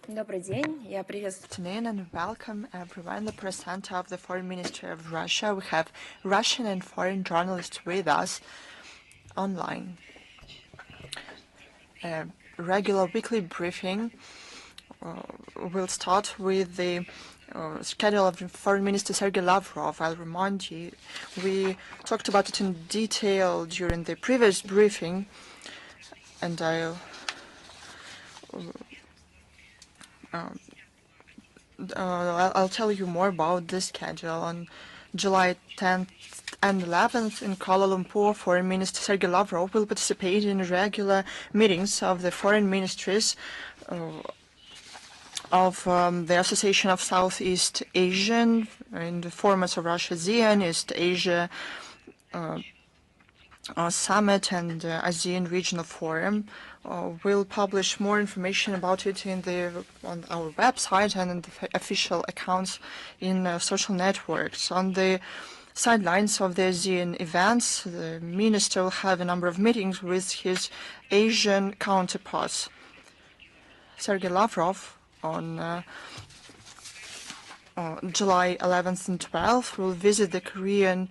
Добрый день, я приветствую. Afternoon and welcome everyone. The presenter of the Foreign Ministry of Russia. We have Russian and foreign journalists with us online. A regular weekly briefing will start with the schedule of Foreign Minister Sergei Lavrov. I'll remind you, we talked about it in detail during the previous briefing, and I'll tell you more about this schedule. On July 10th and 11th in Kuala Lumpur, Foreign Minister Sergei Lavrov will participate in regular meetings of the foreign ministries of the Association of Southeast Asian in the formats of Russia, ASEAN, East Asia Summit, and ASEAN Regional Forum. We'll publish more information about it on our website and in the official accounts in social networks. On the sidelines of the ASEAN events, the minister will have a number of meetings with his Asian counterparts. Sergei Lavrov on July 11th and 12th will visit the Korean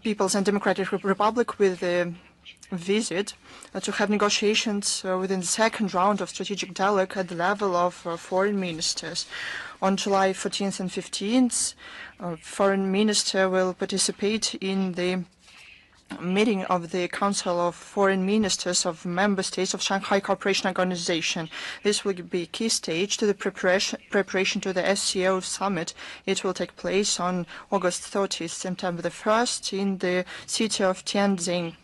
People's and Democratic Republic with a visit to have negotiations within the second round of strategic dialogue at the level of foreign ministers. On July 14th and 15th, foreign minister will participate in the meeting of the Council of Foreign Ministers of Member States of Shanghai Cooperation Organization. This will be a key stage to the preparation to the SCO summit. It will take place on August 30th, September the 1st in the city of Tianjin.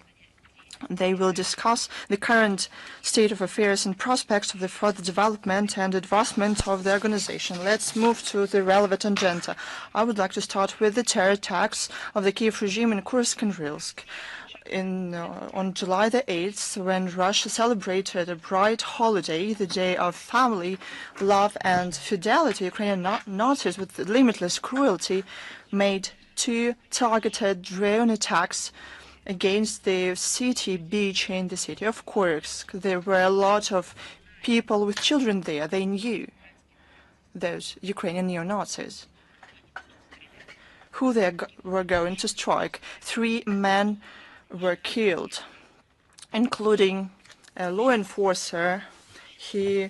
They will discuss the current state of affairs and prospects of the further development and advancement of the organization. Let's move to the relevant agenda. I would like to start with the terror attacks of the Kiev regime in Kursk and Rilsk. On July the 8th, when Russia celebrated a bright holiday, the day of family, love and fidelity, Ukrainian Nazis with limitless cruelty made two targeted drone attacks against the city beach in the city of Kursk. There were a lot of people with children there. They knew those Ukrainian neo-Nazis who they were going to strike. 3 men were killed, including a law enforcer. He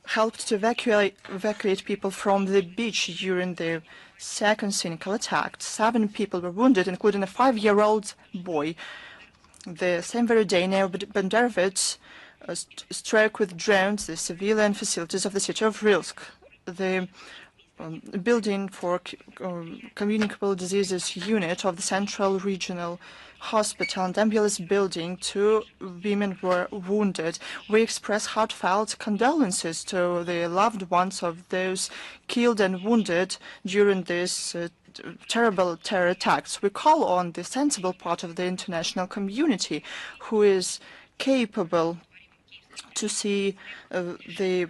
helped to evacuate people from the beach during the second cynical attack. 7 people were wounded, including a 5-year-old boy. The same very day, Banderovets struck with drones the civilian facilities of the city of Rilsk. The building for communicable diseases unit of the Central Regional Hospital and ambulance building, 2 women were wounded. We express heartfelt condolences to the loved ones of those killed and wounded during this terrible terror attacks. We call on the sensible part of the international community who is capable to see the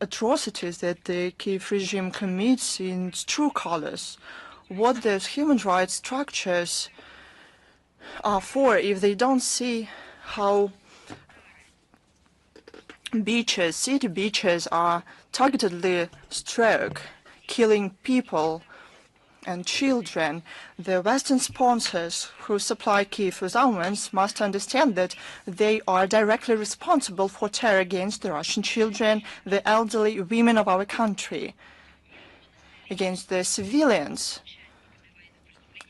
atrocities that the Kiev regime commits in its true colors. What those human rights structures are for if they don't see how beaches, city beaches are targetedly struck, killing people and children. The Western sponsors who supply Kiev with armaments must understand that they are directly responsible for terror against the Russian children, the elderly, women of our country, against the civilians.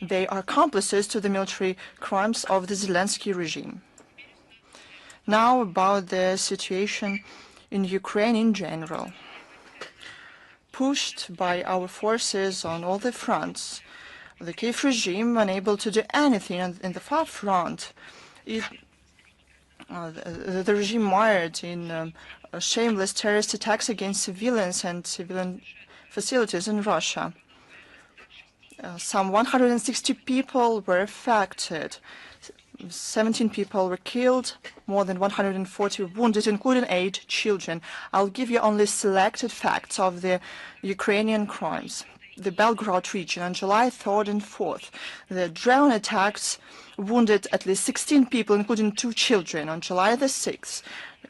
They are accomplices to the military crimes of the Zelensky regime. Now about the situation in Ukraine in general. Pushed by our forces on all the fronts, the Kiev regime, unable to do anything in the far front, the regime mired in shameless terrorist attacks against civilians and civilian facilities in Russia. Some 160 people were affected. 17 people were killed, more than 140 wounded, including 8 children. I'll give you only selected facts of the Ukrainian crimes. the Belgorod region on July 3rd and 4th. The drone attacks wounded at least 16 people, including 2 children. On July the 6th,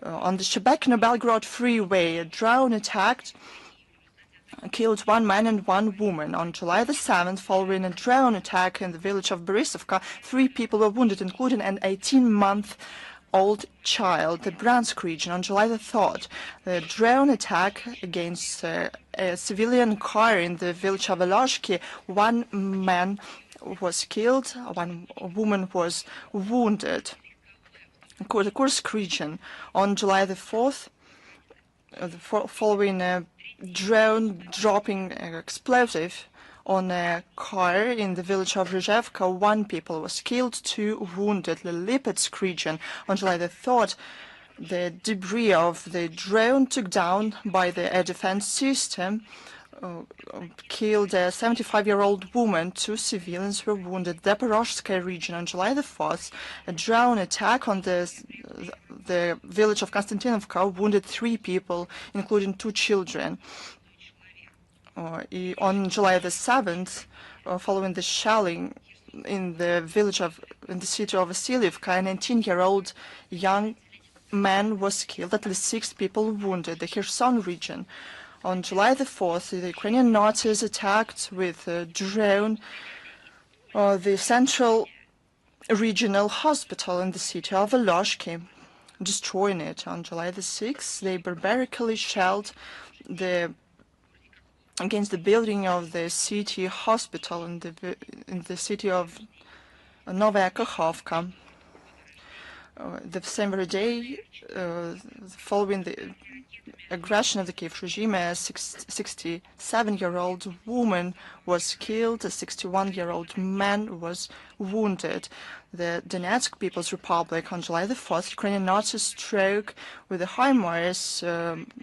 on the Shebekino-Belgorod freeway, a drone attack killed 1 man and 1 woman. On July the 7th, following a drone attack in the village of Borisovka, 3 people were wounded, including an 18-month-old child. The Bryansk region, on July the 3rd, the drone attack against a civilian car in the village of Veloshki, 1 man was killed, 1 woman was wounded. The Kursk region, on July the 4th, following a drone dropping explosive on a car in the village of Rizhevka, 1 people was killed, 2 wounded. The Lipetsk region, on July the 3rd, the debris of the drone took down by the air defense system killed a 75-year-old woman. 2 civilians were wounded. The Zaporozhye region, on July the 4th, a drone attack on the village of Konstantinovka wounded 3 people, including 2 children. On July the 7th, following the shelling in the city of Vasilievka, a 19-year-old young man was killed, at least 6 people wounded. The Kherson region, on July the 4th, the Ukrainian Nazis attacked with a drone the central regional hospital in the city of Veloshki, destroying it. On July the 6th, they barbarically shelled against the building of the city hospital in the city of Novaya Kakhovka. The same very day, following the aggression of the Kiev regime, a 67-year-old woman was killed, a 61-year-old man was wounded. The Donetsk People's Republic, on July the 4th, Ukrainian Nazis struck with the HIMARS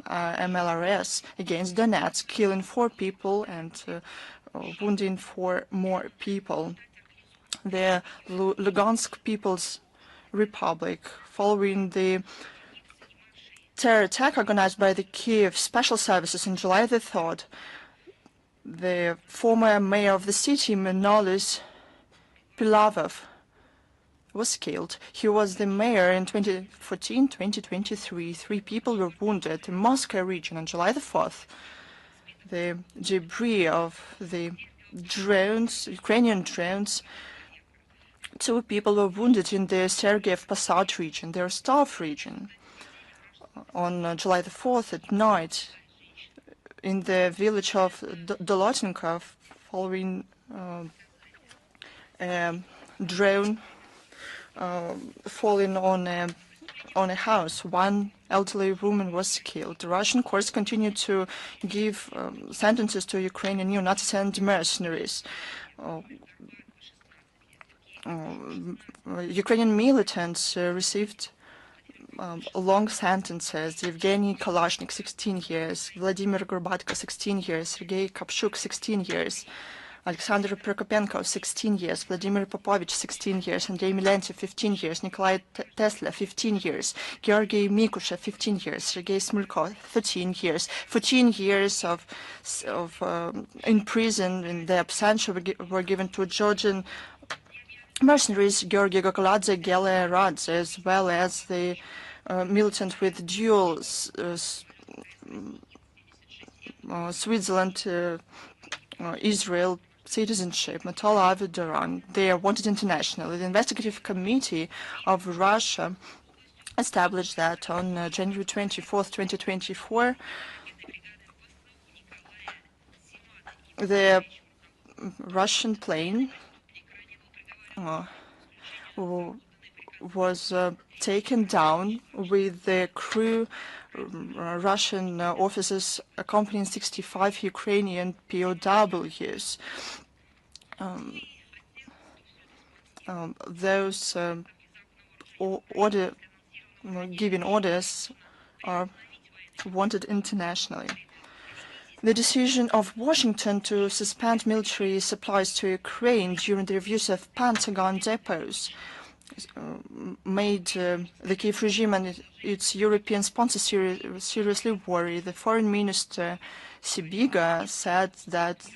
MLRS against Donetsk, killing 4 people and wounding 4 more people. The Lugansk People's Republic, following the terror attack organized by the Kiev Special Services on July the 3rd, the former mayor of the city, Manolis Pilavov, was killed. He was the mayor in 2014-2023. 3 people were wounded. In Moscow region, on July the 4th, the debris of the drones, Ukrainian drones, 2 people were wounded in the Sergeyev Posad region, the Rostov region. On July the 4th at night, in the village of Dolotinka, following a drone falling on a house, 1 elderly woman was killed. The Russian courts continue to give sentences to Ukrainian neo-Nazis and mercenaries. Ukrainian militants received long sentences. Evgeny Kalashnik, 16 years. Vladimir Gorbatko, 16 years. Sergei Kopchuk, 16 years. Alexander Prokopenko, 16 years. Vladimir Popovich, 16 years. Andrei Milentiev, 15 years. Nikolai Tesla, 15 years. Georgy Mikusha, 15 years. Sergei Smolko, 13 years. 14 years of in prison in the absentia were given to Georgian mercenaries Georgy Gogoladze, Gele Radze, as well as the militant with dual Switzerland, Israel citizenship, Matola Avidoran. They are wanted internationally. The investigative committee of Russia established that on January 24th, 2024, the Russian plane was taken down with the crew, Russian officers accompanying 65 Ukrainian POWs. Those giving orders are wanted internationally. The decision of Washington to suspend military supplies to Ukraine during the reviews of Pentagon depots made the Kiev regime and its European sponsors seriously worry. The Foreign Minister Sibiga said that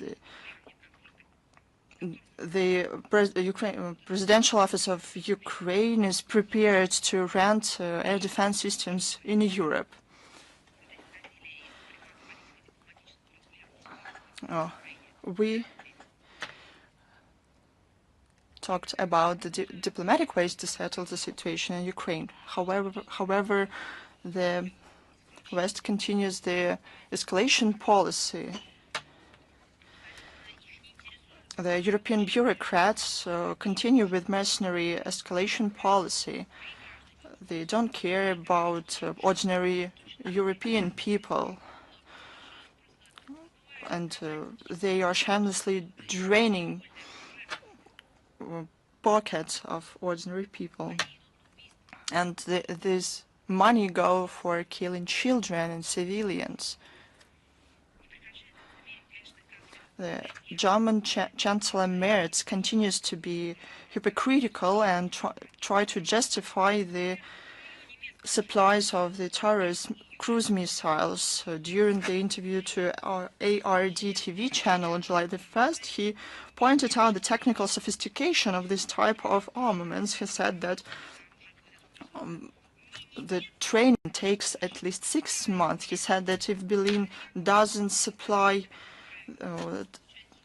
the Presidential Office of Ukraine is prepared to rent air defense systems in Europe. We talked about the diplomatic ways to settle the situation in Ukraine. However, the West continues the escalation policy. The European bureaucrats continue with mercenary escalation policy. They don't care about ordinary European people, and they are shamelessly draining pockets of ordinary people. And this money go for killing children and civilians. The German Chancellor Merz continues to be hypocritical and try to justify the supplies of the terrorist cruise missiles. During the interview to our ARD TV channel on July the 1st, he pointed out the technical sophistication of this type of armaments. He said that the training takes at least 6 months. He said that if Berlin doesn't supply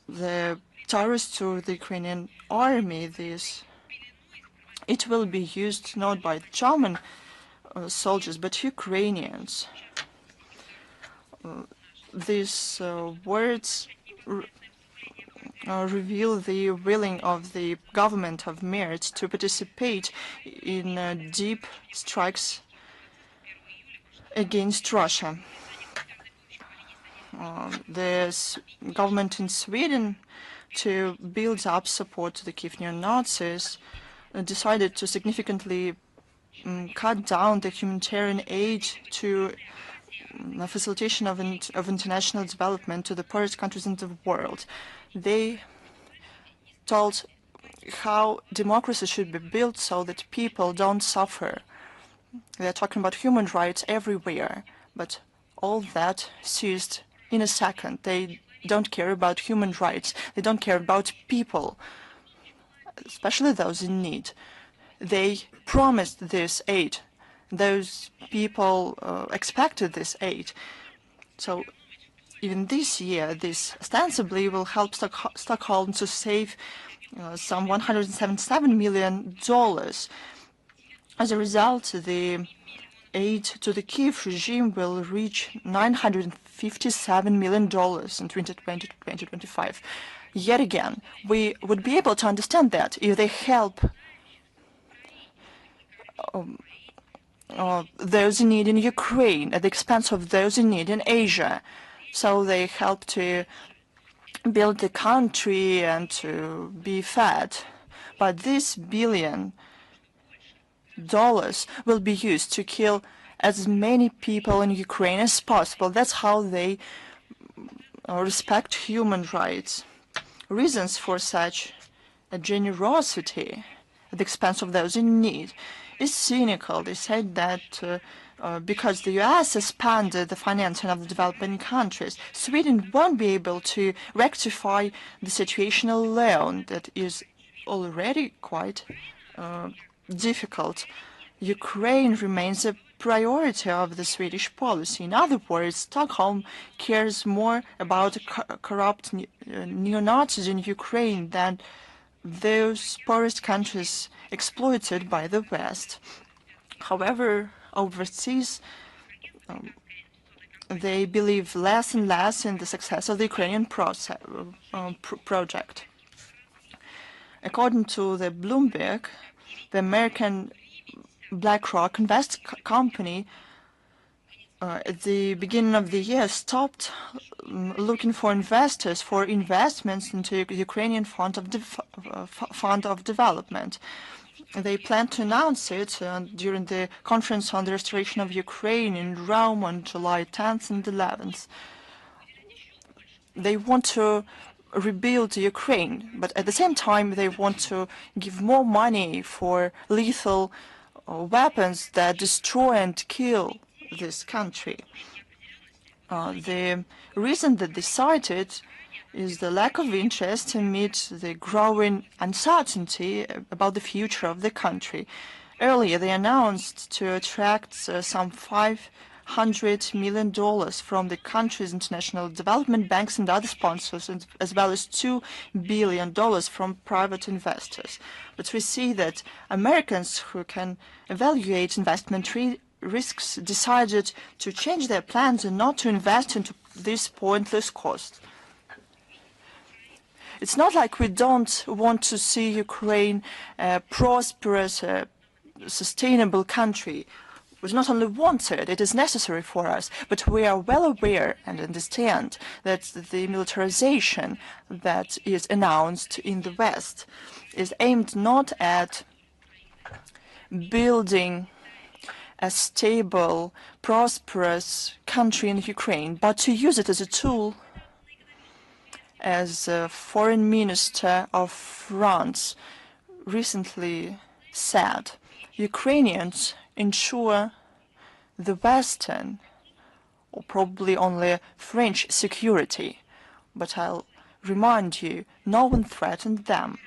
the terrorists to the Ukrainian army, it will be used not by the German soldiers but Ukrainians. These words reveal the willing of the government of Merz to participate in deep strikes against Russia. The government in Sweden, to build up support to the Kiev neo-Nazis, decided to significantly cut down the humanitarian aid to the facilitation of international development to the poorest countries in the world. They told how democracy should be built so that people don't suffer. They're talking about human rights everywhere, but all that ceased in a second. They don't care about human rights. They don't care about people, especially those in need. They promised this aid. Those people expected this aid. So even this year, this ostensibly will help Stockholm to save some $177 million. As a result, the aid to the Kiev regime will reach $957 million in 2020-2025. Yet again, we would be able to understand that if they help those in need in Ukraine at the expense of those in need in Asia. So they help to build the country and to be fed. But this $1 billion will be used to kill as many people in Ukraine as possible. That's how they respect human rights. Reasons for such a generosity at the expense of those in need is cynical. They said that because the U.S. suspended the financing of the developing countries, Sweden won't be able to rectify the situation alone. That is already quite difficult. Ukraine remains a priority of the Swedish policy. In other words, Stockholm cares more about corrupt neo-Nazis in Ukraine than those poorest countries exploited by the West. However, overseas, they believe less and less in the success of the Ukrainian project. According to the Bloomberg, the American BlackRock investment company at the beginning of the year stopped looking for investors for investments into the Ukrainian Fund of Development. They plan to announce it during the conference on the restoration of Ukraine in Rome on July 10th and 11th. They want to rebuild Ukraine, but at the same time they want to give more money for lethal weapons that destroy and kill this country. The reason that they cited is the lack of interest amid the growing uncertainty about the future of the country. Earlier, they announced to attract some $500 million from the country's international development banks and other sponsors, as well as $2 billion from private investors. But we see that Americans who can evaluate investment risks decided to change their plans and not to invest into this pointless cost. It's not like we don't want to see Ukraine a prosperous, sustainable country. We not only want it, it is necessary for us, but we are well aware and understand that the militarization that is announced in the West is aimed not at building a stable, prosperous country in Ukraine, but to use it as a tool. As Foreign Minister of France recently said, Ukrainians ensure the Western, or probably only French, security. But I'll remind you, no one threatened them.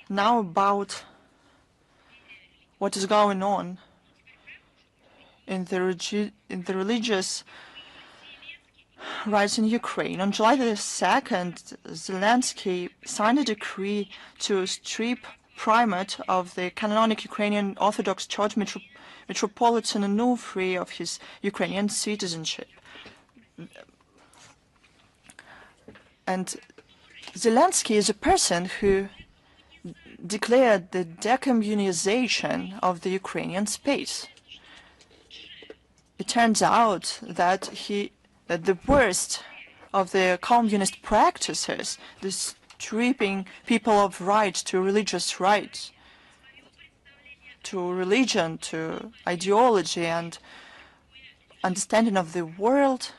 Now about what is going on in the religious rights in Ukraine. On July the 2nd, Zelensky signed a decree to strip primate of the canonic Ukrainian Orthodox Church Metropolitan Onufry of his Ukrainian citizenship. And Zelensky is a person who declared the decommunization of the Ukrainian space. It turns out that the worst of the communist practices, the stripping people of rights to religious rights, to religion, to ideology and understanding of the world,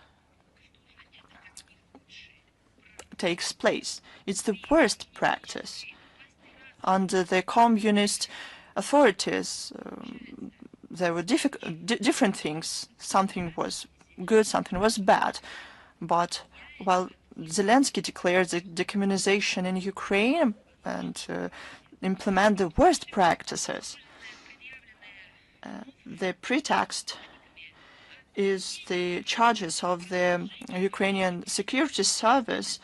takes place. It's the worst practice. Under the communist authorities, there were different things. Something was good, something was bad. But while Zelensky declares the decommunization in Ukraine and implement the worst practices, the pretext is the charges of the Ukrainian security service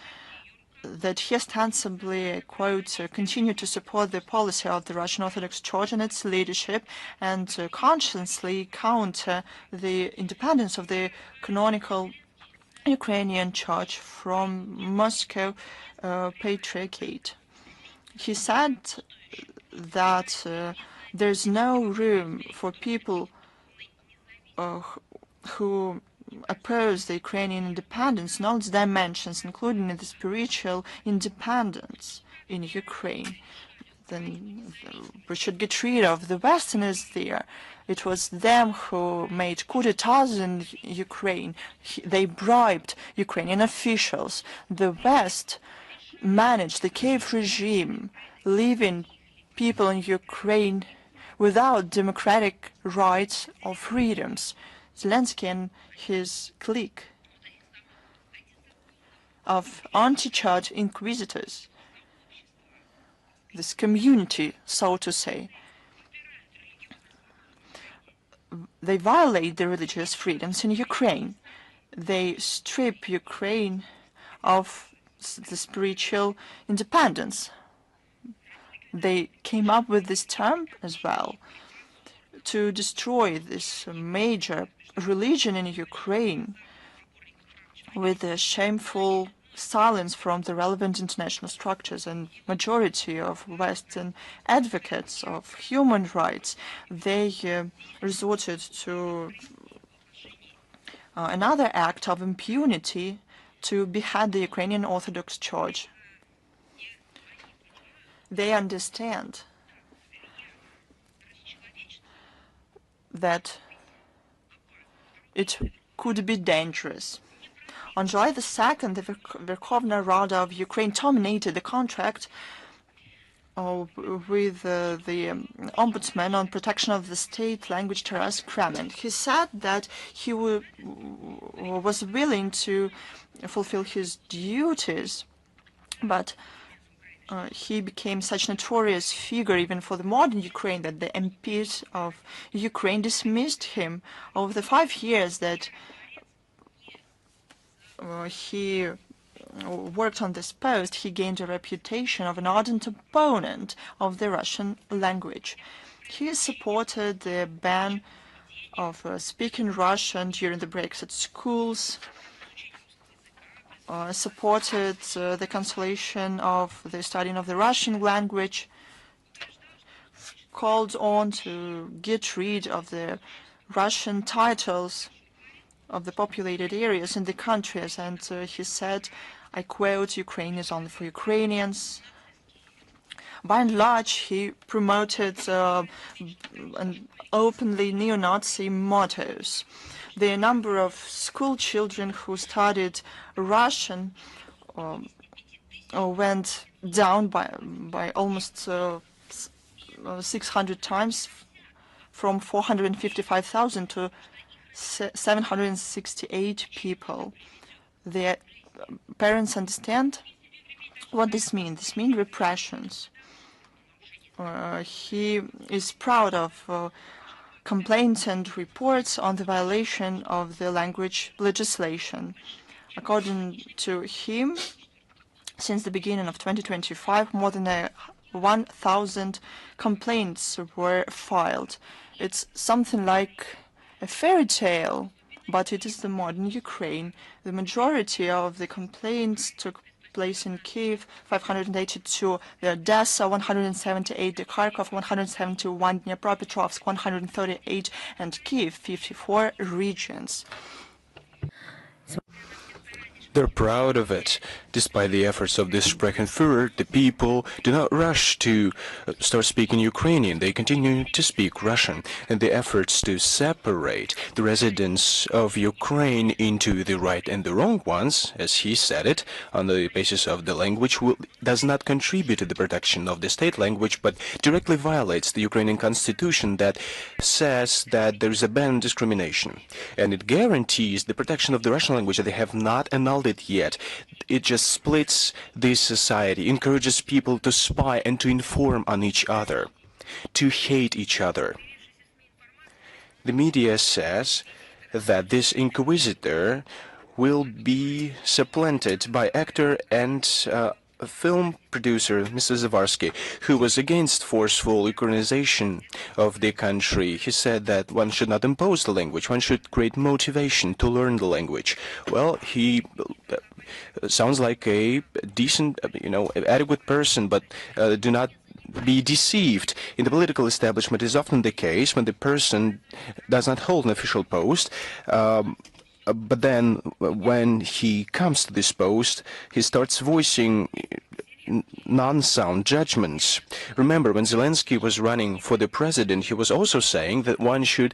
that he ostensibly, quote, continue to support the policy of the Russian Orthodox Church and its leadership and consciously counter the independence of the canonical Ukrainian Church from Moscow Patriarchate. He said that there's no room for people who oppose the Ukrainian independence in all its dimensions, including the spiritual independence in Ukraine. Then we should get rid of the Westerners there. It was them who made coup d'etats in Ukraine. They bribed Ukrainian officials. The West managed the Kiev regime, leaving people in Ukraine without democratic rights or freedoms. Zelensky and his clique of anti-church inquisitors, this community, so to say, they violate the religious freedoms in Ukraine. They strip Ukraine of the spiritual independence. They came up with this term as well to destroy this major religion in Ukraine with a shameful silence from the relevant international structures and majority of Western advocates of human rights. They resorted to another act of impunity to behead the Ukrainian Orthodox Church. They understand that it could be dangerous. On July the 2nd, the Verkhovna Rada of Ukraine terminated the contract with the Ombudsman on protection of the state language Taras Kremen. He said that he was willing to fulfill his duties, but he became such a notorious figure even for the modern Ukraine that the MPs of Ukraine dismissed him. Over the 5 years that he worked on this post, he gained a reputation of an ardent opponent of the Russian language. He supported the ban of speaking Russian during the breaks at schools, supported the cancellation of the studying of the Russian language, called on to get rid of the Russian titles of the populated areas in the countries, and he said, I quote, Ukraine is only for Ukrainians. By and large, he promoted an openly neo-Nazi mottos. The number of school children who studied Russian went down by almost 600 times, from 455,000 to 768 people. The parents understand what this means. This means repressions. He is proud of complaints and reports on the violation of the language legislation. According to him, since the beginning of 2025, more than 1,000 complaints were filed. It's something like a fairy tale, but it is the modern Ukraine. The majority of the complaints took place in Kiev, 582, the Odessa, 178, the Kharkov, 171, Dnipropetrovsk, 138, and Kiev, 54 regions. They're proud of it. Despite the efforts of this Sprechen-Führer, the people do not rush to start speaking Ukrainian. They continue to speak Russian. And the efforts to separate the residents of Ukraine into the right and the wrong ones, as he said it, on the basis of the language, does not contribute to the protection of the state language, but directly violates the Ukrainian constitution that says that there is a ban on discrimination. And it guarantees the protection of the Russian language that they have not annulled it yet. It just splits this society, encourages people to spy and to inform on each other, to hate each other. The media says that this inquisitor will be supplanted by actor and film producer Mr. Zavarsky, who was against forceful Ukrainization of the country. He said that one should not impose the language, one should create motivation to learn the language. Well, he sounds like a decent, adequate person, but do not be deceived. In the political establishment, it is often the case when the person does not hold an official post, but then when he comes to this post, he starts voicing non-sound judgments. Remember, when Zelensky was running for the president, he was also saying that one should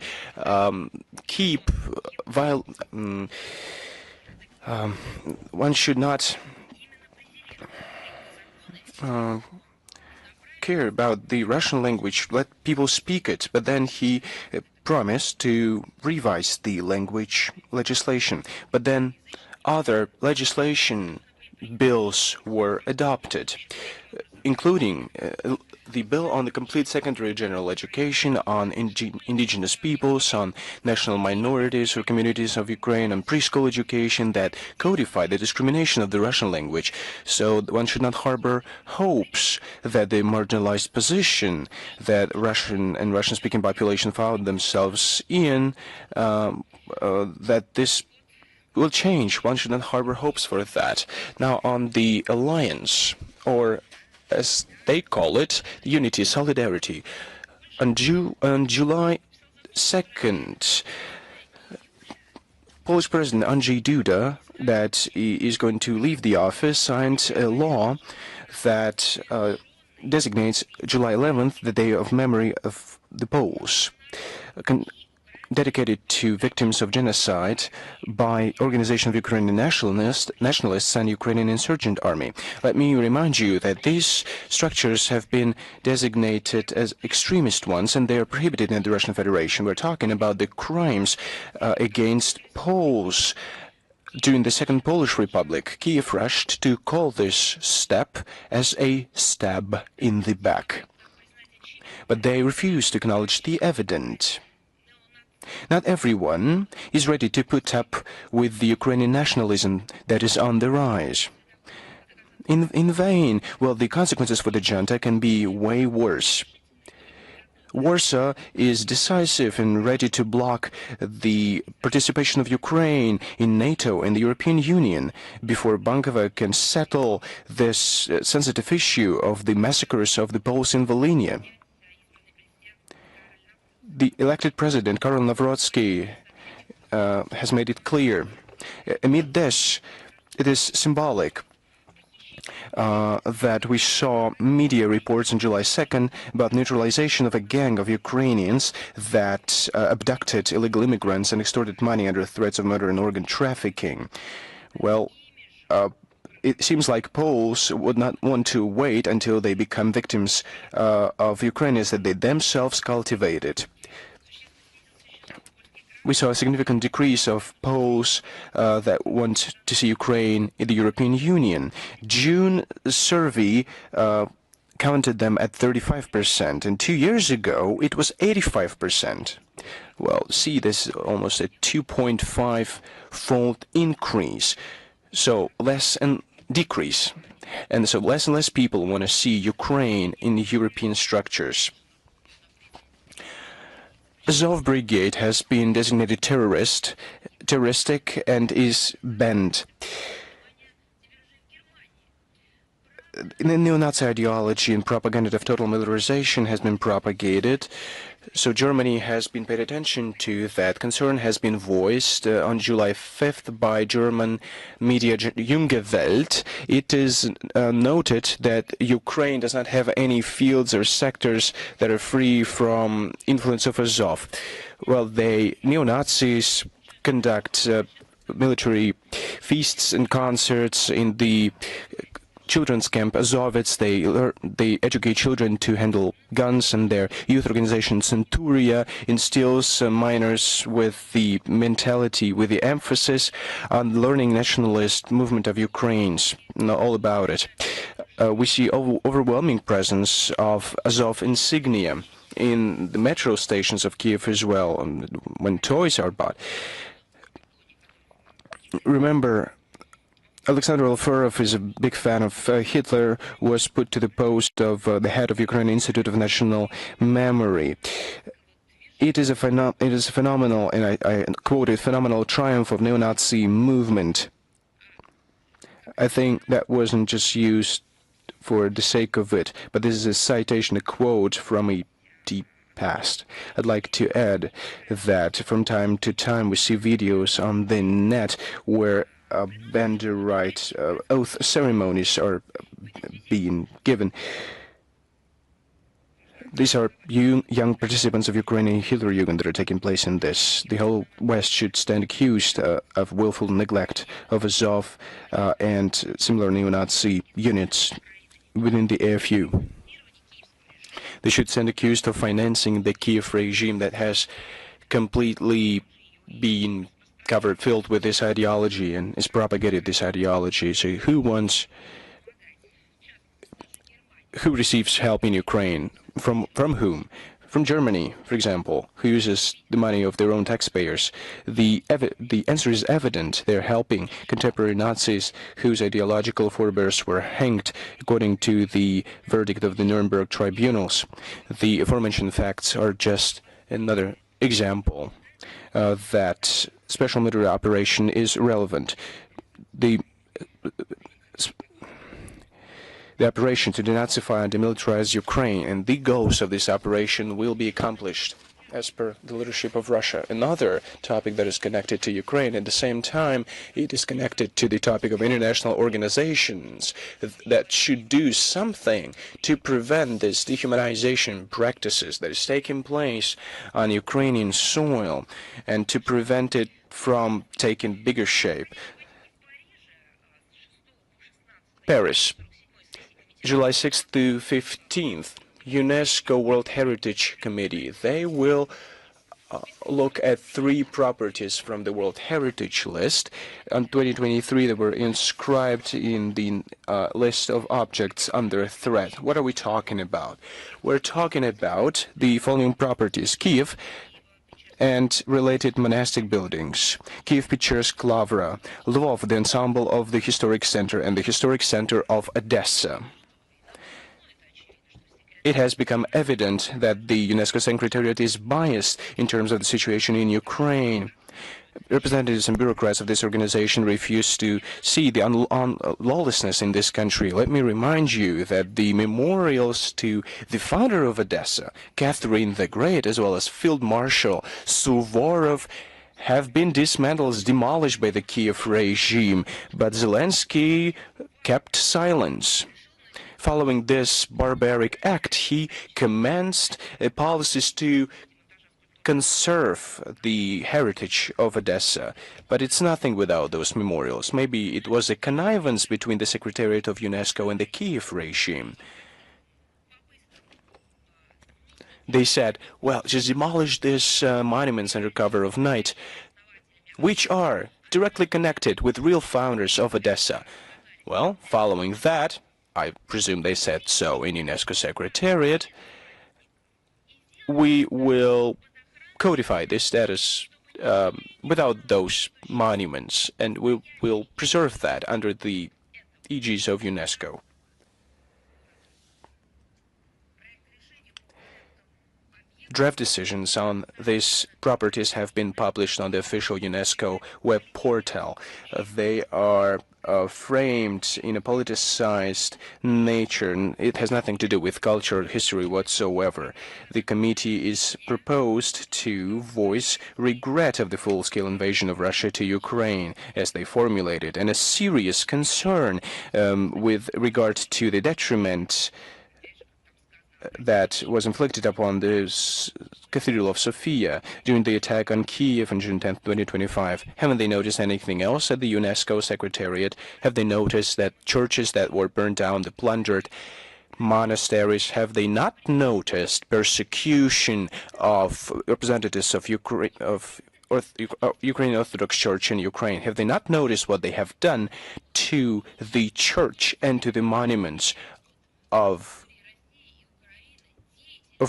one should not care about the Russian language, let people speak it, but then he promised to revise the language legislation. But then other legislation bills were adopted, including the bill on the complete secondary general education, on indigenous peoples, on national minorities or communities of Ukraine, on preschool education that codify the discrimination of the Russian language. So one should not harbor hopes that the marginalized position that Russian and Russian-speaking population found themselves in, that this will change. One should not harbor hopes for that. Now, on the alliance, or as they call it, unity, solidarity. On July 2nd, Polish President Andrzej Duda, that is going to leave the office, signed a law that designates July 11th the Day of Memory of the Poles. dedicated to victims of genocide by Organization of Ukrainian Nationalists and Ukrainian Insurgent Army. Let me remind you that these structures have been designated as extremist ones, and they are prohibited in the Russian Federation. We're talking about the crimes against Poles during the Second Polish Republic. Kiev rushed to call this step as a stab in the back. But they refused to acknowledge the evidence. Not everyone is ready to put up with the Ukrainian nationalism that is on the rise. In vain, well, the consequences for the junta can be way worse. Warsaw is decisive and ready to block the participation of Ukraine in NATO and the European Union before Bankova can settle this sensitive issue of the massacres of the Poles in Volhynia. The elected president, Karol Nawrocki, has made it clear. Amid this, it is symbolic that we saw media reports on July 2nd about neutralization of a gang of Ukrainians that abducted illegal immigrants and extorted money under threats of murder and organ trafficking. Well, it seems like Poles would not want to wait until they become victims of Ukrainians that they themselves cultivated. We saw a significant decrease of Poles that want to see Ukraine in the European Union. June survey counted them at 35%, and 2 years ago it was 85%. Well, see, this is almost a 2.5-fold increase. So less and decrease. And so less and less people want to see Ukraine in European structures. Azov Brigade has been designated terroristic and is banned. The neo-Nazi ideology and propaganda of total militarization has been propagated. So Germany has been paid attention to that. Concern has been voiced on July 5th by German media Junge Welt. It is noted that Ukraine does not have any fields or sectors that are free from influence of Azov. Well, neo-Nazis conduct military feasts and concerts in the children's camp Azovets. They educate children to handle guns, and their youth organization Centuria instills minors with the mentality, with the emphasis on learning nationalist movement of Ukraine's. Know all about it. We see overwhelming presence of Azov insignia in the metro stations of Kiev as well, when toys are bought. Remember, Alexander Alferov is a big fan of Hitler, was put to the post of the head of Ukrainian Institute of National Memory. It is a phenomenal, and I quote it, phenomenal triumph of neo-Nazi movement. I think that wasn't just used for the sake of it, but this is a citation, a quote from a deep past. I'd like to add that from time to time we see videos on the net where Banderite oath ceremonies are being given. These are young participants of Ukrainian Hitlerjugend that are taking place in this. The whole West should stand accused of willful neglect of Azov and similar neo-Nazi units within the AFU. They should stand accused of financing the Kiev regime that has completely been filled with this ideology and is propagated this ideology. So who receives help in Ukraine? From whom? From Germany, for example, who uses the money of their own taxpayers. The answer is evident. They're helping contemporary Nazis whose ideological forebears were hanged according to the verdict of the Nuremberg tribunals. The aforementioned facts are just another example that special military operation is relevant. The operation to denazify and demilitarize Ukraine and the goals of this operation will be accomplished. as per the leadership of Russia. Another topic that is connected to Ukraine, at the same time, it is connected to the topic of international organizations that should do something to prevent this dehumanization practices that is taking place on Ukrainian soil and to prevent it from taking bigger shape. Paris, July 6th to 15th. UNESCO World Heritage Committee. They will look at 3 properties from the World Heritage List. In 2023, they were inscribed in the list of objects under threat. What are we talking about? We're talking about the following properties: Kiev and related monastic buildings, Kiev-Pechersk Lavra, Lvov, the ensemble of the Historic Center, and the Historic Center of Odessa. It has become evident that the UNESCO Secretariat is biased in terms of the situation in Ukraine. Representatives and bureaucrats of this organization refuse to see the lawlessness in this country. Let me remind you that the memorials to the founder of Odessa, Catherine the Great, as well as Field Marshal Suvorov, have been dismantled, demolished by the Kiev regime, but Zelensky kept silence. Following this barbaric act, he commenced policies to conserve the heritage of Odessa. But it's nothing without those memorials. Maybe it was a connivance between the Secretariat of UNESCO and the Kiev regime. They said, well, just demolish these monuments under cover of night, which are directly connected with real founders of Odessa. Well, following that, I presume they said so in UNESCO Secretariat, we will codify this status without those monuments, and we will preserve that under the aegis of UNESCO. Draft decisions on these properties have been published on the official UNESCO web portal. They are framed in a politicized nature, and it has nothing to do with culture or history whatsoever. The committee is proposed to voice regret of the full-scale invasion of Russia to Ukraine, as they formulated, and a serious concern with regard to the detriment that was inflicted upon the Cathedral of Sofia during the attack on Kiev on June 10, 2025. Haven't they noticed anything else at the UNESCO Secretariat? Have they noticed that churches that were burned down, the plundered monasteries, have they not noticed persecution of representatives of Ukrainian Orthodox Church in Ukraine? Have they not noticed what they have done to the church and to the monuments of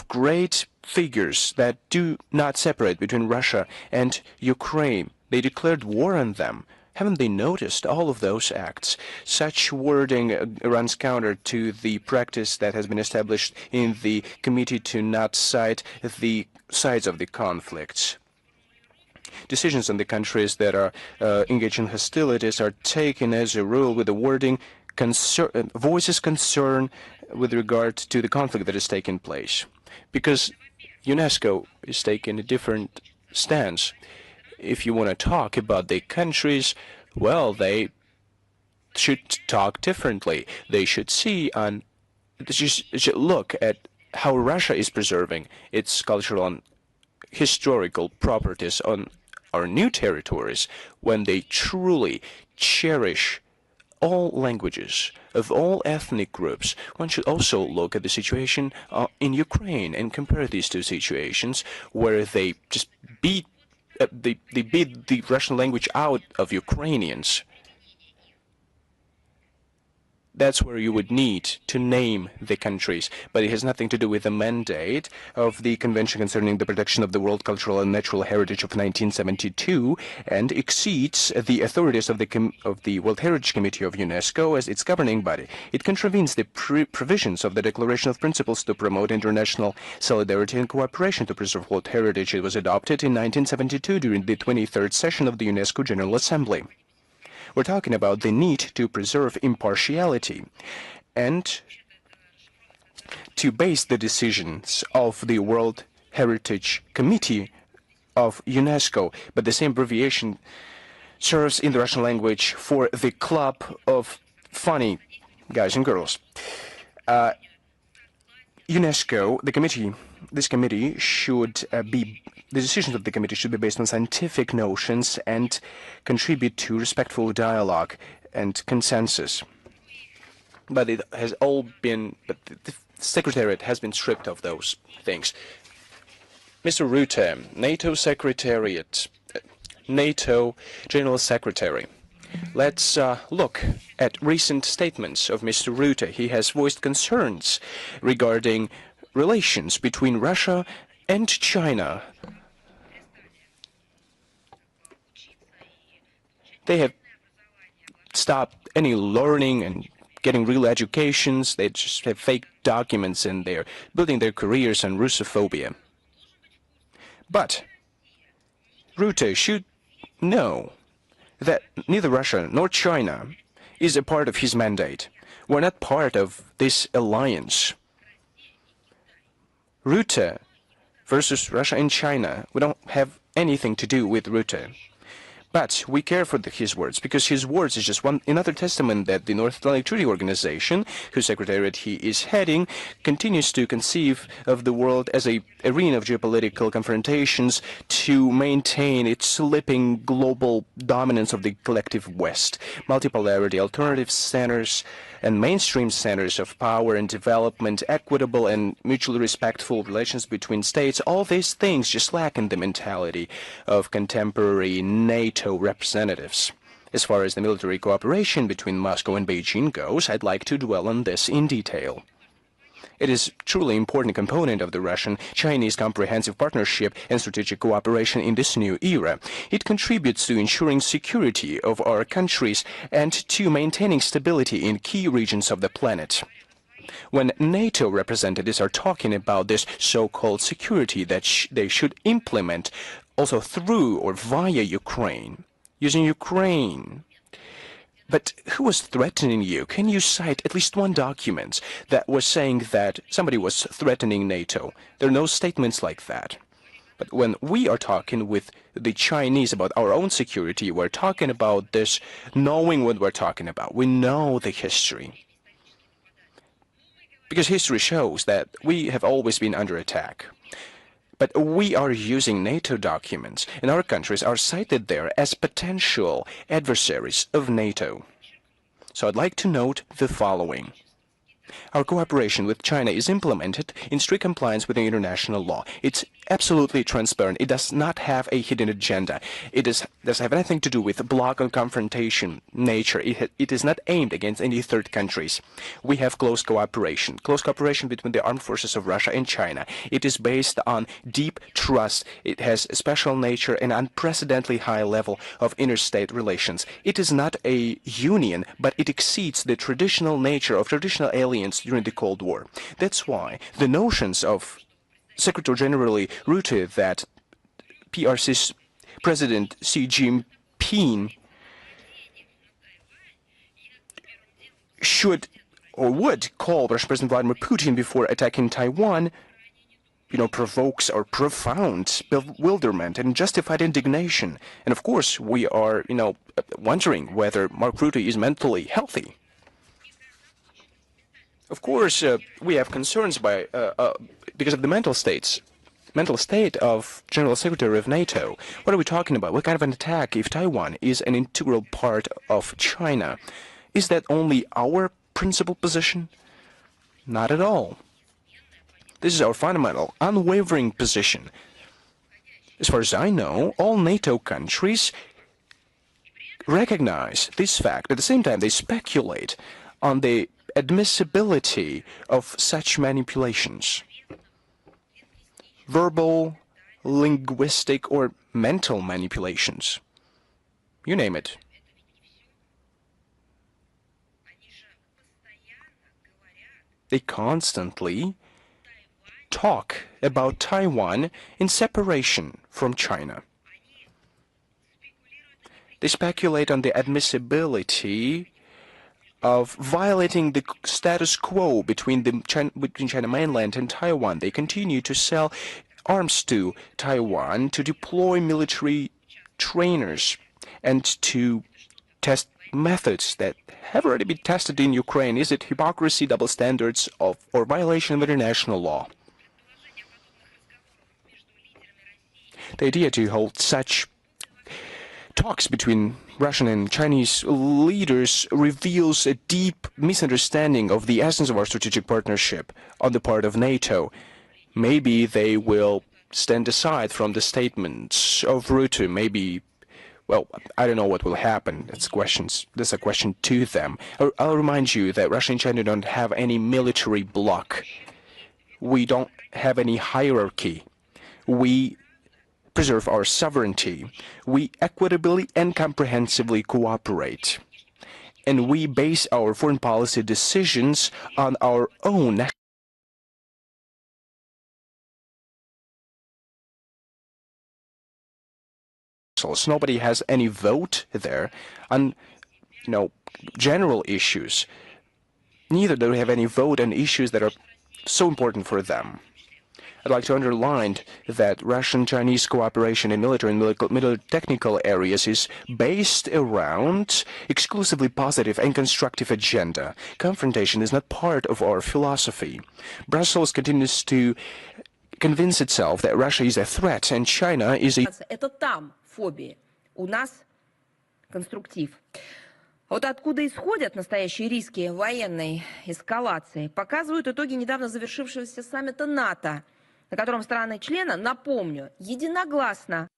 great figures that do not separate between Russia and Ukraine? They declared war on them. Haven't they noticed all of those acts? Such wording runs counter to the practice that has been established in the committee to not cite the sides of the conflicts. Decisions on the countries that are engaged in hostilities are taken as a rule with the wording voices concern with regard to the conflict that is taking place. Because UNESCO is taking a different stance. If you want to talk about the countries, well, they should talk differently. They should should look at how Russia is preserving its cultural and historical properties on our new territories when they truly cherish all languages of all ethnic groups. One should also look at the situation in Ukraine and compare these two situations, where they just beat the Russian language out of Ukrainians. That's where you would need to name the countries, but it has nothing to do with the mandate of the Convention Concerning the Protection of the World Cultural and Natural Heritage of 1972, and exceeds the authorities of the World Heritage Committee of UNESCO as its governing body. It contravenes the provisions of the Declaration of Principles to promote international solidarity and cooperation to preserve world heritage. It was adopted in 1972 during the 23rd session of the UNESCO General Assembly. We're talking about the need to preserve impartiality and to base the decisions of the World Heritage Committee of UNESCO, but the same abbreviation serves in the Russian language for the Club of Funny Guys and Girls. UNESCO, this committee should the decisions of the committee should be based on scientific notions and contribute to respectful dialogue and consensus. But it has all been, but the Secretariat has been stripped of those things. Mr. Rutte, NATO General Secretary. Let's look at recent statements of Mr. Rutte. He has voiced concerns regarding relations between Russia and China. They have stopped any learning and getting real educations. They just have fake documents and they're building their careers on Russophobia. But Rutte should know that neither Russia nor China is a part of his mandate. We're not part of this alliance. Rutte versus Russia and China, we don't have anything to do with Rutte. But we care for his words, because his words is just another testament that the North Atlantic Treaty Organization, whose secretariat he is heading, continues to conceive of the world as an arena of geopolitical confrontations to maintain its slipping global dominance of the collective West. Multipolarity, alternative centers, and mainstream centers of power and development, equitable and mutually respectful relations between states, all these things just lack in the mentality of contemporary NATO representatives. As far as the military cooperation between Moscow and Beijing goes, I'd like to dwell on this in detail. It is truly an important component of the Russian-Chinese comprehensive partnership and strategic cooperation in this new era. It contributes to ensuring security of our countries and to maintaining stability in key regions of the planet. When NATO representatives are talking about this so-called security that they should implement also through or via Ukraine, using Ukraine. But who was threatening you? Can you cite at least one document that was saying that somebody was threatening NATO? There are no statements like that. But when we are talking with the Chinese about our own security, we're talking about this knowing what we're talking about. We know the history. Because history shows that we have always been under attack. But we are using NATO documents, and our countries are cited there as potential adversaries of NATO. So I'd like to note the following. Our cooperation with China is implemented in strict compliance with the international law. It's absolutely transparent. It does not have a hidden agenda. It doesn't have anything to do with bloc or confrontation nature. It is not aimed against any third countries. We have close cooperation between the armed forces of Russia and China. It is based on deep trust. It has a special nature and unprecedentedly high level of interstate relations. It is not a union, but it exceeds the traditional nature of traditional alliance during the Cold War. That's why the notions of Secretary General Rutte that PRC's President Xi Jinping should or would call Russian President Vladimir Putin before attacking Taiwan, provokes our profound bewilderment and justified indignation. And of course, we are, wondering whether Mark Rutte is mentally healthy. Of course, we have concerns because of the mental state of General Secretary of NATO. What are we talking about? What kind of an attack if Taiwan is an integral part of China? Is that only our principal position? Not at all. This is our fundamental, unwavering position. As far as I know, all NATO countries recognize this fact. At the same time, they speculate on the admissibility of such manipulations. Verbal, linguistic, or mental manipulations. You name it. They constantly talk about Taiwan in separation from China. They speculate on the admissibility of violating the status quo between China mainland and Taiwan. They continue to sell arms to Taiwan to deploy military trainers and to test methods that have already been tested in Ukraine. Is it hypocrisy, double standards, or violation of international law? The idea to hold such talks between Russian and Chinese leaders reveals a deep misunderstanding of the essence of our strategic partnership on the part of NATO. Maybe they will stand aside from the statements of Rutte. Maybe, well, I don't know what will happen. That's a question to them. I'll remind you that Russia and China don't have any military bloc. We don't have any hierarchy. We preserve our sovereignty. We equitably and comprehensively cooperate. And we base our foreign policy decisions on our own nationals. Nobody has any vote there on, general issues. Neither do we have any vote on issues that are so important for them. I'd like to underline that Russian-Chinese cooperation in military and technical areas is based around exclusively positive and constructive agenda. Confrontation is not part of our philosophy. Brussels continues to convince itself that Russia is a threat and China is a... Это там фобии, у нас конструктив. Вот откуда исходят настоящие риски военной эскалации, показывают итоги недавно завершившегося саммита НАТО, на котором страны-члены, напомню, единогласно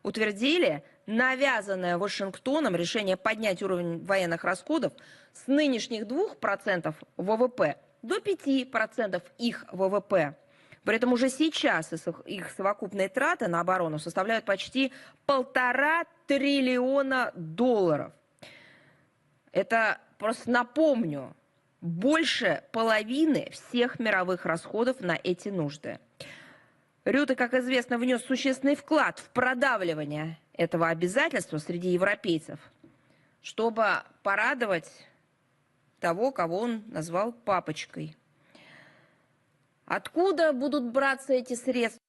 утвердили навязанное Вашингтоном решение поднять уровень военных расходов с нынешних 2% ВВП до 5% их ВВП. При этом уже сейчас их совокупные траты на оборону составляют почти $1,5 триллиона. Это, просто напомню, больше половины всех мировых расходов на эти нужды. Рюте, как известно, внес существенный вклад в продавливание этого обязательства среди европейцев, чтобы порадовать того, кого он назвал папочкой. Откуда будут браться эти средства?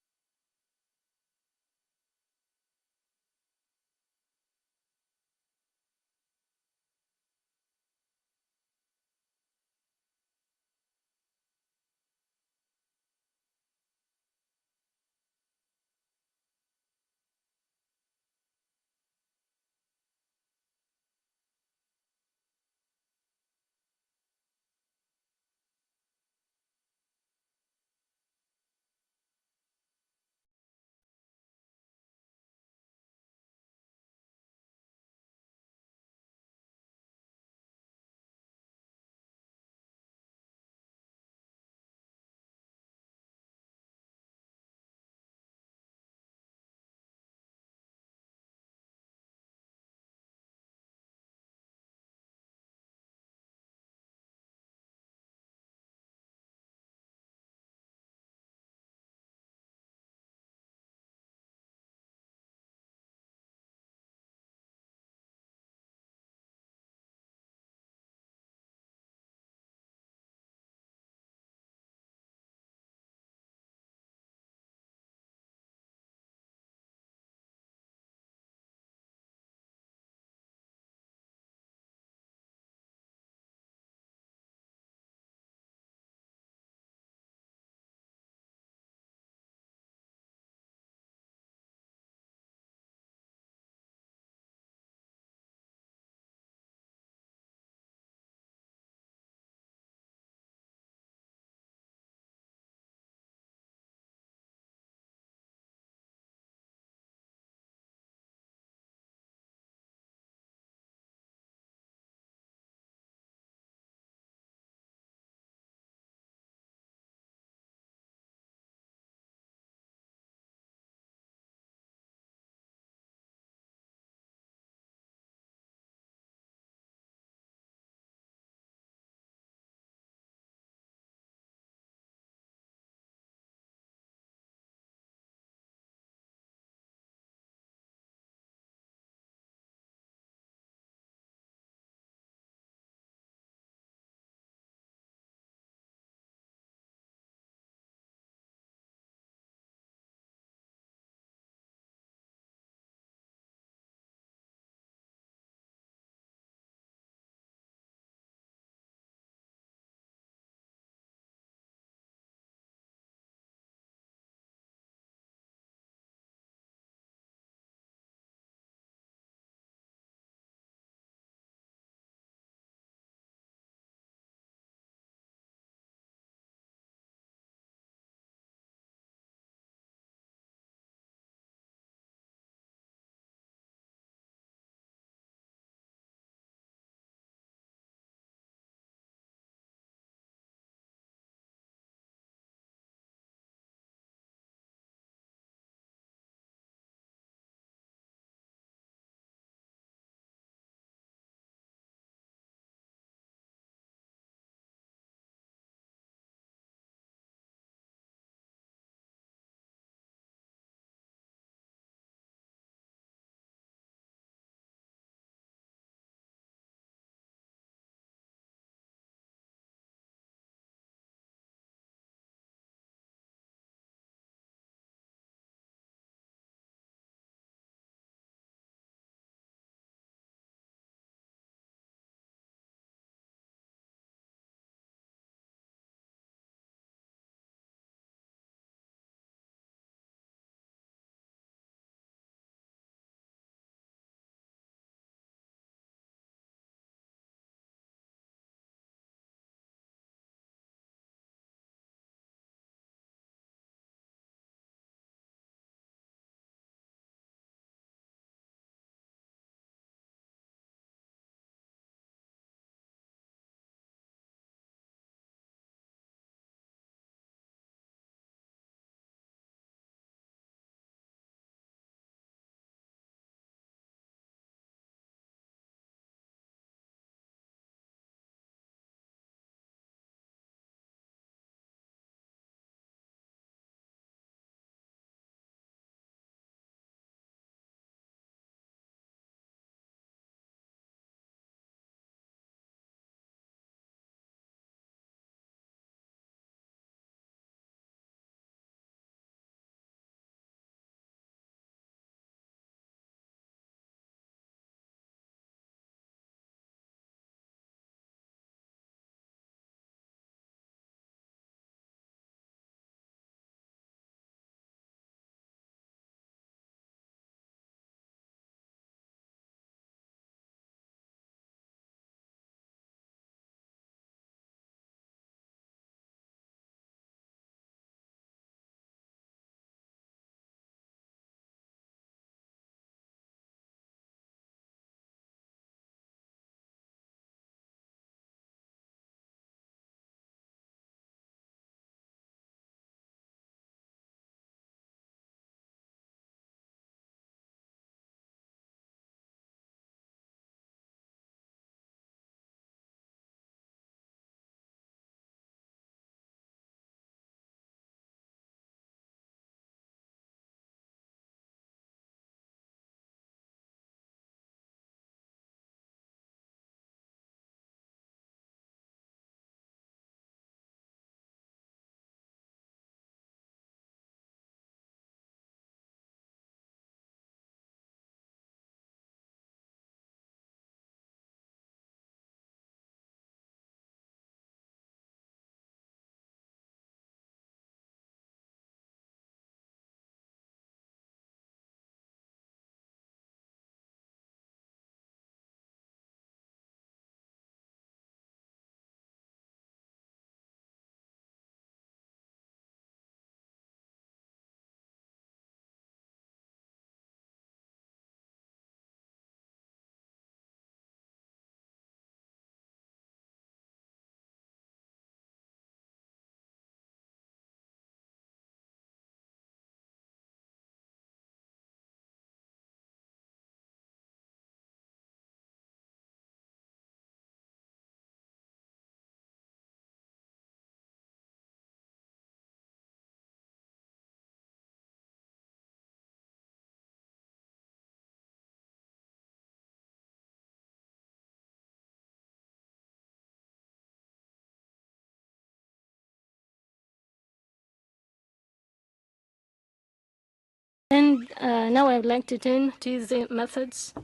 Now I would like to turn to the methods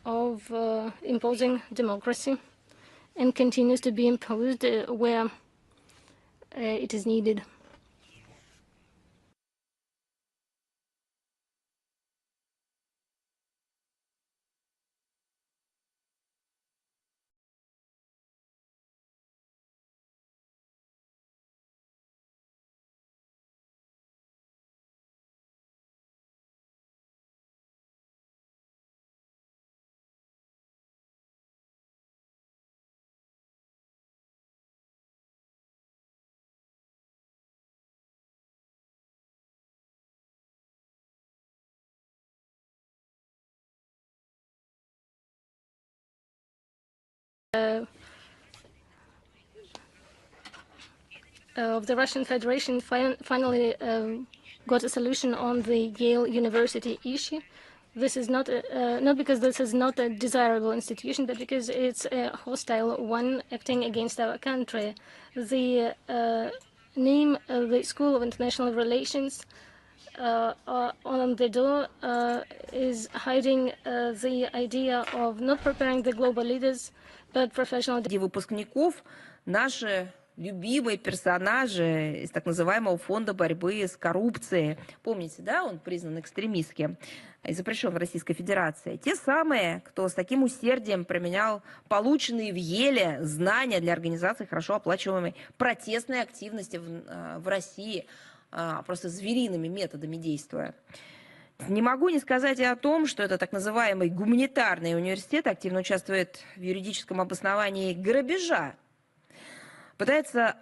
of imposing democracy and continues to be imposed where it is needed. Of the Russian Federation finally got a solution on the Yale University issue. This is not because this is not a desirable institution, but because it's a hostile one acting against our country. The name of the School of International Relations on the door is hiding the idea of not preparing the global leaders, but professional. Выпускников наши любимые персонажи из так называемого фонда борьбы с коррупцией. Помните, да, он признан экстремистским и запрещен в Российской Федерации. Те самые, кто с таким усердием применял полученные в Еле знания для организации хорошо оплачиваемой протестной активности в России, просто звериными методами действуя. Не могу не сказать и о том, что это так называемый гуманитарный университет активно участвует в юридическом обосновании грабежа. Пытается,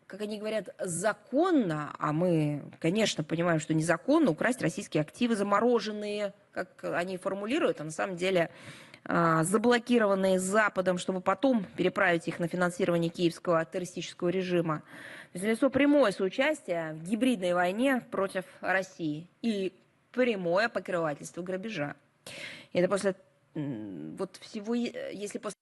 как они говорят, законно, а мы, конечно, понимаем, что незаконно, украсть российские активы, замороженные, как они формулируют, а на самом деле заблокированные Западом, чтобы потом переправить их на финансирование киевского террористического режима. То есть лицо прямое соучастие в гибридной войне против России и прямое покрывательство грабежа. И это после вот всего, если после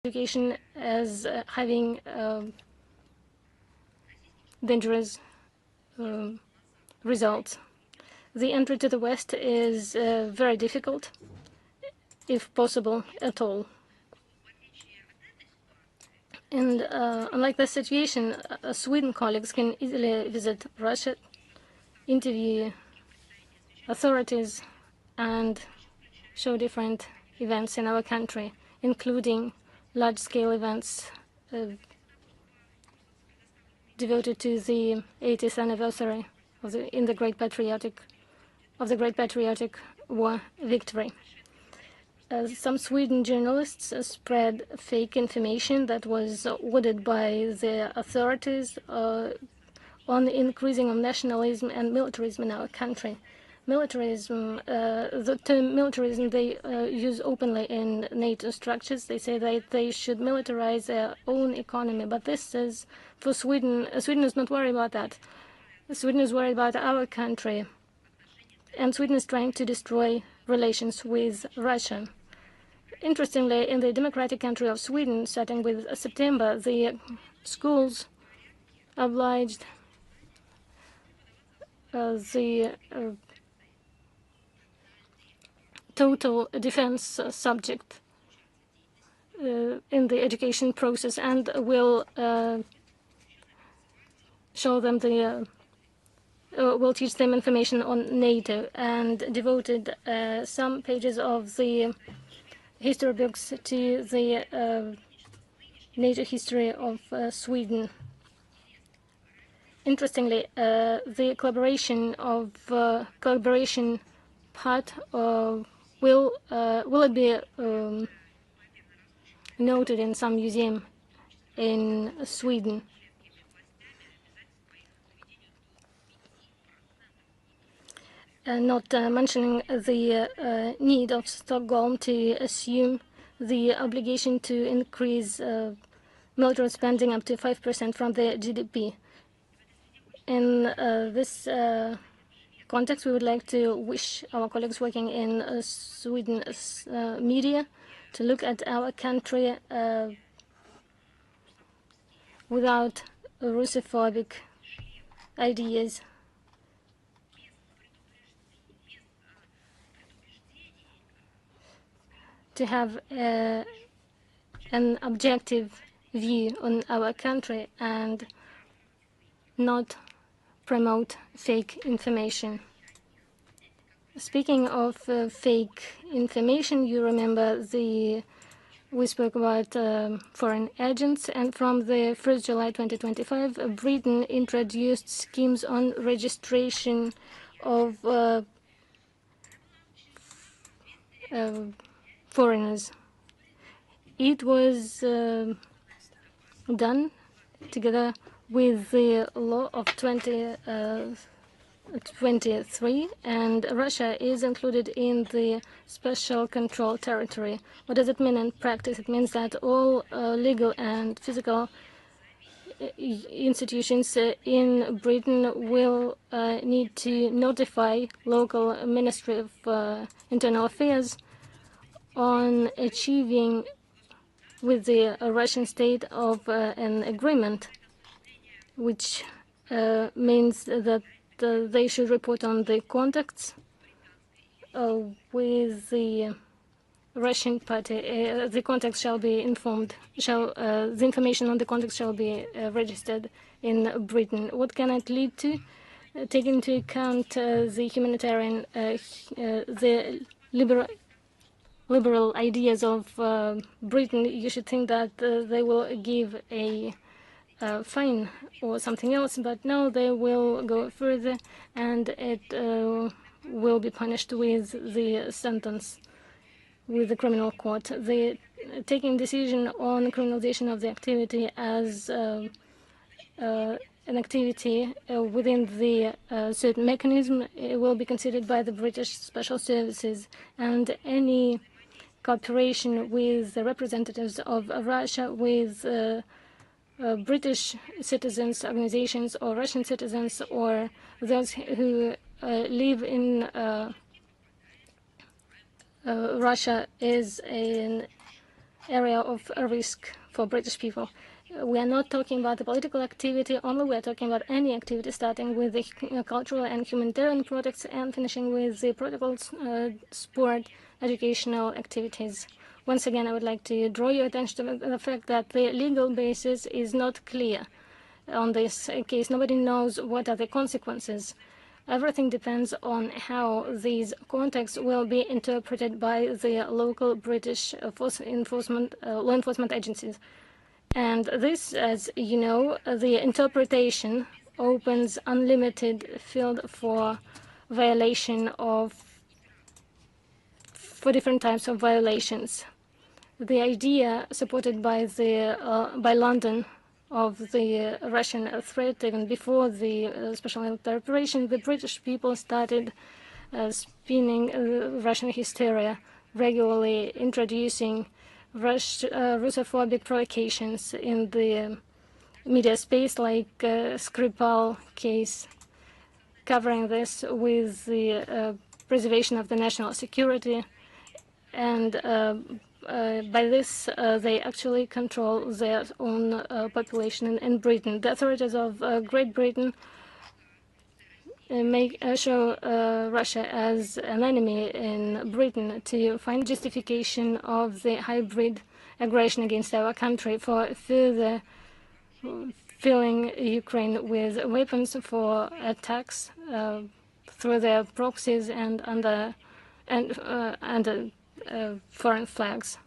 education as having dangerous results. The entry to the West is very difficult, if possible at all. And unlike this situation, Sweden colleagues can easily visit Russia, interview authorities, and show different events in our country, including large-scale events devoted to the 80th anniversary of the Great Patriotic War victory. Some Sweden journalists spread fake information that was ordered by the authorities on the increasing of nationalism and militarism in our country. Militarism, the term militarism, they use openly in NATO structures. They say that they should militarize their own economy, but this is for Sweden. Sweden is not worried about that. Sweden is worried about our country, and Sweden is trying to destroy relations with Russia. Interestingly, in the democratic country of Sweden, starting with September, the schools obliged the total defense subject in the education process and will show them the will teach them information on NATO, and devoted some pages of the history books to the NATO history of Sweden. Interestingly, the collaboration part will it be noted in some museum in Sweden. Not mentioning the need of Stockholm to assume the obligation to increase military spending up to 5% from the GDP. In this context, we would like to wish our colleagues working in Sweden media to look at our country without Russophobic ideas. To have an objective view on our country and not promote fake information. Speaking of fake information, you remember we spoke about foreign agents, and from the 1st July 2025, Britain introduced schemes on registration of foreigners. It was done together with the law of 2023, and Russia is included in the special control territory. What does it mean in practice? It means that all legal and physical institutions in Britain will need to notify local Ministry of Internal Affairs on achieving with the Russian state of an agreement, which means that they should report on the contacts with the Russian party. The contacts shall be informed. The information on the contacts shall be registered in Britain. What can it lead to? Take into account the humanitarian, the liberal ideas of Britain. You should think that they will give a fine or something else, but no, they will go further, and it will be punished with the sentence, with the criminal court. The taking decision on criminalization of the activity as an activity within the certain mechanism, it will be considered by the British Special Services, and any cooperation with the representatives of Russia, with British citizens, organizations, or Russian citizens, or those who live in Russia, is an area of risk for British people. We are not talking about the political activity only, we are talking about any activity, starting with the cultural and humanitarian projects and finishing with the protocols, sport, educational activities. Once again, I would like to draw your attention to the fact that the legal basis is not clear on this case. Nobody knows what are the consequences. Everything depends on how these contacts will be interpreted by the local British law enforcement agencies. And this, as you know, the interpretation opens unlimited field for different types of violations. The idea supported by by London of the Russian threat, even before the special military operation, the British people started spinning Russian hysteria, regularly introducing Russophobic provocations in the media space, like Skripal case, covering this with the preservation of the national security, and by this they actually control their own population in Britain. The authorities of Great Britain show Russia as an enemy in Britain to find justification of the hybrid aggression against our country, for further filling Ukraine with weapons for attacks through their proxies and under foreign flags,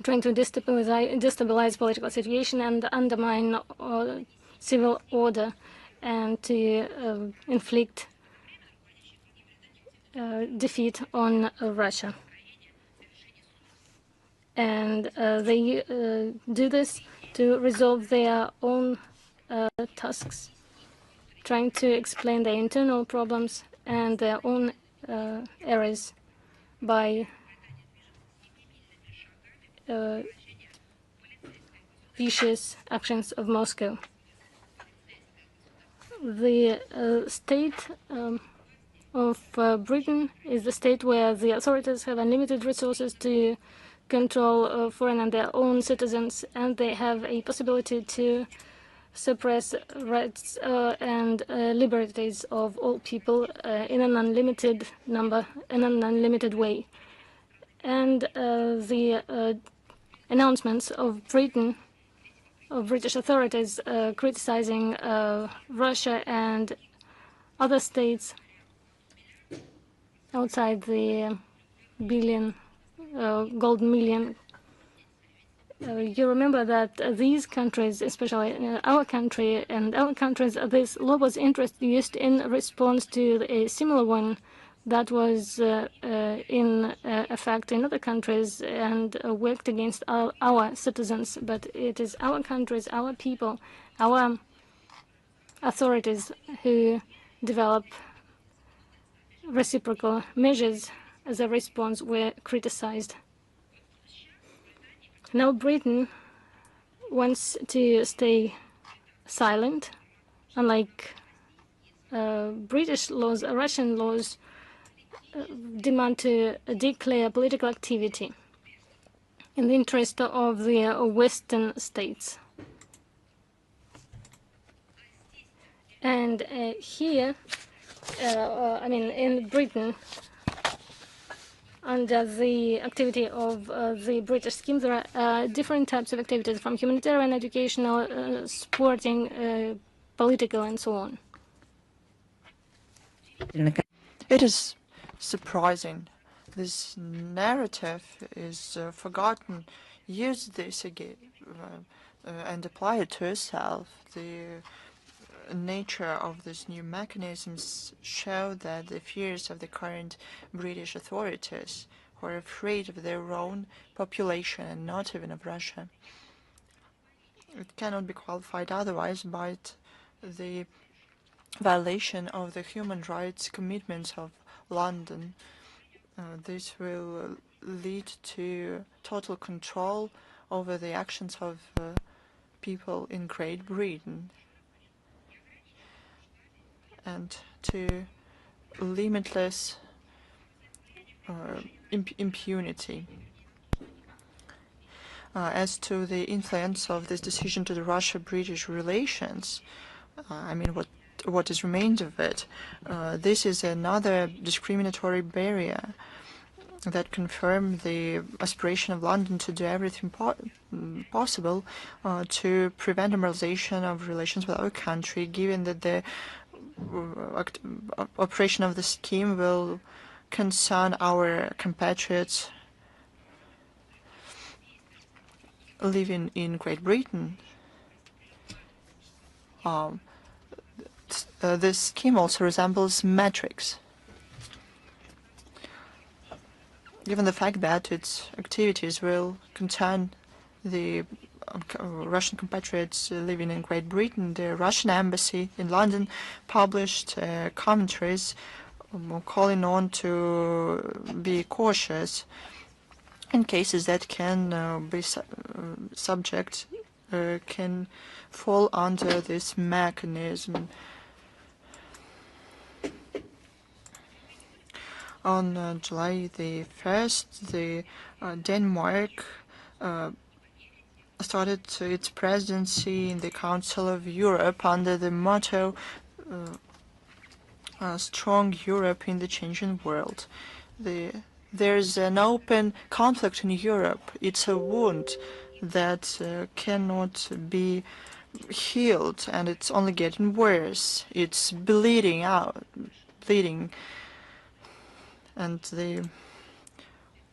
trying to destabilize political situation and undermine civil order and to inflict defeat on Russia. And they do this to resolve their own tasks, trying to explain their internal problems and their own errors by vicious actions of Moscow. The state of Britain is the state where the authorities have unlimited resources to control foreign and their own citizens, and they have a possibility to suppress rights and liberties of all people in an unlimited way. And the announcements of British authorities criticizing Russia and other states outside the golden million. You remember that these countries, especially our country and our countries, this law was introduced in response to a similar one that was in effect in other countries and worked against our citizens. But it is our countries, our people, our authorities who develop reciprocal measures as a response were criticized. Now Britain wants to stay silent, unlike British laws. Russian laws demand to declare political activity in the interest of the Western states. And here, in Britain, under the activity of the British scheme, there are different types of activities, from humanitarian, educational, sporting, political, and so on. It is surprising. This narrative is forgotten. Use this again and apply it to yourself. The nature of these new mechanisms show that the fears of the current British authorities, who are afraid of their own population and not even of Russia, it cannot be qualified otherwise but the violation of the human rights commitments of London. This will lead to total control over the actions of people in Great Britain and to limitless impunity. As to the influence of this decision to the Russia-British relations, what is remained of it, this is another discriminatory barrier that confirms the aspiration of London to do everything possible to prevent normalization of relations with our country, given that the operation of the scheme will concern our compatriots living in Great Britain. This scheme also resembles metrics, given the fact that its activities will concern the Russian compatriots living in Great Britain. The Russian embassy in London published commentaries calling on to be cautious in cases that can be subject, can fall under this mechanism. On July the 1st, Denmark started its presidency in the Council of Europe under the motto "Strong Europe in the Changing World." There's an open conflict in Europe. It's a wound that cannot be healed, and it's only getting worse. It's bleeding out, and the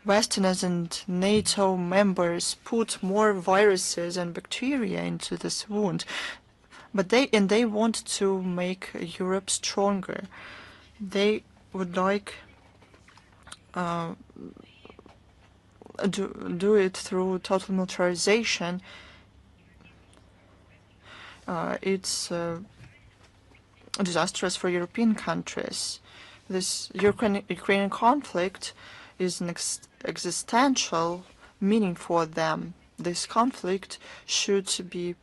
Westerners and NATO members put more viruses and bacteria into this wound, but they want to make Europe stronger. They would like do it through total militarization. It's disastrous for European countries. This Ukrainian conflict is an existential meaning for them. This conflict should be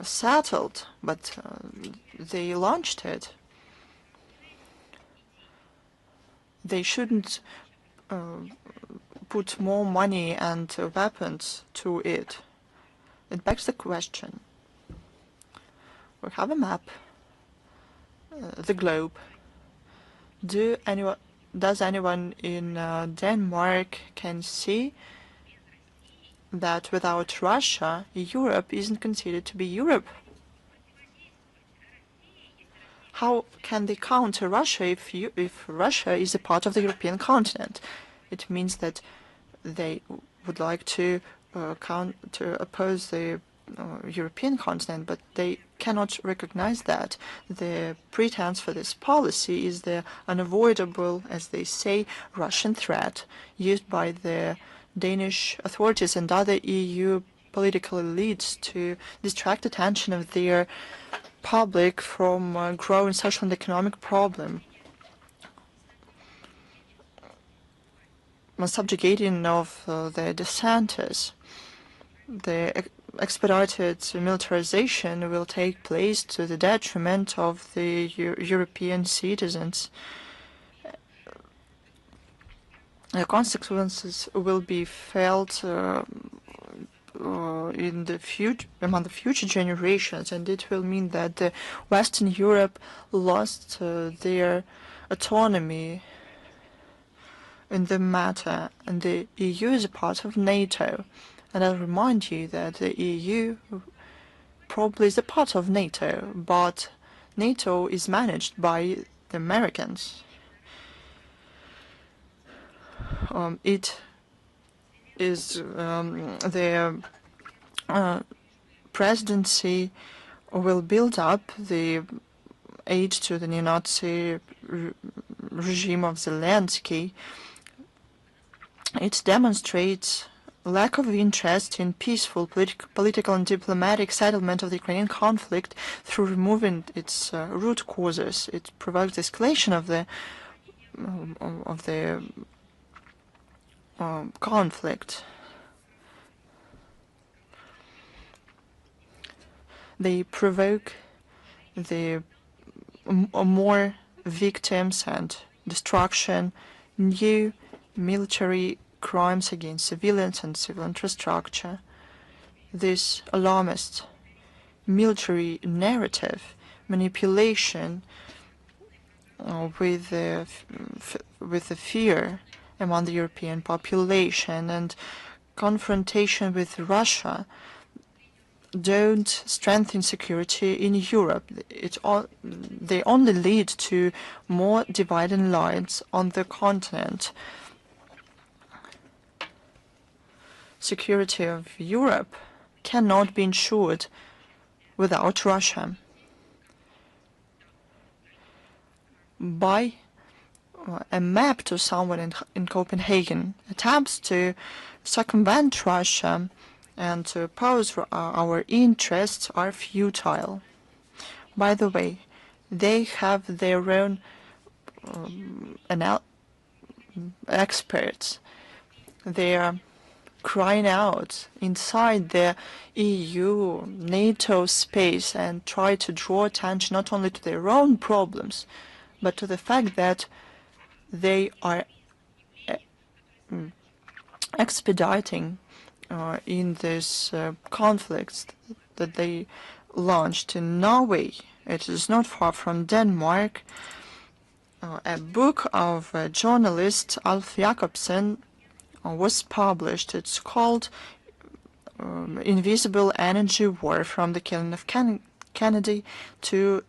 settled, but they launched it. They shouldn't put more money and weapons to it. It begs the question. We have a map, the globe. Does anyone in Denmark can see that without Russia, Europe isn't considered to be Europe? How can they counter Russia if Russia is a part of the European continent? It means that they would like to oppose the European continent, but they cannot recognize that. The pretense for this policy is the unavoidable, as they say, Russian threat used by the Danish authorities and other EU political elites to distract attention of their public from growing social and economic problem. Subjugating of the dissenters. The expedited militarization will take place to the detriment of the European citizens. The consequences will be felt in the future, among the future generations, and it will mean that Western Europe lost their autonomy in the matter, and the EU is a part of NATO. And I'll remind you that the EU probably is a part of NATO, but NATO is managed by the Americans. It is the presidency will build up the aid to the neo-Nazi regime of Zelensky. It demonstrates lack of interest in peaceful political and diplomatic settlement of the Ukrainian conflict through removing its root causes. It provokes the escalation of the conflict. They provoke the more victims and destruction, new military crimes against civilians and civil infrastructure. This alarmist military narrative, manipulation with the fear among the European population, and confrontation with Russia don't strengthen security in Europe. They only lead to more dividing lines on the continent. Security of Europe cannot be ensured without Russia. By a map to someone in Copenhagen attempts to circumvent Russia and to oppose our interests are futile. By the way, they have their own experts. They are crying out inside the EU, NATO space and try to draw attention not only to their own problems, but to the fact that they are expediting in this conflicts that they launched in Norway. It is not far from Denmark. A book of journalist Alf Jacobsen was published. It's called invisible energy war, from the killing of Kennedy to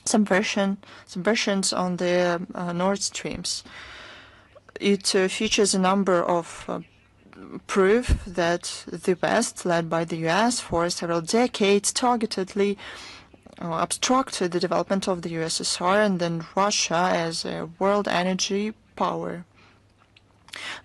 subversions on the Nord Streams. It features a number of proof that the West, led by the US for several decades, targetedly obstructed the development of the USSR and then Russia as a world energy power.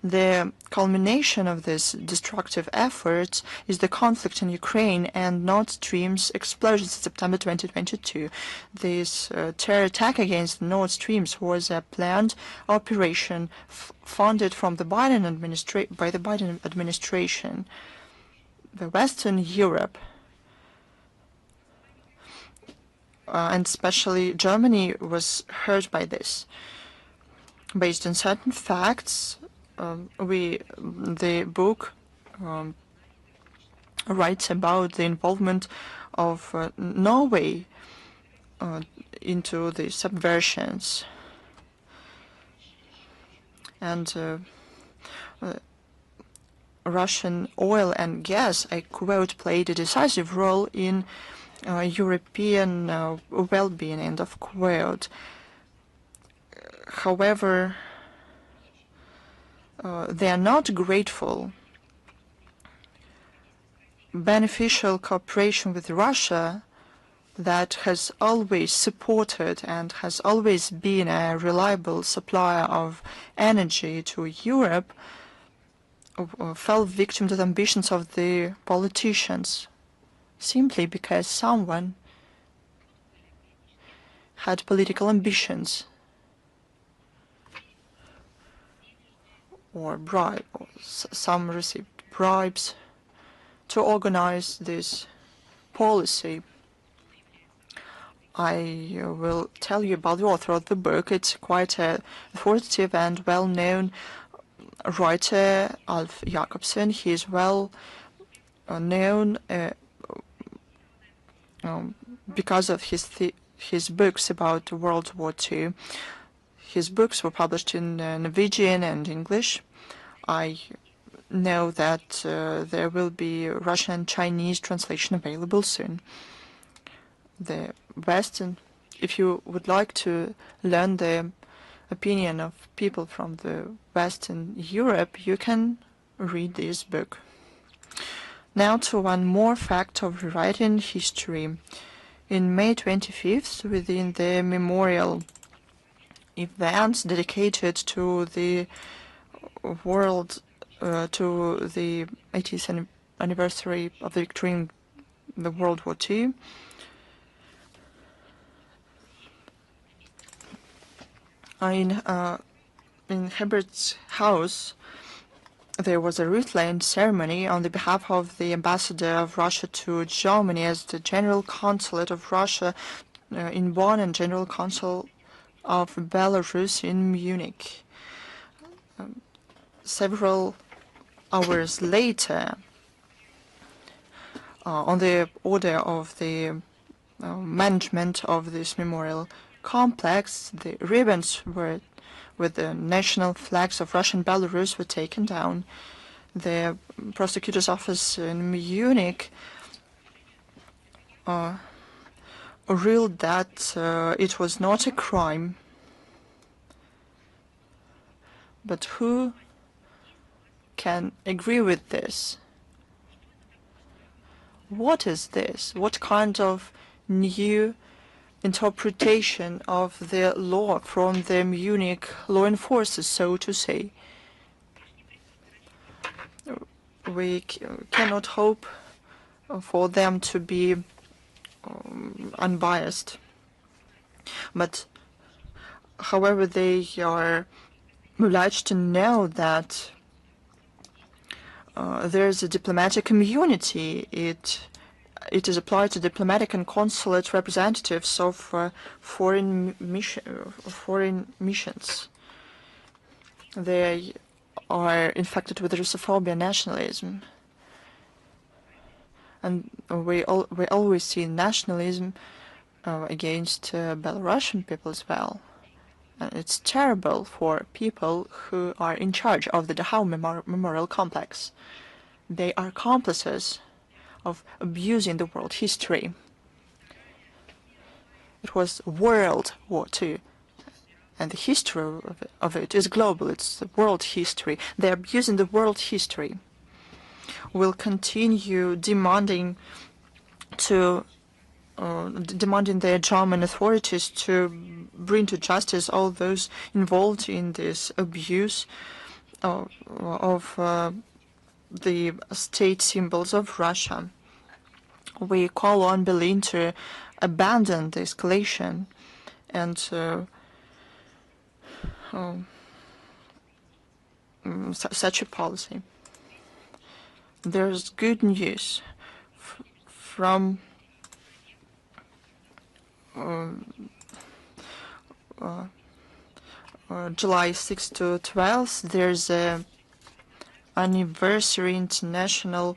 The culmination of this destructive effort is the conflict in Ukraine and Nord Stream's explosions in September 2022. This terror attack against Nord Streams was a planned operation funded from the by the Biden administration. The Western Europe and especially Germany was hurt by this. Based on certain facts, the book writes about the involvement of Norway into the subversions, and Russian oil and gas, I quote, played a decisive role in European well-being, end of quote. However, they are not grateful. Beneficial cooperation with Russia that has always supported and has always been a reliable supplier of energy to Europe fell victim to the ambitions of the politicians, simply because someone had political ambitions or some received bribes to organize this policy. I will tell you about the author of the book. It's quite an authoritative and well-known writer, Alf Jacobsen. He is well known because of his books about World War II. His books were published in Norwegian and English. I know that there will be Russian and Chinese translation available soon. The West, and if you would like to learn the opinion of people from the West and Europe, you can read this book. Now to one more fact of rewriting history. In May 25th, within the memorial events dedicated to the to the 80th anniversary of the victory in the World War II, in Herbert's house, there was a wreath-laying ceremony on the behalf of the ambassador of Russia to Germany as the General Consulate of Russia in Bonn and General Consul of Belarus in Munich. Several hours later, on the order of the management of this memorial complex, the ribbons with the national flags of Russia and Belarus were taken down. The prosecutor's office in Munich ruled that it was not a crime. But who can agree with this? What is this? What kind of new interpretation of the law from the Munich law enforcers, so to say? We cannot hope for them to be unbiased. But, however, they are obliged to know that there is a diplomatic immunity. It is applied to diplomatic and consulate representatives of foreign missions. They are infected with Russophobia, nationalism, and we always see nationalism against Belarusian people as well. And it's terrible for people who are in charge of the Dachau Memorial Complex. They are accomplices of abusing the world history. It was World War II, and the history of it is global. It's the world history. They're abusing the world history. We'll continue demanding the German authorities to bring to justice all those involved in this abuse of the state symbols of Russia. We call on Berlin to abandon the escalation and such a policy. There's good news from July 6 to 12. There's a anniversary international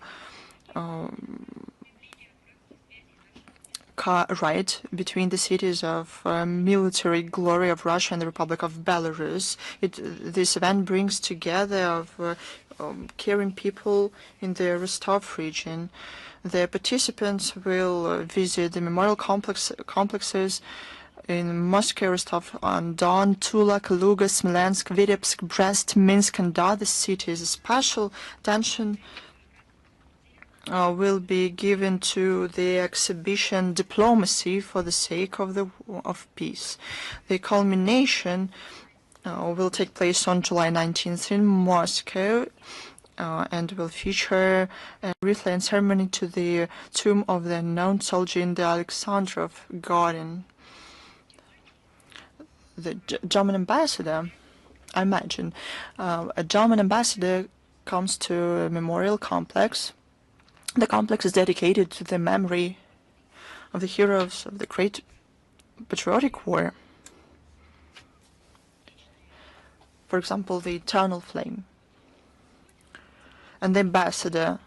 car ride between the cities of military glory of Russia and the Republic of Belarus. This event brings together caring people in the Rostov region. The participants will visit the memorial complexes in Moscow, Rostov-on-Don, Tula, Kaluga, Smolensk, Vitebsk, Brest, Minsk, and other cities. Special attention will be given to the exhibition Diplomacy for the Sake of Peace. The culmination will take place on July 19th in Moscow and will feature a wreath-laying ceremony to the tomb of the unknown soldier in the Alexandrov Garden. The German ambassador, I imagine, a German ambassador comes to a memorial complex. The complex is dedicated to the memory of the heroes of the Great Patriotic War. For example, the Eternal Flame. And the ambassador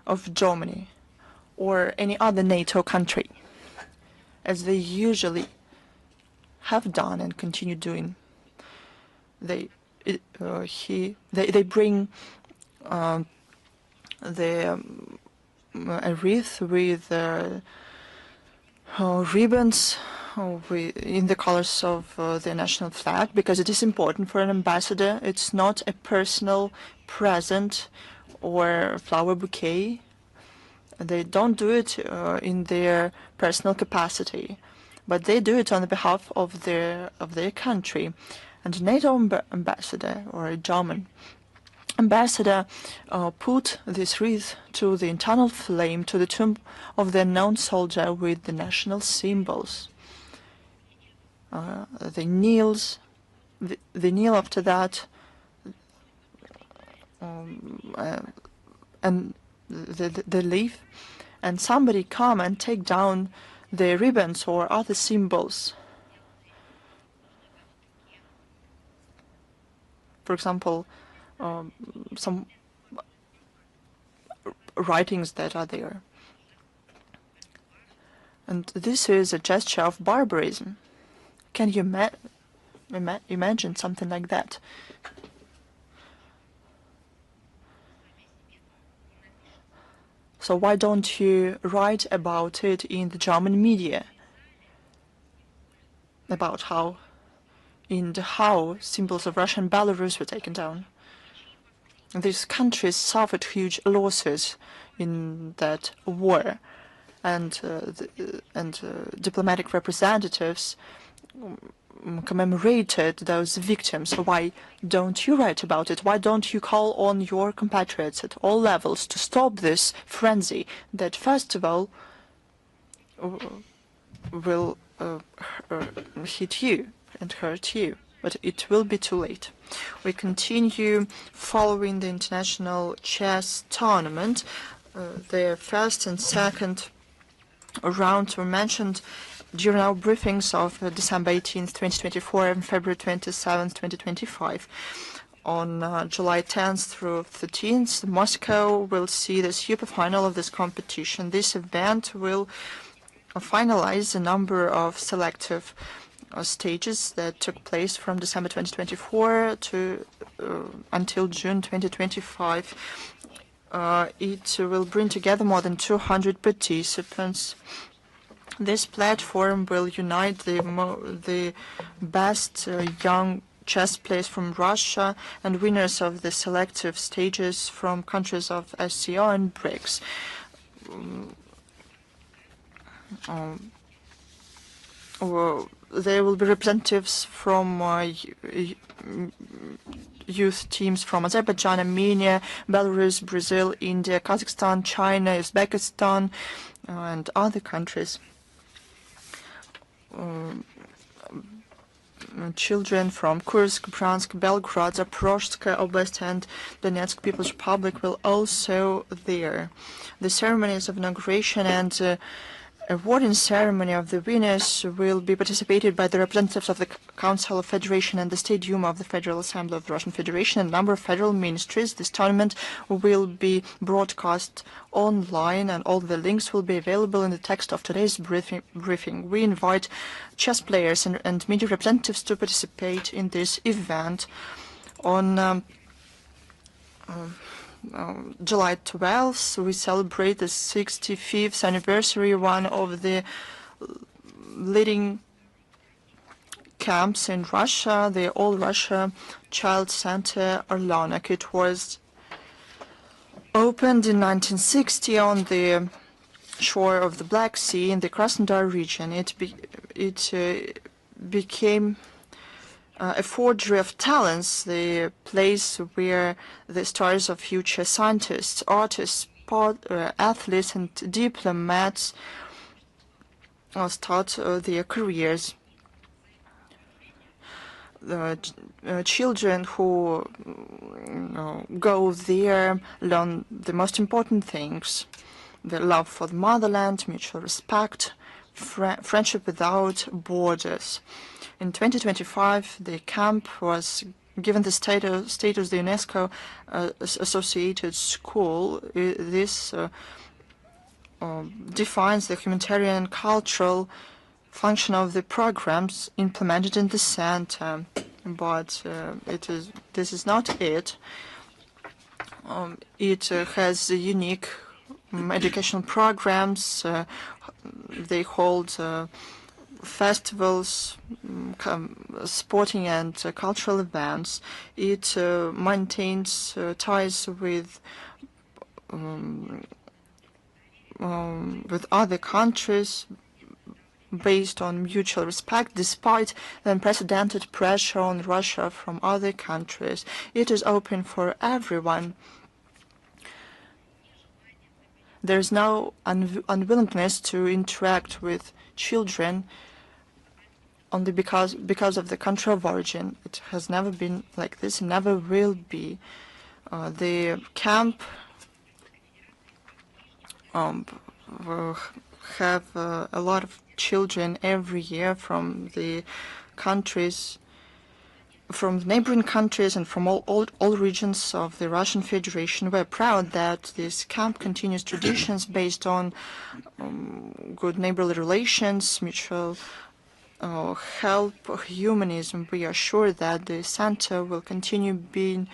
of Germany or any other NATO country, as they usually have done and continue doing. They bring a wreath with ribbons in the colors of the national flag, because it is important for an ambassador. It's not a personal present or flower bouquet. They don't do it in their personal capacity, but they do it on the behalf of their country. And a NATO ambassador or a German ambassador put this wreath to the internal flame, to the tomb of the unknown soldier with the national symbols. They kneel after that, and they leave, and somebody come and take down the ribbons or other symbols. For example, some writings that are there. And this is a gesture of barbarism. Can you imagine something like that? So why don't you write about it in the German media? About how symbols of Russia and Belarus were taken down. And these countries suffered huge losses in that war, and diplomatic representatives commemorated those victims. Why don't you write about it? Why don't you call on your compatriots at all levels to stop this frenzy that, first of all, will hit you and hurt you, but it will be too late. We continue following the international chess tournament. The first and second rounds were mentioned during our briefings of December 18th, 2024 and February 27th, 2025. On July 10th through 13th, Moscow will see the super final of this competition. This event will finalize a number of selective stages that took place from December 2024 to until June 2025. it will bring together more than 200 participants. This platform will unite the best young chess players from Russia and winners of the selective stages from countries of SCO and BRICS. There will be representatives from youth teams from Azerbaijan, Armenia, Belarus, Brazil, India, Kazakhstan, China, Uzbekistan, and other countries. Children from Kursk, Bryansk, Belgrade, Zaporozhye Oblast, and Donetsk People's Republic will also there. The ceremonies of inauguration and awarding ceremony of the winners will be participated by the representatives of the Council of Federation and the State Duma of the Federal Assembly of the Russian Federation and a number of federal ministries. This tournament will be broadcast online and all the links will be available in the text of today's briefing. We invite chess players and media representatives to participate in this event. On July 12th, we celebrate the 65th anniversary of one of the leading camps in Russia, the All Russia Child Center Orleanik. It was opened in 1960 on the shore of the Black Sea in the Krasnodar region. It became a forgery of talents, the place where the stars of future scientists, artists, athletes, and diplomats start their careers. The children who go there learn the most important things: the love for the motherland, mutual respect, friendship without borders. In 2025, the camp was given the status the UNESCO associated school. This defines the humanitarian and cultural function of the programs implemented in the center. But this is not it. It has unique educational programs. They hold festivals, sporting and cultural events. It maintains ties with other countries based on mutual respect, despite the unprecedented pressure on Russia from other countries. It is open for everyone. There is no unwillingness to interact with children only because of the country of origin. It has never been like this, and never will be. The camp will have a lot of children every year from the countries, from the neighboring countries, and from all regions of the Russian Federation. We're proud that this camp continues traditions based on good neighborly relations, mutual help, humanism. We are sure that the center will continue being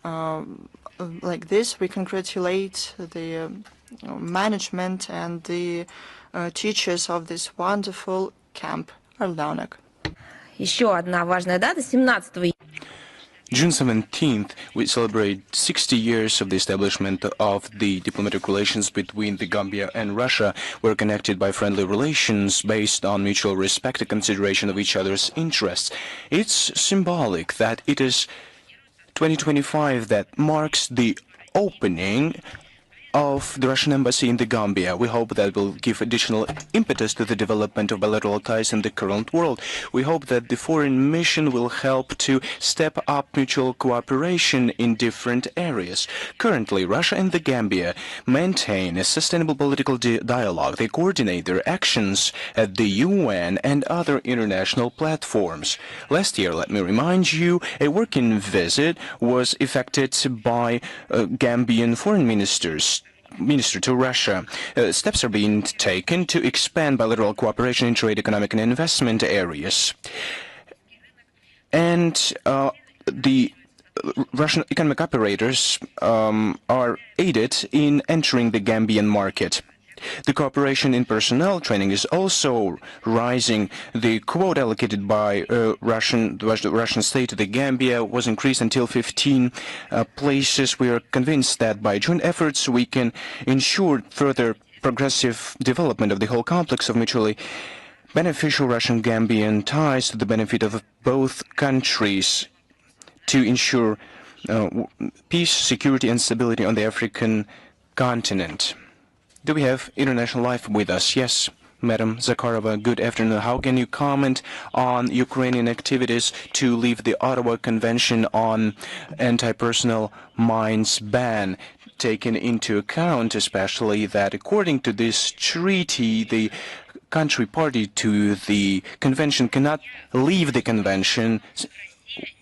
like this. We congratulate the management and the teachers of this wonderful camp, Orleanik. Еще одна важная дата, 17 June 17th, we celebrate 60 years of the establishment of the diplomatic relations between the Gambia and Russia. We're connected by friendly relations based on mutual respect and consideration of each other's interests. It's symbolic that it is 2025 that marks the opening of the Russian embassy in the Gambia. We hope that will give additional impetus to the development of bilateral ties in the current world. We hope that the foreign mission will help to step up mutual cooperation in different areas. Currently, Russia and the Gambia maintain a sustainable political dialogue. They coordinate their actions at the UN and other international platforms. Last year, let me remind you, a working visit was effected by Gambian foreign minister to Russia. Steps are being taken to expand bilateral cooperation in trade, economic and investment areas. And the Russian economic operators are aided in entering the Gambian market. The cooperation in personnel training is also rising. The quota allocated by the Russian state to the Gambia was increased until 15 places. We are convinced that by joint efforts we can ensure further progressive development of the whole complex of mutually beneficial Russian-Gambian ties to the benefit of both countries to ensure peace, security and stability on the African continent. Do we have International Life with us? Yes, Madam Zakharova, good afternoon. How can you comment on Ukrainian activities to leave the Ottawa Convention on anti-personnel mines ban, taken into account especially that according to this treaty, the country party to the convention cannot leave the convention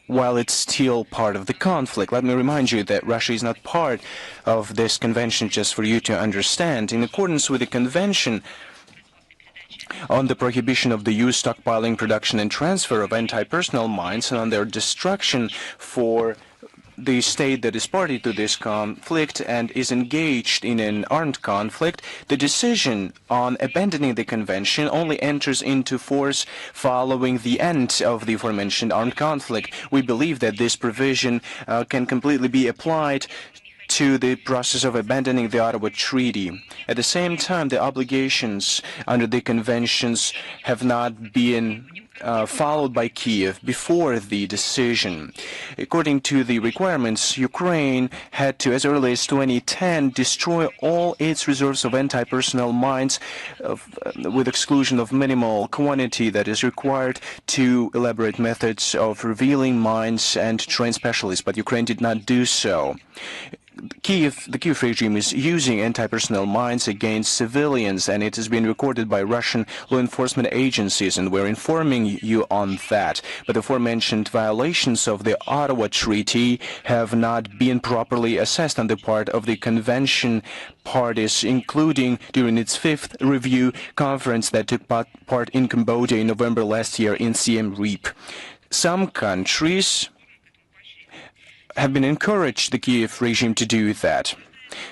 while it's still part of the conflict. Let me remind you that Russia is not part of this convention, just for you to understand. In accordance with the convention on the prohibition of the use, stockpiling, production and transfer of anti-personnel mines and on their destruction for the state that is party to this conflict and is engaged in an armed conflict, the decision on abandoning the convention only enters into force following the end of the aforementioned armed conflict. We believe that this provision can completely be applied to the process of abandoning the Ottawa Treaty. At the same time, the obligations under the conventions have not been followed by Kiev before the decision. According to the requirements, Ukraine had to, as early as 2010, destroy all its reserves of anti-personnel mines with exclusion of minimal quantity that is required to elaborate methods of revealing mines and train specialists, but Ukraine did not do so. The Kiev regime is using anti-personnel mines against civilians, and it has been recorded by Russian law enforcement agencies, and we're informing you on that. But the aforementioned violations of the Ottawa Treaty have not been properly assessed on the part of the convention parties, including during its 5th review conference that took part in Cambodia in November last year in Siem Reap. Some countries have been encouraged the Kiev regime to do that.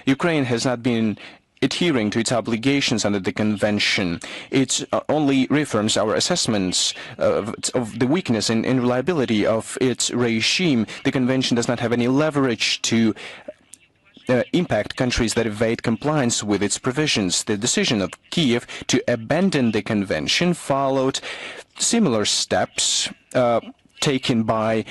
Ukraine has not been adhering to its obligations under the convention. It only reaffirms our assessments of the weakness and reliability of its regime. The convention does not have any leverage to impact countries that evade compliance with its provisions. The decision of Kiev to abandon the convention followed similar steps taken by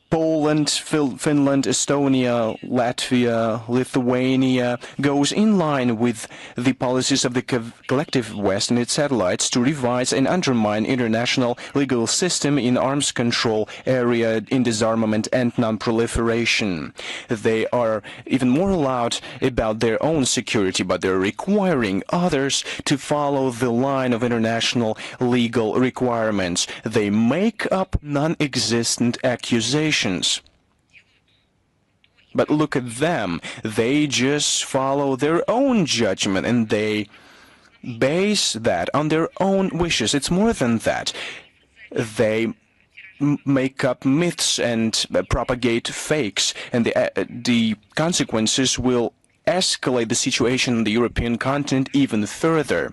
Poland, Finland, Estonia, Latvia, Lithuania goes in line with the policies of the collective West and its satellites to revise and undermine international legal system in arms control area, in disarmament and non-proliferation. They are even more loud about their own security, but they're requiring others to follow the line of international legal requirements. They make up non-existent accusations. But look at them. They just follow their own judgment and they base that on their own wishes. It's more than that. They make up myths and propagate fakes, and the consequences will escalate the situation on the European continent even further.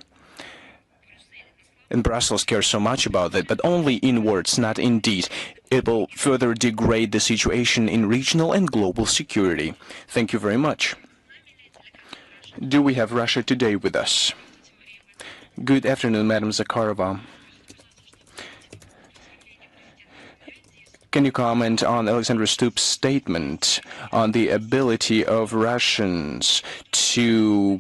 And Brussels cares so much about that, but only in words, not in deed. It will further degrade the situation in regional and global security. Thank you very much. Do we have Russia Today with us? Good afternoon, Madam Zakharova. Can you comment on Alexander Stubb's statement on the ability of Russians to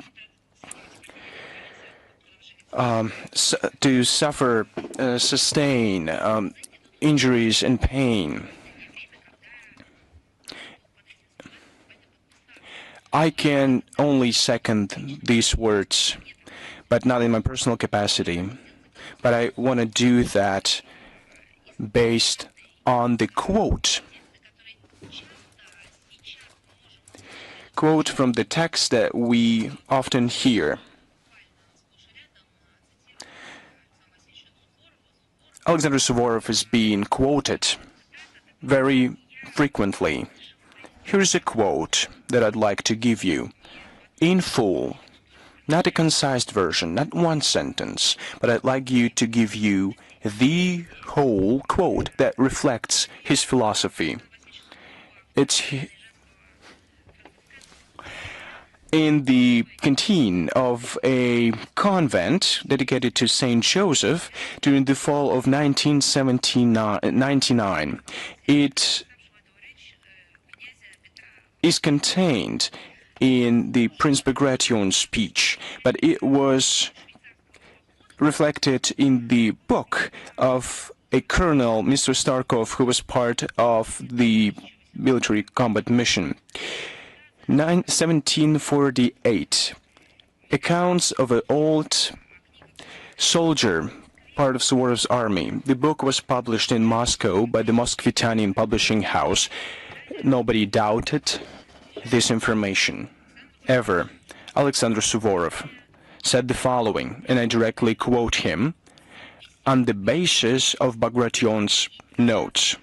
sustain injuries and pain? I can only second these words, but not in my personal capacity. But I want to do that based on the quote from the text that we often hear. Alexander Suvorov is being quoted very frequently. Here's a quote that I'd like to give you, in full. Not a concise version, not one sentence, but I'd like to give you the whole quote that reflects his philosophy. It's in the canteen of a convent dedicated to Saint Joseph during the fall of 1999. It is contained in the Prince Bagration's speech, but it was reflected in the book of a colonel, Mr. Starkov, who was part of the military combat mission. 1748, accounts of an old soldier, part of Suvorov's army. The book was published in Moscow by the Moskvitanian publishing house. Nobody doubted this information, ever. Alexander Suvorov said the following, and I directly quote him, on the basis of Bagration's notes: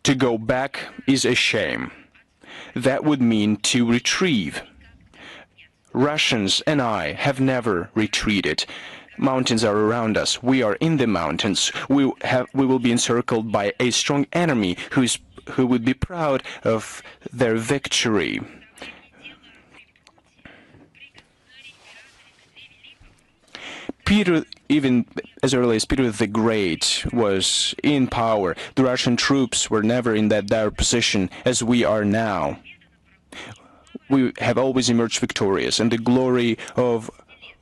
"To go back is a shame. That would mean to retrieve. Russians and I have never retreated. Mountains are around us. We are in the mountains. We will be encircled by a strong enemy who would be proud of their victory." Peter, even as early as Peter the Great was in power, the Russian troops were never in that dire position as we are now. We have always emerged victorious, and the glory of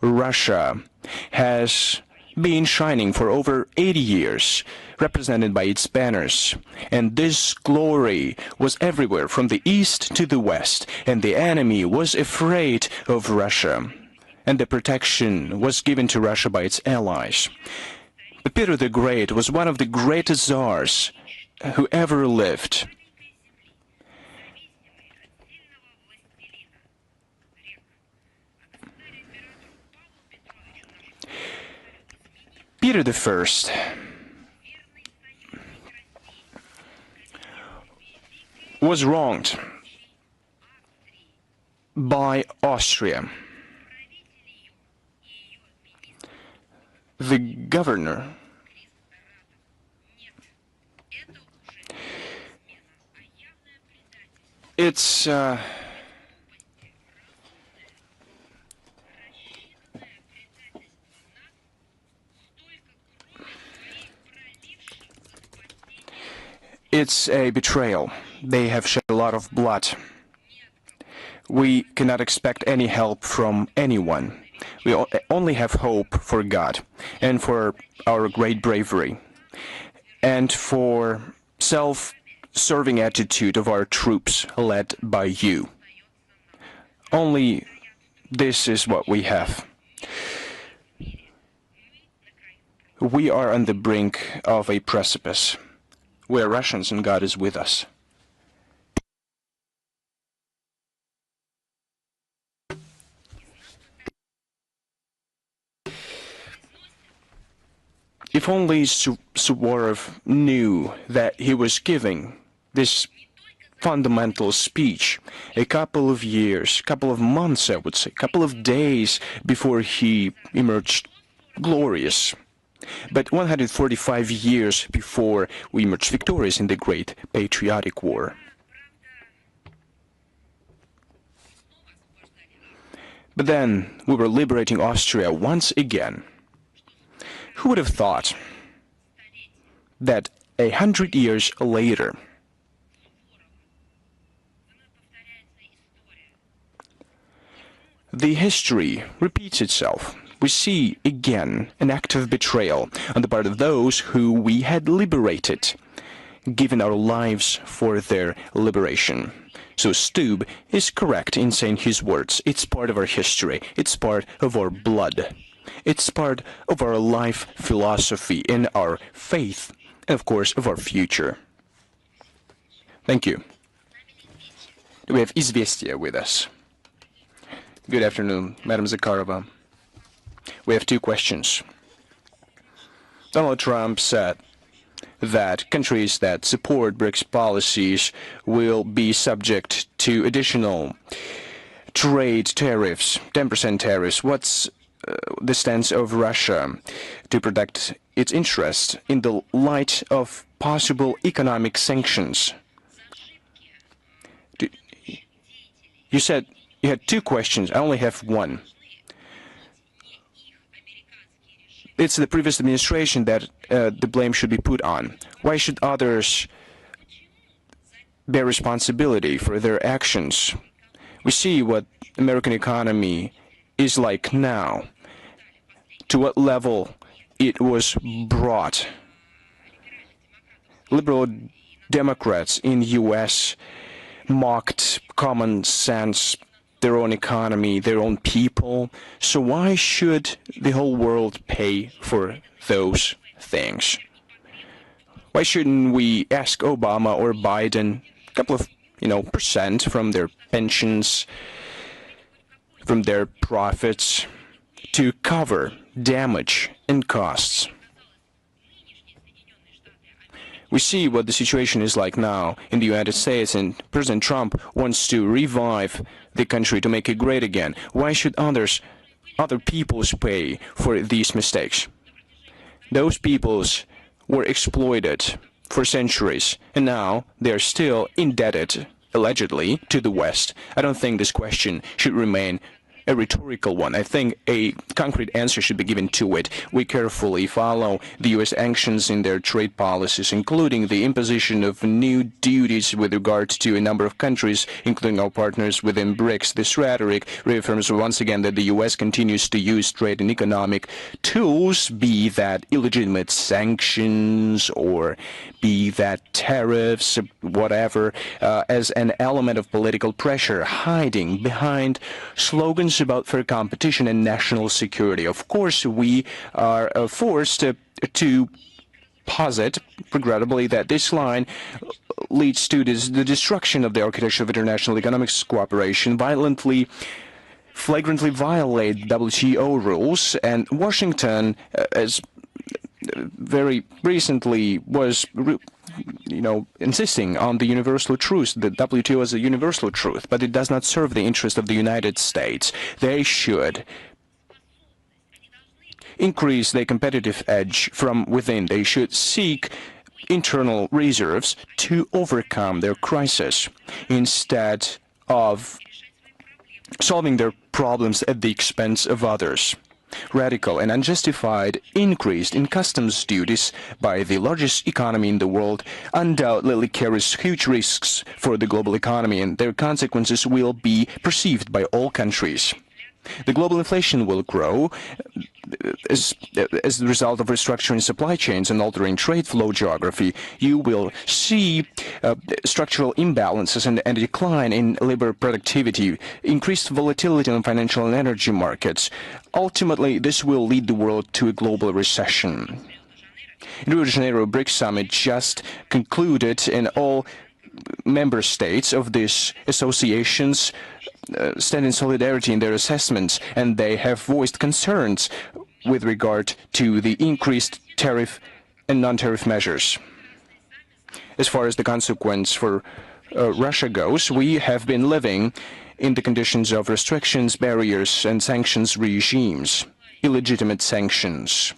Russia has been shining for over 80 years, represented by its banners. And this glory was everywhere, from the east to the west, and the enemy was afraid of Russia, and the protection was given to Russia by its allies. But Peter the Great was one of the greatest czars who ever lived. Peter I was wronged by Austria. The governor it's a betrayal. They have shed a lot of blood. We cannot expect any help from anyone. We only have hope for God and for our great bravery and for self-serving attitude of our troops led by you. Only this is what we have. We are on the brink of a precipice. We are Russians and God is with us. If only Suvorov knew that he was giving this fundamental speech a couple of years, couple of months, I would say, couple of days before he emerged glorious. But 145 years before we emerged victorious in the Great Patriotic War. But then we were liberating Austria once again. Who would have thought that 100 years later, the history repeats itself? We see again an act of betrayal on the part of those who we had liberated, given our lives for their liberation. So Stube is correct in saying his words. It's part of our history. It's part of our blood. It's part of our life philosophy and our faith, and of course of our future. Thank you. We have Izvestia with us. Good afternoon, Madam Zakharova. We have two questions. Donald Trump said that countries that support BRICS policies will be subject to additional trade tariffs, 10% tariffs. What's the stance of Russia to protect its interests in the light of possible economic sanctions? You said you had two questions. I only have one. It's the previous administration that the blame should be put on. Why should others bear responsibility for their actions? We see what the American economy is like now, to what level it was brought. Liberal Democrats in the U.S. mocked common sense, their own economy, their own people. So why should the whole world pay for those things? Why shouldn't we ask Obama or Biden a couple of, percent from their pensions, from their profits, to cover damage and costs? We see what the situation is like now in the United States, and President Trump wants to revive the country to make it great again. Why should other peoples pay for these mistakes? Those peoples were exploited for centuries, and now they are still indebted, allegedly, to the West. I don't think this question should remain a rhetorical one. I think a concrete answer should be given to it. We carefully follow the U.S. actions in their trade policies, including the imposition of new duties with regard to a number of countries, including our partners within BRICS. This rhetoric reaffirms once again that the U.S. continues to use trade and economic tools, be that illegitimate sanctions or be that tariffs, whatever, as an element of political pressure, hiding behind slogans about fair competition and national security. Of course, we are forced to posit, regrettably, that this line leads to the destruction of the architecture of international economic cooperation, flagrantly violate WTO rules, and Washington, as very recently was insisting on the universal truth, the WTO as a universal truth, but it does not serve the interest of the United States. They should increase their competitive edge from within. They should seek internal reserves to overcome their crisis instead of solving their problems at the expense of others. Radical and unjustified increase in customs duties by the largest economy in the world undoubtedly carries huge risks for the global economy, and their consequences will be perceived by all countries. The global inflation will grow as the result of restructuring supply chains and altering trade flow geography. You will see structural imbalances and a decline in labor productivity, increased volatility in financial and energy markets. Ultimately, this will lead the world to a global recession. In Rio de Janeiro, BRICS summit just concluded, and all member states of these associations stand in solidarity in their assessments, and they have voiced concerns with regard to the increased tariff and non-tariff measures. As far as the consequence for Russia goes, we have been living in the conditions of restrictions, barriers, and sanctions regimes, illegitimate sanctions.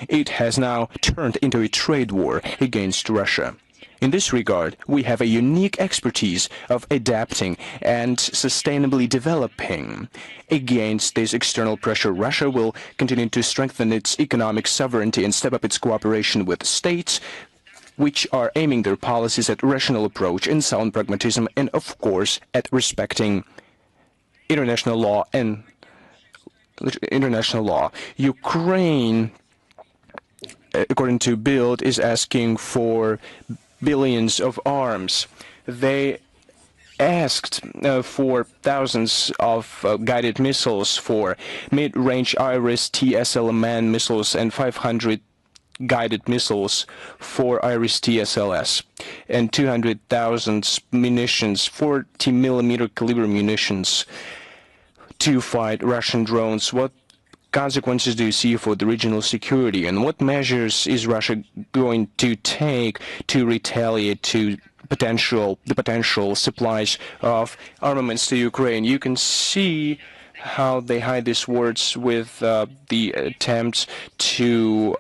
It has now turned into a trade war against Russia. In this regard, we have a unique expertise of adapting and sustainably developing. Against this external pressure, Russia will continue to strengthen its economic sovereignty and step up its cooperation with states which are aiming their policies at rational approach and sound pragmatism, and of course at respecting international law and international law. Ukraine, according to Bild, is asking for billions of arms. They asked for thousands of guided missiles, for mid-range IRIS-T SLMN missiles, and 500 guided missiles for IRIS-T SLS, and 200,000 munitions, 40-millimeter caliber munitions, to fight Russian drones. What consequences do you see for the regional security, and what measures is Russia going to take to retaliate to the potential supplies of armaments to Ukraine? You can see how they hide these words with the attempts to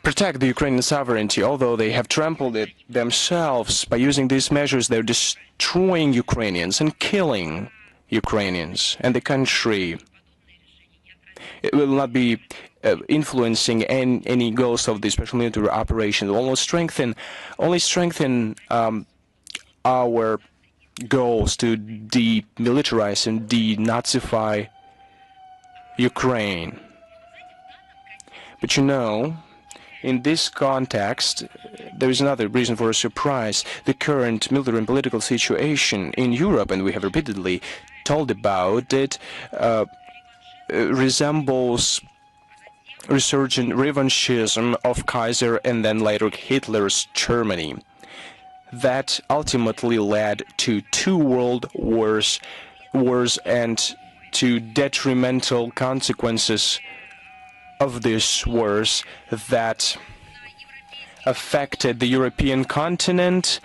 protect the Ukrainian sovereignty, although they have trampled it themselves. By using these measures, they're destroying Ukrainians and killing Ukrainians and the country. It will not be influencing any goals of the special military operation. It will only strengthen our goals to demilitarize and denazify Ukraine. But you know, in this context, there is another reason for a surprise. The current military and political situation in Europe, and we have repeatedly told about it, resembles resurgent revanchism of Kaiser and then later Hitler's Germany. That ultimately led to 2 world wars and to detrimental consequences of these wars that affected the European continent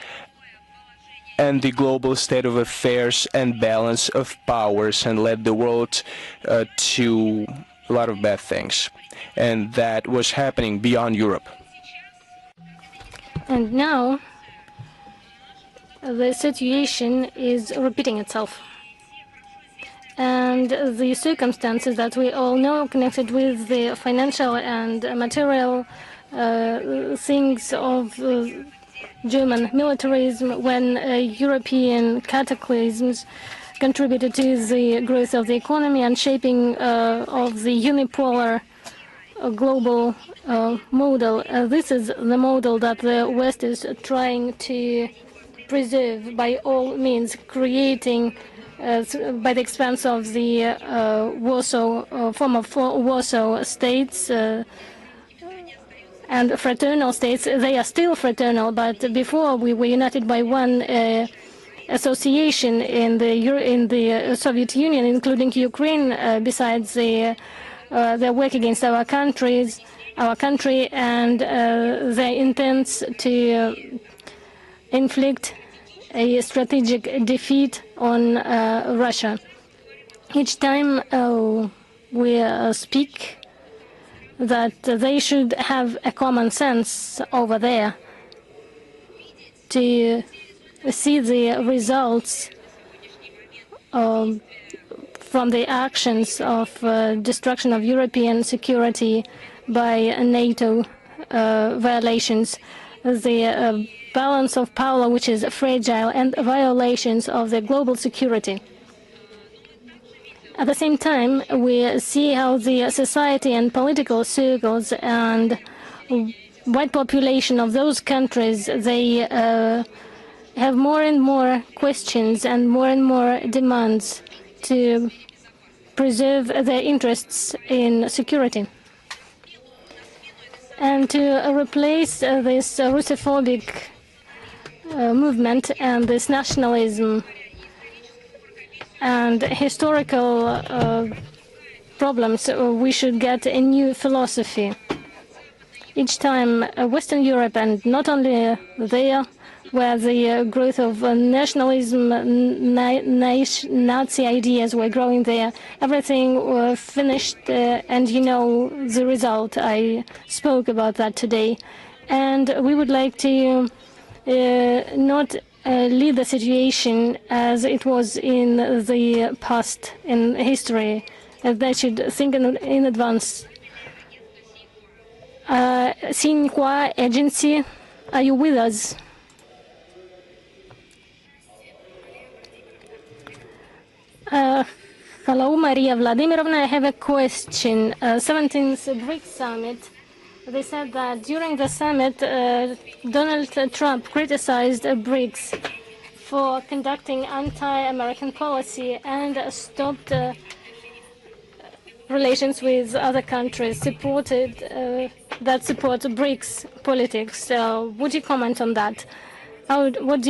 and the global state of affairs and balance of powers, and led the world to a lot of bad things. And that was happening beyond Europe. And now the situation is repeating itself. And the circumstances that we all know connected with the financial and material things of German militarism, when European cataclysms contributed to the growth of the economy and shaping of the unipolar global model. This is the model that the West is trying to preserve by all means, creating by the expense of the former Warsaw states and fraternal states. They are still fraternal, but before we were united by one association in the Soviet Union, including Ukraine. Besides their work against our country, and their intents to inflict a strategic defeat on Russia. Each time we speak that they should have a common sense over there to see the results from the actions of destruction of European security by NATO violations, the balance of power which is fragile, and violations of the global security. At the same time, we see how the society and political circles and white population of those countries, they have more and more questions and more demands to preserve their interests in security. And to replace this Russophobic movement and this nationalism and historical problems, we should get a new philosophy. Each time Western Europe, and not only there, where the growth of nationalism, Nazi ideas were growing there, everything finished, and you know the result. I spoke about that today. And we would like to not lead the situation as it was in the past, in history. They should think in advance. Sinqua agency, are you with us? Hello, Maria Vladimirovna. I have a question. 17th BRICS summit. They said that during the summit, Donald Trump criticized BRICS for conducting anti-American policy and stopped relations with other countries that support BRICS politics. Would you comment on that? What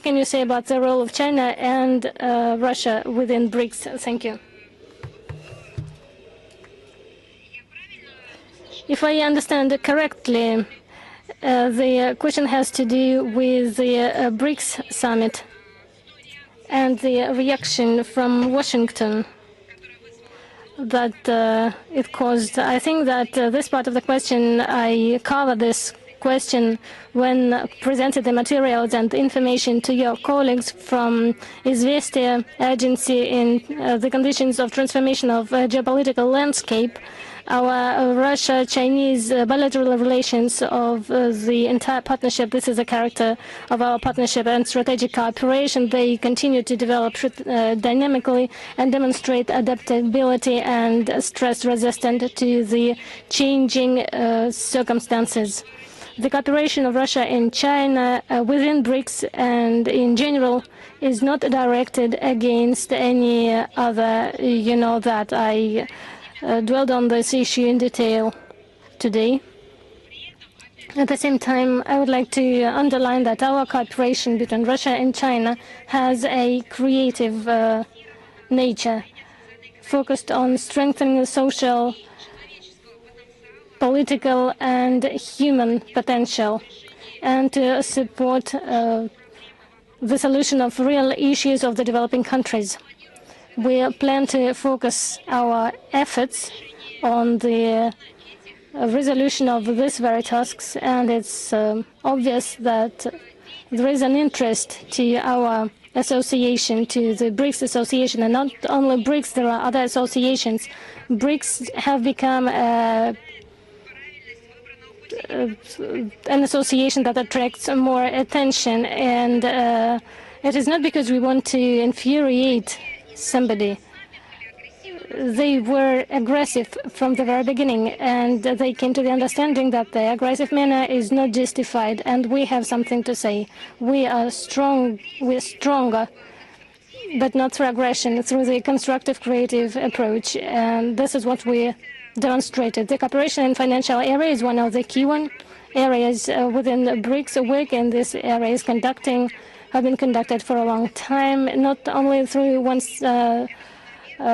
can you say about the role of China and Russia within BRICS? Thank you. If I understand correctly, the question has to do with the BRICS summit and the reaction from Washington that it caused. I think that this part of the question, I covered this question when presented the materials and information to your colleagues from Izvestia agency in the conditions of transformation of geopolitical landscape. Our Russia-Chinese bilateral relations of the entire partnership, this is the character of our partnership and strategic cooperation. They continue to develop dynamically and demonstrate adaptability and stress resistant to the changing circumstances. The cooperation of Russia and China within BRICS and in general is not directed against any other. You know that I dwelled on this issue in detail today. At the same time, I would like to underline that our cooperation between Russia and China has a creative nature, focused on strengthening the social, political, and human potential, and to support the solution of real issues of the developing countries. We plan to focus our efforts on the resolution of these very tasks, and it's obvious that there is an interest to our association, to the BRICS association, and not only BRICS, there are other associations. BRICS have become an association that attracts more attention, and it is not because we want to infuriate somebody. They were aggressive from the very beginning, and they came to the understanding that the aggressive manner is not justified, and we have something to say. We are strong, we're stronger, but not through aggression, through the constructive, creative approach, and this is what we demonstrated. The cooperation in financial area is one of the key areas within BRICS. Work in this area is have been conducted for a long time, not only through one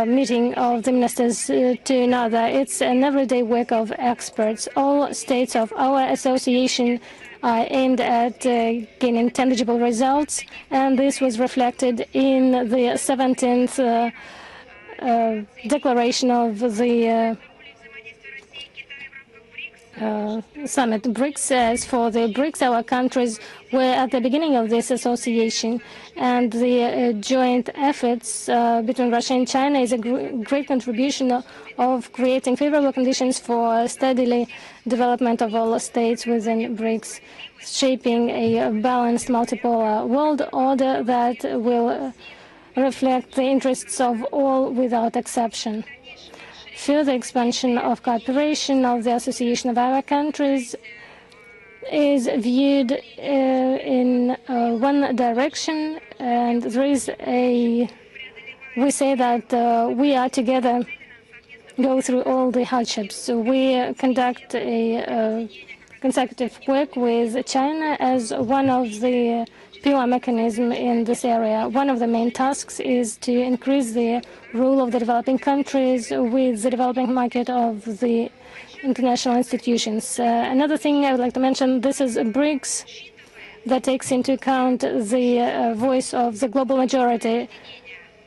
meeting of the ministers to another. It's an everyday work of experts. All states of our association are aimed at gaining tangible results, and this was reflected in the 17th declaration of the summit. BRICS, as for the BRICS, our countries were at the beginning of this association, and the joint efforts between Russia and China is a great contribution of creating favorable conditions for steadily development of all states within BRICS, shaping a balanced multipolar world order that will reflect the interests of all without exception. Further expansion of cooperation of the association of our countries is viewed in one direction, and there is we say that we are together, go through all the hardships. So we conduct a consecutive work with China as one of the pillar mechanism in this area. One of the main tasks is to increase the role of the developing countries with the developing market of the international institutions. Another thing I would like to mention, this is a BRICS that takes into account the voice of the global majority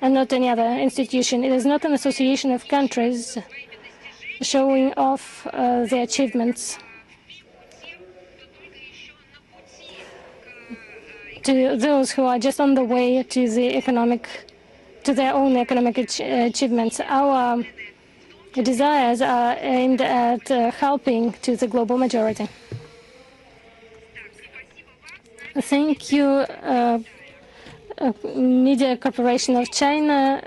and not any other institution. It is not an association of countries showing off their achievements to those who are just on the way to their own economic achievements. Our desires are aimed at helping to the global majority. Thank you, Media Corporation of China.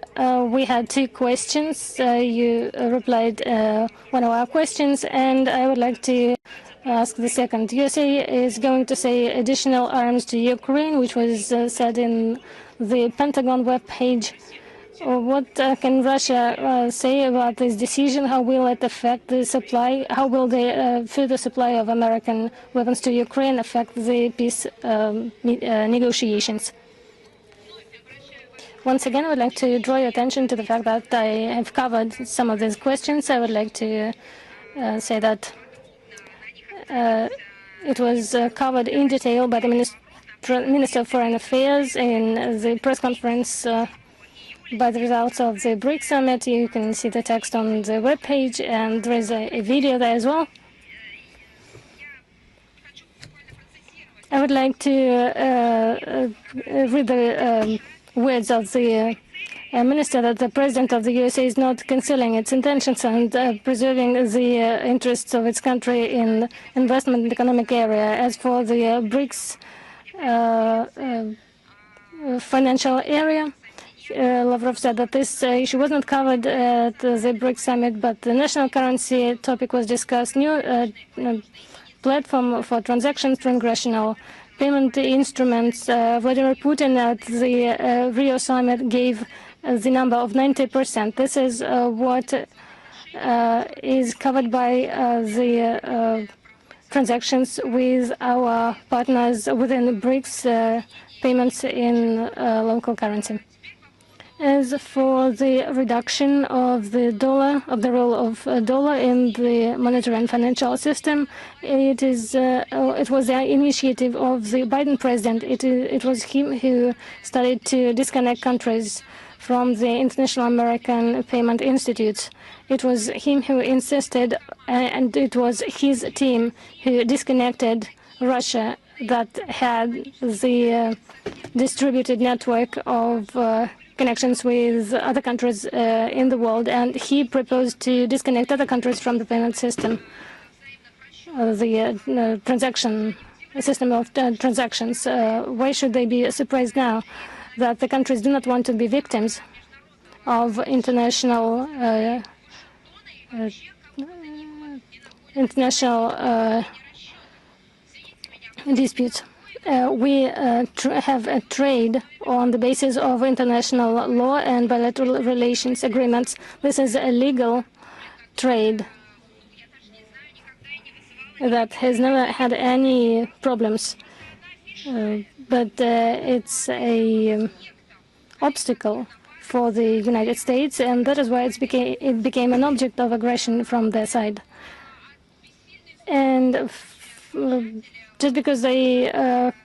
We had two questions. You replied one of our questions, and I would like to ask the second. USA is going to say additional arms to Ukraine, which was said in the Pentagon webpage. What can Russia say about this decision? How will it affect the supply? How will the further supply of American weapons to Ukraine affect the peace negotiations? Once again, I would like to draw your attention to the fact that I have covered some of these questions. I would like to say that it was covered in detail by the Minister of Foreign Affairs in the press conference by the results of the BRICS summit. You can see the text on the webpage, and there is a video there as well. I would like to read the words of the minister that the president of the USA is not concealing its intentions and preserving the interests of its country in investment in the economic area. As for the BRICS financial area, Lavrov said that this issue was not covered at the BRICS summit, but the national currency topic was discussed. New platform for transactions, transnational payment instruments. Vladimir Putin at the Rio summit gave the number of 90%. This is what is covered by the transactions with our partners within BRICS, payments in local currency. As for the reduction of the dollar, of the role of dollar in the monetary and financial system, it was the initiative of the Biden president. It was him who started to disconnect countries from the International American Payment Institute. It was him who insisted, and it was his team who disconnected Russia that had the distributed network of connections with other countries in the world, and he proposed to disconnect other countries from the payment system, the transaction system of transactions. Why should they be surprised now that the countries do not want to be victims of international disputes? We have a trade on the basis of international law and bilateral relations agreements. This is a legal trade that has never had any problems, but it's a obstacle for the United States, and that is why it became an object of aggression from their side. And just because they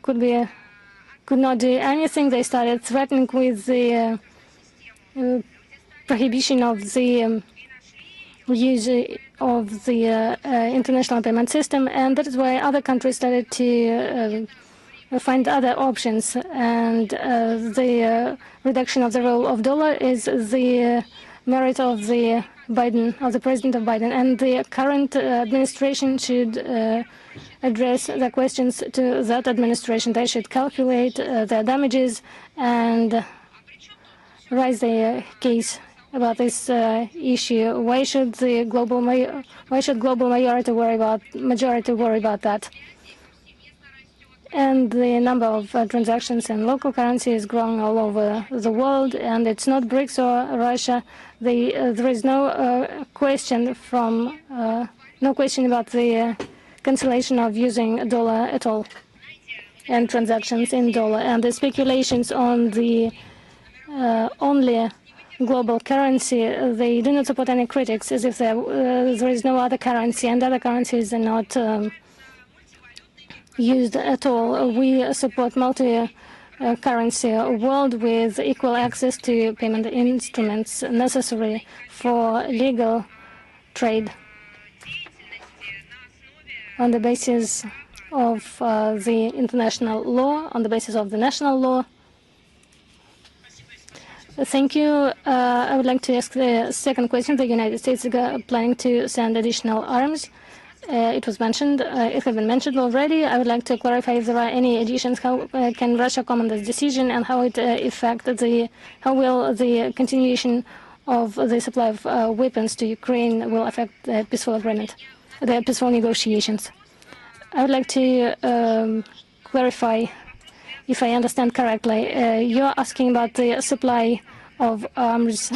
could not do anything, they started threatening with the prohibition of the use of the international payment system, and that is why other countries started to find other options. And the reduction of the role of dollar is the merit of the president of Biden, and the current administration should address the questions to that administration. They should calculate their damages and raise their case about this issue. Why should the global majority worry about that? And the number of transactions in local currency is growing all over the world, and it's not BRICS or Russia. There is no question about the cancellation of using a dollar at all and transactions in dollar. And the speculations on the only global currency, they do not support any critics, as if there is no other currency, and other currencies are not used at all. We support multi-currency world with equal access to payment instruments necessary for legal trade on the basis of the international law, on the basis of the national law. Thank you. I would like to ask the second question. The United States is planning to send additional arms. It has been mentioned already. I would like to clarify if there are any additions. How can Russia comment this decision, and how it how will the continuation of the supply of weapons to Ukraine will affect the peaceful agreement, the peaceful negotiations? I would like to clarify if I understand correctly. You're asking about the supply of arms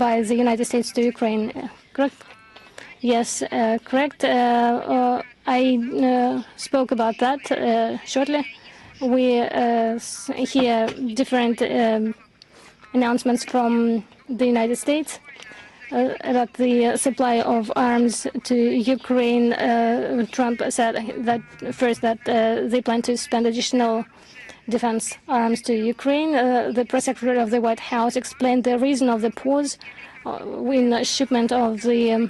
by the United States to Ukraine. Correct? Yes, correct. I spoke about that shortly. We hear different announcements from the United States about the supply of arms to Ukraine. Trump said that first that they plan to spend additional defense arms to Ukraine. The press secretary of the White House explained the reason of the pause in shipment of the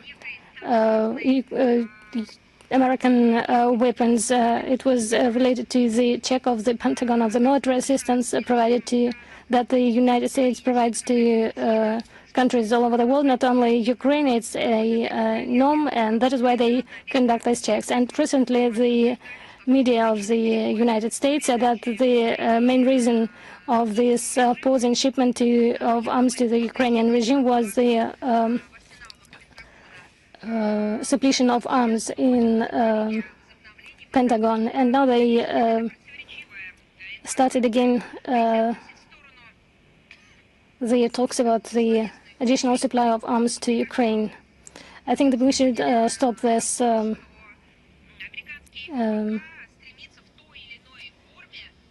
American weapons. It was related to the check of the Pentagon of the military assistance provided that the United States provides to countries all over the world, not only Ukraine. It's a norm, and that is why they conduct these checks. And recently, the media of the United States said that the main reason of this pause in shipment of arms to the Ukrainian regime was the suppletion of arms in Pentagon, and now they started again the talks about the additional supply of arms to Ukraine. I think that we should stop this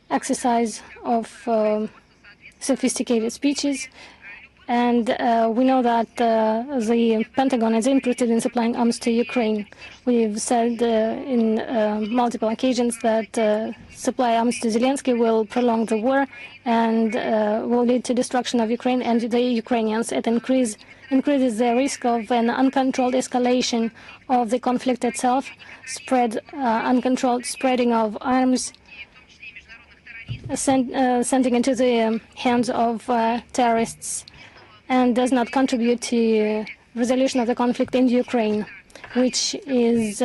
exercise of sophisticated speeches. And we know that the Pentagon is interested in supplying arms to Ukraine. We've said in multiple occasions that supply arms to Zelensky will prolong the war and will lead to destruction of Ukraine and the Ukrainians. It increases the risk of an uncontrolled escalation of the conflict itself, uncontrolled spreading of arms, sending into the hands of terrorists, and does not contribute to resolution of the conflict in Ukraine, which is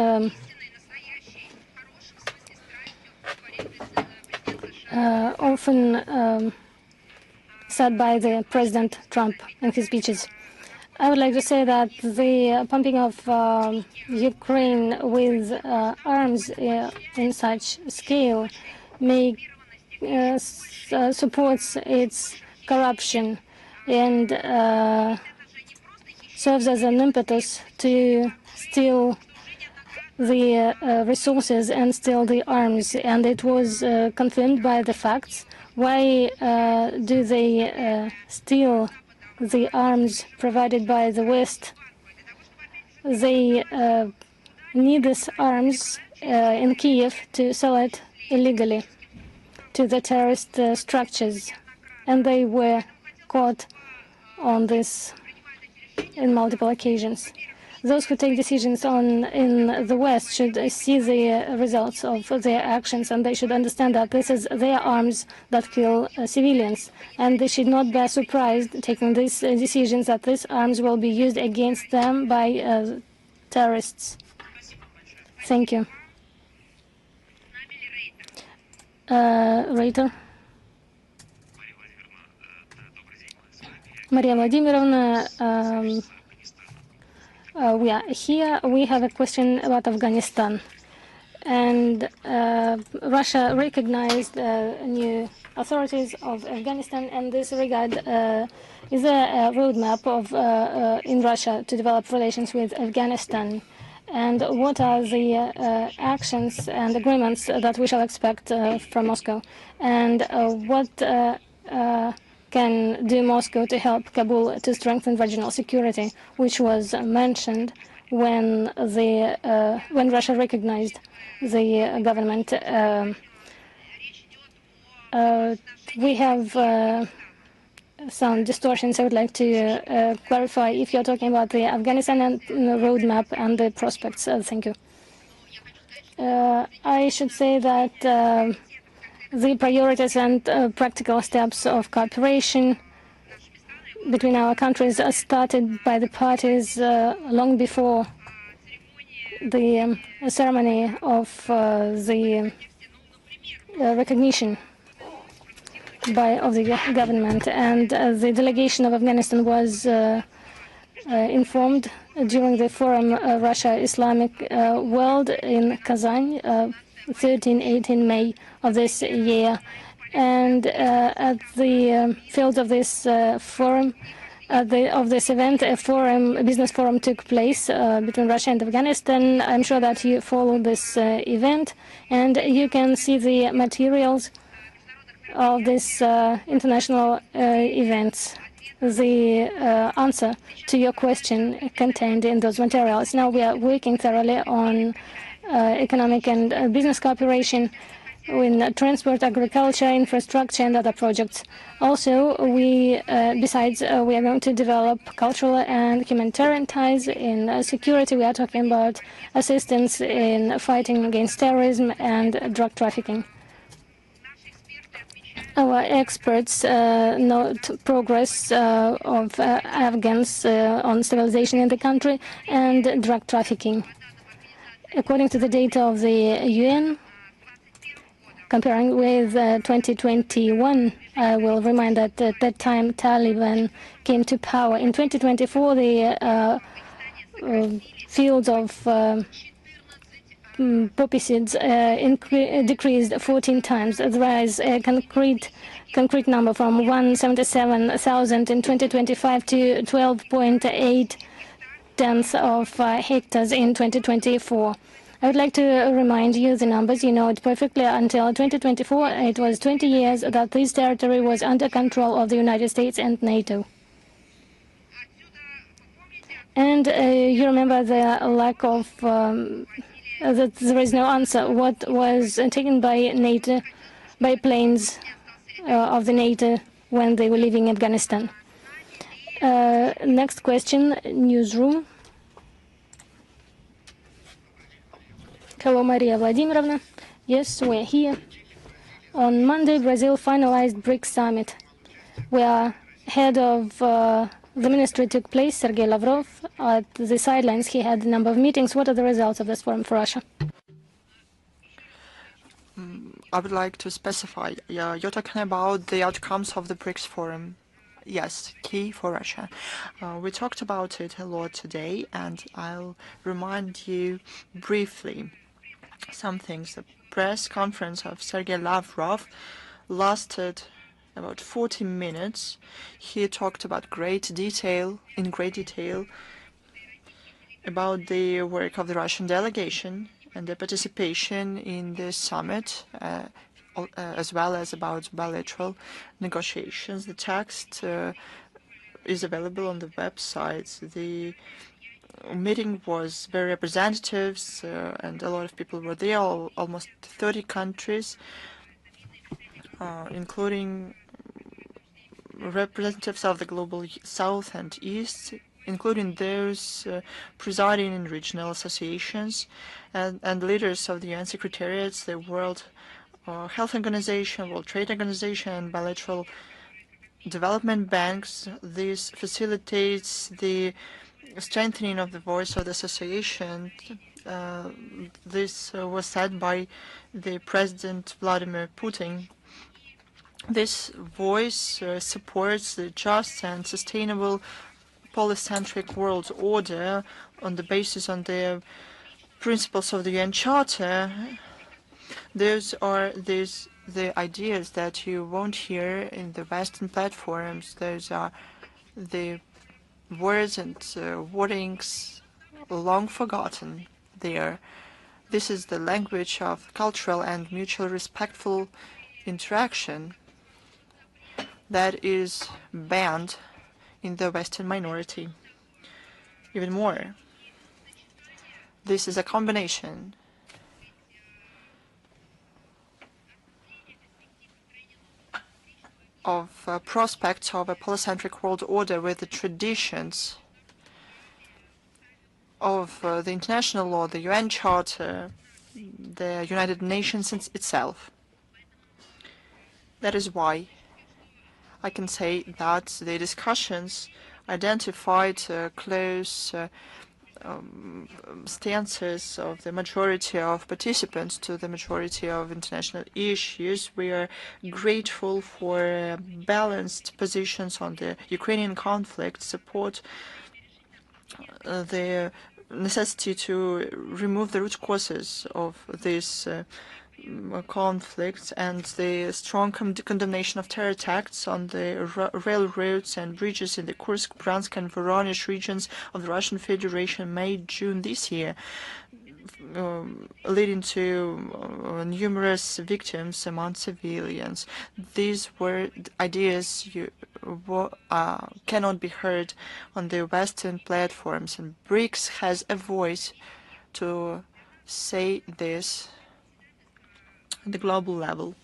often said by the President Trump in his speeches. I would like to say that the pumping of Ukraine with arms in such scale supports its corruption and serves as an impetus to steal the resources and steal the arms. And it was confirmed by the facts. Why do they steal the arms provided by the West? They need these arms in Kiev to sell it illegally to the terrorist structures, and they were caught on this in multiple occasions. Those who take decisions in the West should see the results of their actions, and they should understand that this is their arms that kill civilians, and they should not be surprised taking these decisions that these arms will be used against them by terrorists. Thank you. Reiter. Maria Vladimirovna, we are here. We have a question about Afghanistan. And Russia recognized new authorities of Afghanistan, and this regard is a roadmap of in Russia to develop relations with Afghanistan. And what are the actions and agreements that we shall expect from Moscow? And what can do Moscow to help Kabul to strengthen regional security, which was mentioned when Russia recognized the government. We have some distortions. I would like to clarify if you're talking about the Afghanistan and the roadmap and the prospects. Thank you. I should say that the priorities and practical steps of cooperation between our countries are started by the parties long before the ceremony of the recognition of the government, and the delegation of Afghanistan was informed during the forum Russia Islamic World in Kazan, 13-18 May of this year, And at the field of this forum, of this event, a business forum took place between Russia and Afghanistan. I'm sure that you followed this event, and you can see the materials of this international events. The answer to your question contained in those materials. Now we are working thoroughly on economic and business cooperation in transport, agriculture, infrastructure, and other projects. Also, besides, we are going to develop cultural and humanitarian ties in security. We are talking about assistance in fighting against terrorism and drug trafficking. Our experts note progress of Afghans on stabilization in the country and drug trafficking. According to the data of the UN, comparing with 2021, I will remind that at that time Taliban came to power. In 2024, the fields of poppy seeds decreased 14 times. There is a concrete number from 177,000 in 2025 to 12.8 tons of hectares in 2024. I would like to remind you the numbers. You know it perfectly. Until 2024, it was 20 years that this territory was under control of the United States and NATO. And you remember the lack of that there is no answer. What was taken by NATO, by planes of the NATO when they were leaving Afghanistan? Next question, newsroom. Hello, Maria Vladimirovna. Yes, we're here. On Monday, Brazil finalized BRICS summit, where head of the ministry took place, Sergei Lavrov. At the sidelines, he had a number of meetings. What are the results of this forum for Russia? I would like to specify, you're talking about the outcomes of the BRICS forum. Yes, key for Russia. We talked about it a lot today, and I'll remind you briefly some things. The press conference of Sergei Lavrov lasted about 40 minutes. He talked about in great detail, about the work of the Russian delegation and the participation in the summit, as well as about bilateral negotiations. The text is available on the website. The meeting was very representative, and a lot of people were there, almost 30 countries, including representatives of the global South and East, including those presiding in regional associations and leaders of the UN Secretariats, the World Health Organization, World Trade Organization, and bilateral development banks. This facilitates the strengthening of the voice of the association. This was said by the President Vladimir Putin. This voice supports the just and sustainable polycentric world order on the basis of the principles of the UN Charter. Those are the ideas that you won't hear in the Western platforms. Those are the words and wordings long forgotten there. This is the language of cultural and mutual respectful interaction that is banned in the Western minority. Even more, this is a combination of prospects of a polycentric world order with the traditions of the international law, the UN Charter, the United Nations itself. That is why I can say that the discussions identified close stances of the majority of participants to the majority of international issues. We are grateful for balanced positions on the Ukrainian conflict, support the necessity to remove the root causes of this conflicts and the strong condemnation of terror attacks on the railroads and bridges in the Kursk, Bryansk and Voronezh regions of the Russian Federation May-June this year, leading to numerous victims among civilians. These were ideas cannot be heard on the Western platforms, and BRICS has a voice to say this at the global level.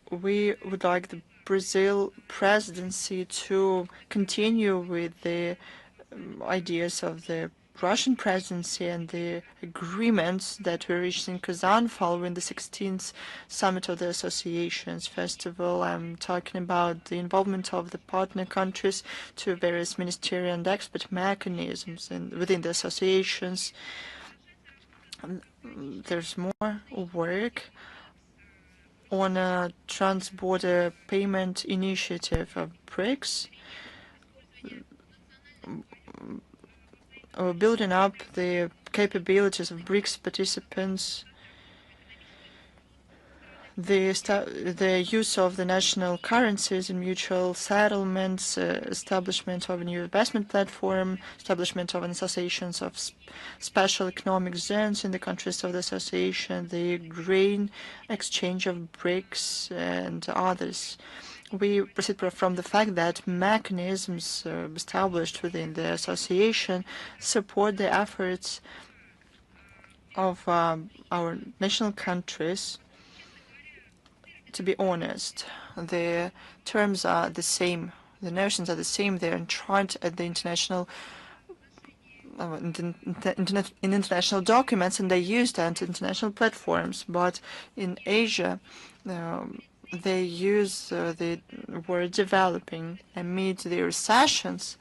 We would like the Brazil presidency to continue with the ideas of the Russian presidency and the agreements that were reached in Kazan following the 16th summit of the associations. First of all, I'm talking about the involvement of the partner countries to various ministerial and expert mechanisms within the associations. There's more work on a trans-border payment initiative of BRICS, building up the capabilities of BRICS participants, the use of the national currencies in mutual settlements, establishment of a new investment platform, establishment of an associations of special economic zones in the countries of the association, the grain exchange of BRICS, and others. We proceed from the fact that mechanisms established within the association support the efforts of our national countries. To be honest, the terms are the same, the notions are the same. They're enshrined at the international in international documents, and they're used at international platforms. But in Asia, they use the word developing amid the recessions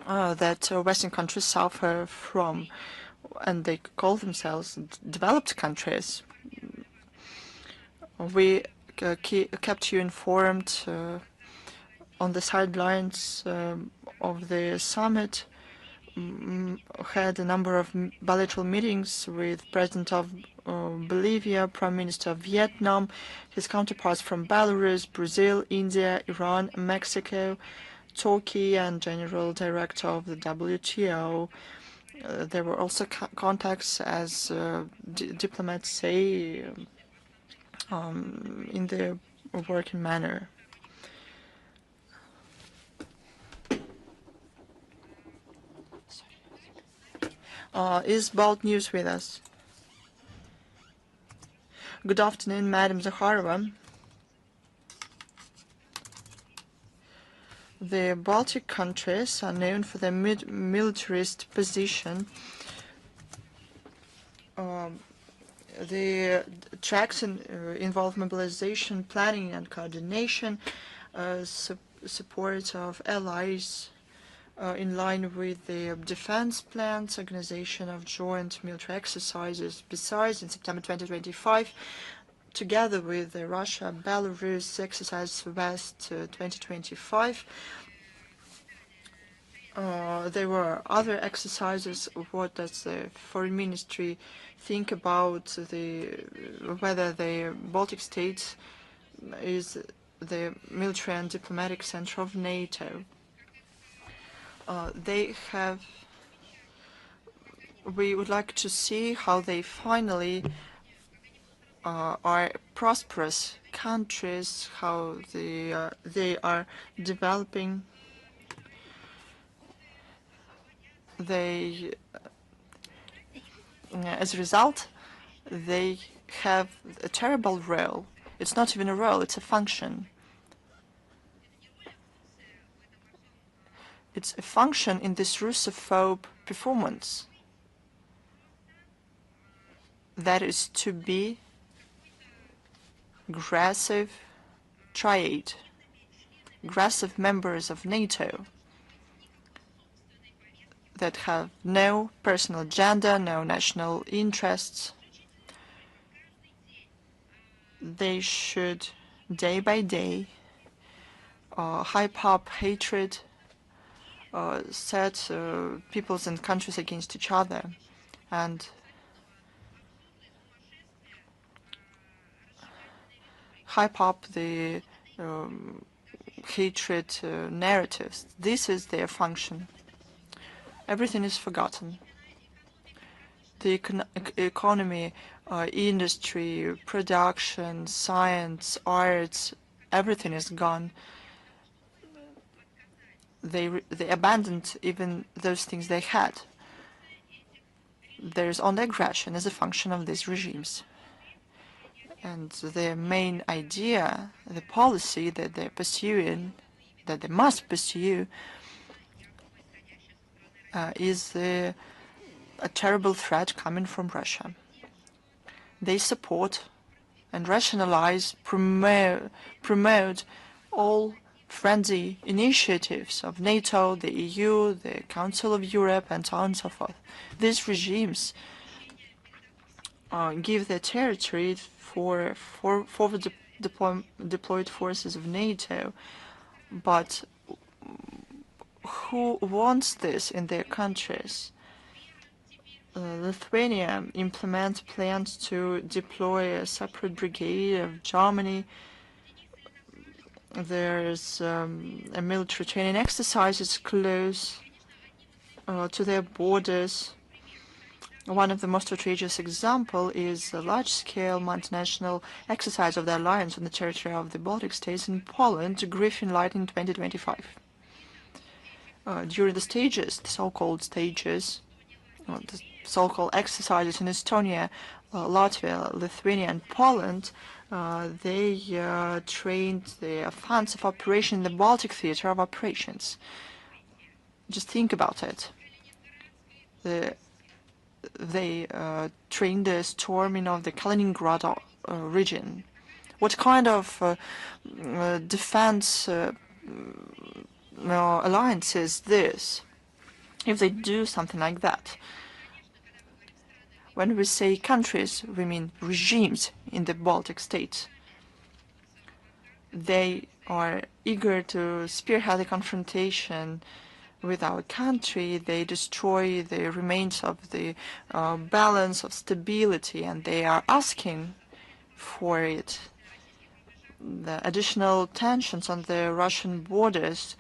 that Western countries suffer from, and they call themselves developed countries. We kept you informed on the sidelines of the summit. Had a number of bilateral meetings with President of Bolivia, Prime Minister of Vietnam, his counterparts from Belarus, Brazil, India, Iran, Mexico, Turkey, and General Director of the WTO. There were also contacts, as diplomats say, in the working manner. Is Balt News with us? Good afternoon, Madam Zakharova. The Baltic countries are known for their militarist position. The tracks involve mobilization, planning, and coordination, support of allies in line with the defense plans, organization of joint military exercises. Besides, in September 2025, together with Russia, Belarus exercise West 2025, there were other exercises. What does the foreign ministry think about whether the Baltic states is the military and diplomatic center of NATO? We would like to see how they finally are prosperous countries, how they are developing. As a result, they have a terrible role. It's not even a role, it's a function. It's a function in this Russophobe performance. That is to be aggressive triad, aggressive members of NATO that have no personal agenda, no national interests. They should, day by day, hype up hatred, set peoples and countries against each other, and hype up the hatred narratives. This is their function. Everything is forgotten. The economy, industry, production, science, arts, everything is gone. They abandoned even those things they had. There is only aggression as a function of these regimes. And their main idea, the policy that they're pursuing, that they must pursue, is a terrible threat coming from Russia. They support and rationalize, promote all friendly initiatives of NATO, the EU, the Council of Europe, and so on and so forth. These regimes give their territory for forward deployed forces of NATO, but who wants this in their countries? Lithuania implements plans to deploy a separate brigade of Germany. There's a military training exercises close to their borders. One of the most outrageous example is a large-scale multinational exercise of the alliance on the territory of the Baltic states in Poland, Griffin Light in 2025. During the stages, the so-called stages, the so-called exercises in Estonia, Latvia, Lithuania, and Poland, they trained the offensive operation in the Baltic theater of operations. Just think about it. They trained the storming of the Kaliningrad region. What kind of defense alliance is this, if they do something like that? When we say countries, we mean regimes in the Baltic states. They are eager to spearhead the confrontation with our country. They destroy the remains of the balance of stability, and they are asking for it. The additional tensions on the Russian borders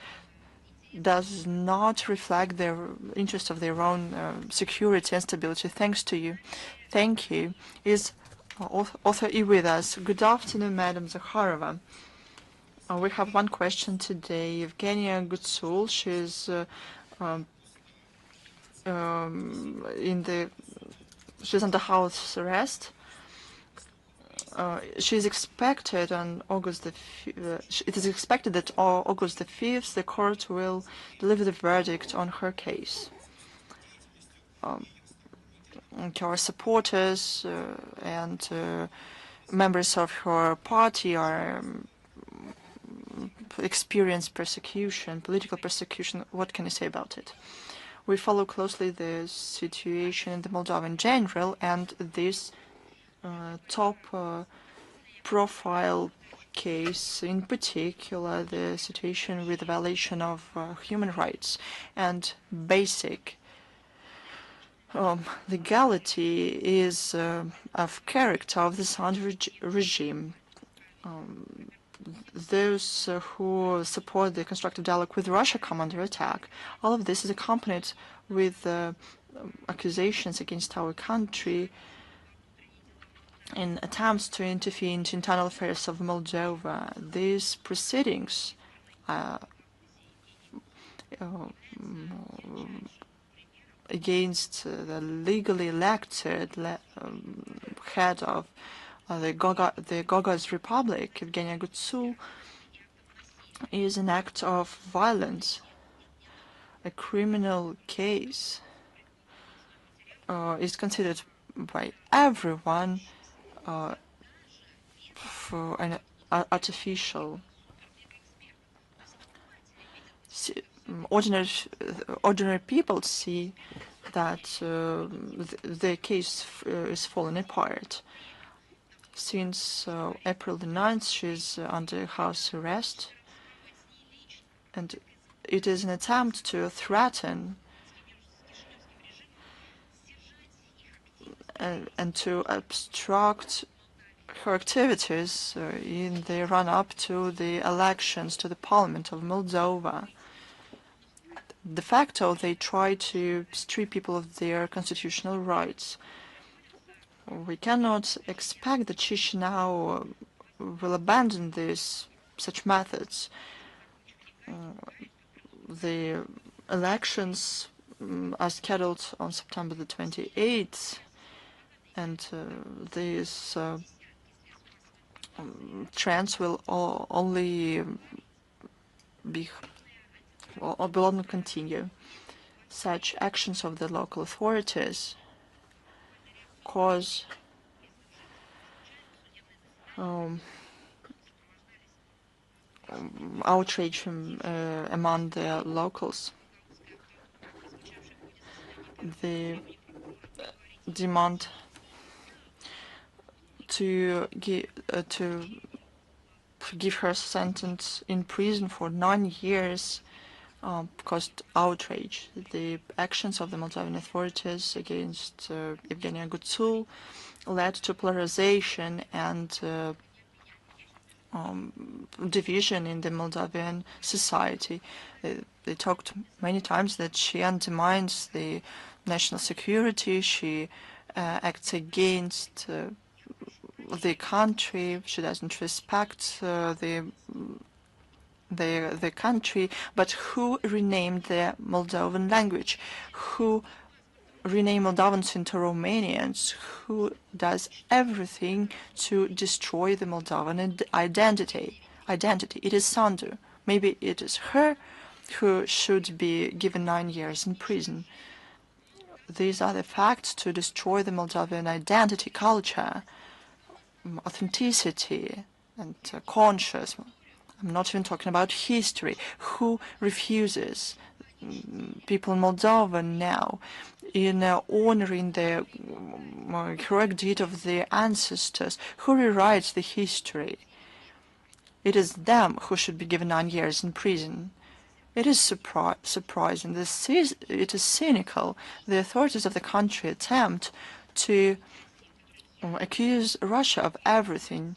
does not reflect their interest of their own security and stability. Thanks to you. Thank you. Is author E with us? Good afternoon, Madam Zakharova. We have one question today. Evgenia Gutsul, she's she's under house arrest. She's expected on August it is expected that on August the 5th the court will deliver the verdict on her case. Her supporters and members of her party are experience persecution, political persecution. What can you say about it? We follow closely the situation in the Moldova in general, and this top profile case in particular, the situation with the violation of human rights and basic legality is of character of the Assad regime. Those who support the constructive dialogue with Russia come under attack. All of this is accompanied with accusations against our country in attempts to interfere into internal affairs of Moldova. These proceedings against the legally elected head of the Gagauz Republic, Evgenia Gutsul, is an act of violence. A criminal case is considered by everyone for an artificial. Ordinary people see that the case is falling apart. Since April the 9th, she's under house arrest, and it is an attempt to threaten and to obstruct her activities in the run-up to the elections to the Parliament of Moldova. De facto, they try to strip people of their constitutional rights. We cannot expect that Chisinau will abandon such methods. The elections are scheduled on September the 28th, and these trends will only continue. Such actions of the local authorities cause outrage among the locals. They demand to give her a sentence in prison for 9 years caused outrage. The actions of the Moldovan authorities against Evgenia Gutsul led to polarization and division in the Moldovan society. They talked many times that she undermines the national security, she acts against the country, she doesn't respect the country. But who renamed the Moldovan language? Who rename Moldovans into Romanians, who does everything to destroy the Moldovan identity. It is Sandu. Maybe it is her who should be given 9 years in prison. These are the facts to destroy the Moldovan identity, culture, authenticity, and conscience. I'm not even talking about history. Who refuses people in Moldova now in honoring the heroic deed of their ancestors? Who rewrites the history? It is them who should be given 9 years in prison. It is surprising. It is cynical. The authorities of the country attempt to accuse Russia of everything,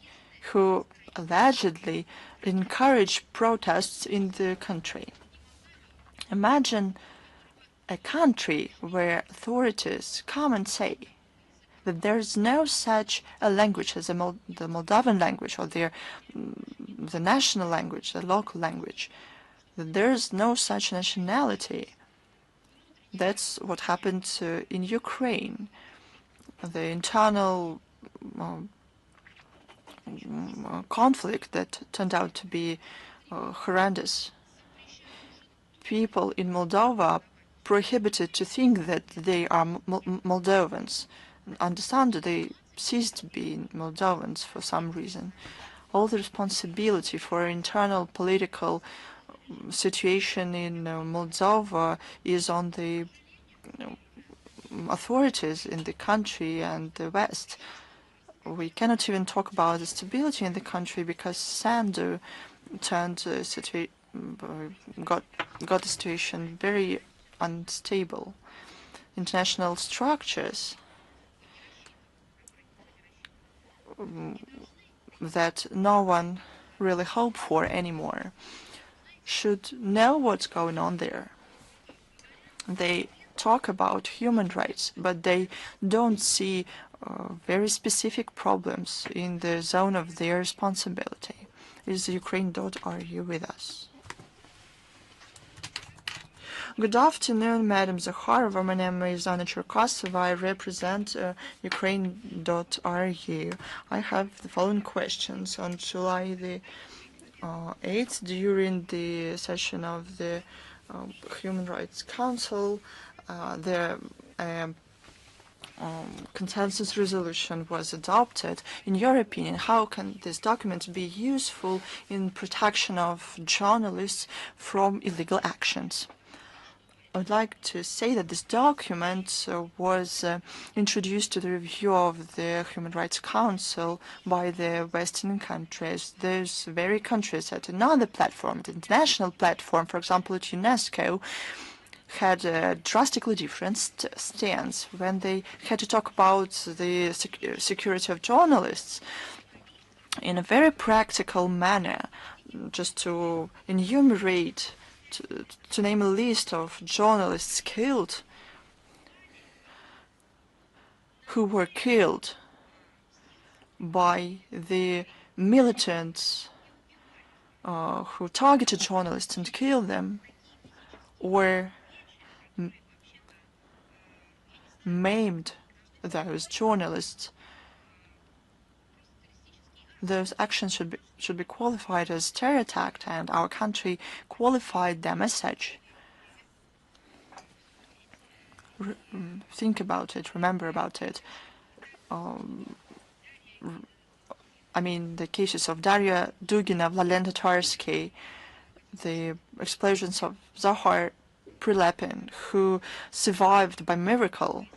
who allegedly encourage protests in the country. Imagine a country where authorities come and say that there is no such a language as the Moldovan language, or the national language, the local language, that there is no such nationality. That's what happened in Ukraine. The internal conflict that turned out to be horrendous. People in Moldova are prohibited to think that they are Moldovans. Understand that they ceased being Moldovans for some reason. All the responsibility for internal political situation in Moldova is on the authorities in the country and the West. We cannot even talk about the stability in the country because Sandu got the situation very unstable. International structures that no one really hoped for anymore should know what's going on there. They talk about human rights, but they don't see very specific problems in the zone of their responsibility. Is Ukraine.ru with us? Good afternoon, Madam Zakharova. My name is Anna Cherkasova. I represent Ukraine.ru. I have the following questions. On July the 8th, during the session of the Human Rights Council, the consensus resolution was adopted. In your opinion, how can this document be useful in protection of journalists from illegal actions? I would like to say that this document was introduced to the review of the Human Rights Council by the Western countries. Those very countries at another platform, the international platform, for example at UNESCO, had a drastically different stance when they had to talk about the security of journalists. in a very practical manner, just to enumerate, to name a list of journalists killed, who were killed by the militants who targeted journalists and killed them, or maimed those journalists. Those actions should be qualified as terror attack, and our country qualified them as such. Think about it, remember about it. I mean, the cases of Daria Dugina, Vladimir Tatarsky, the explosions of Zahar Prilepin, who survived by miracle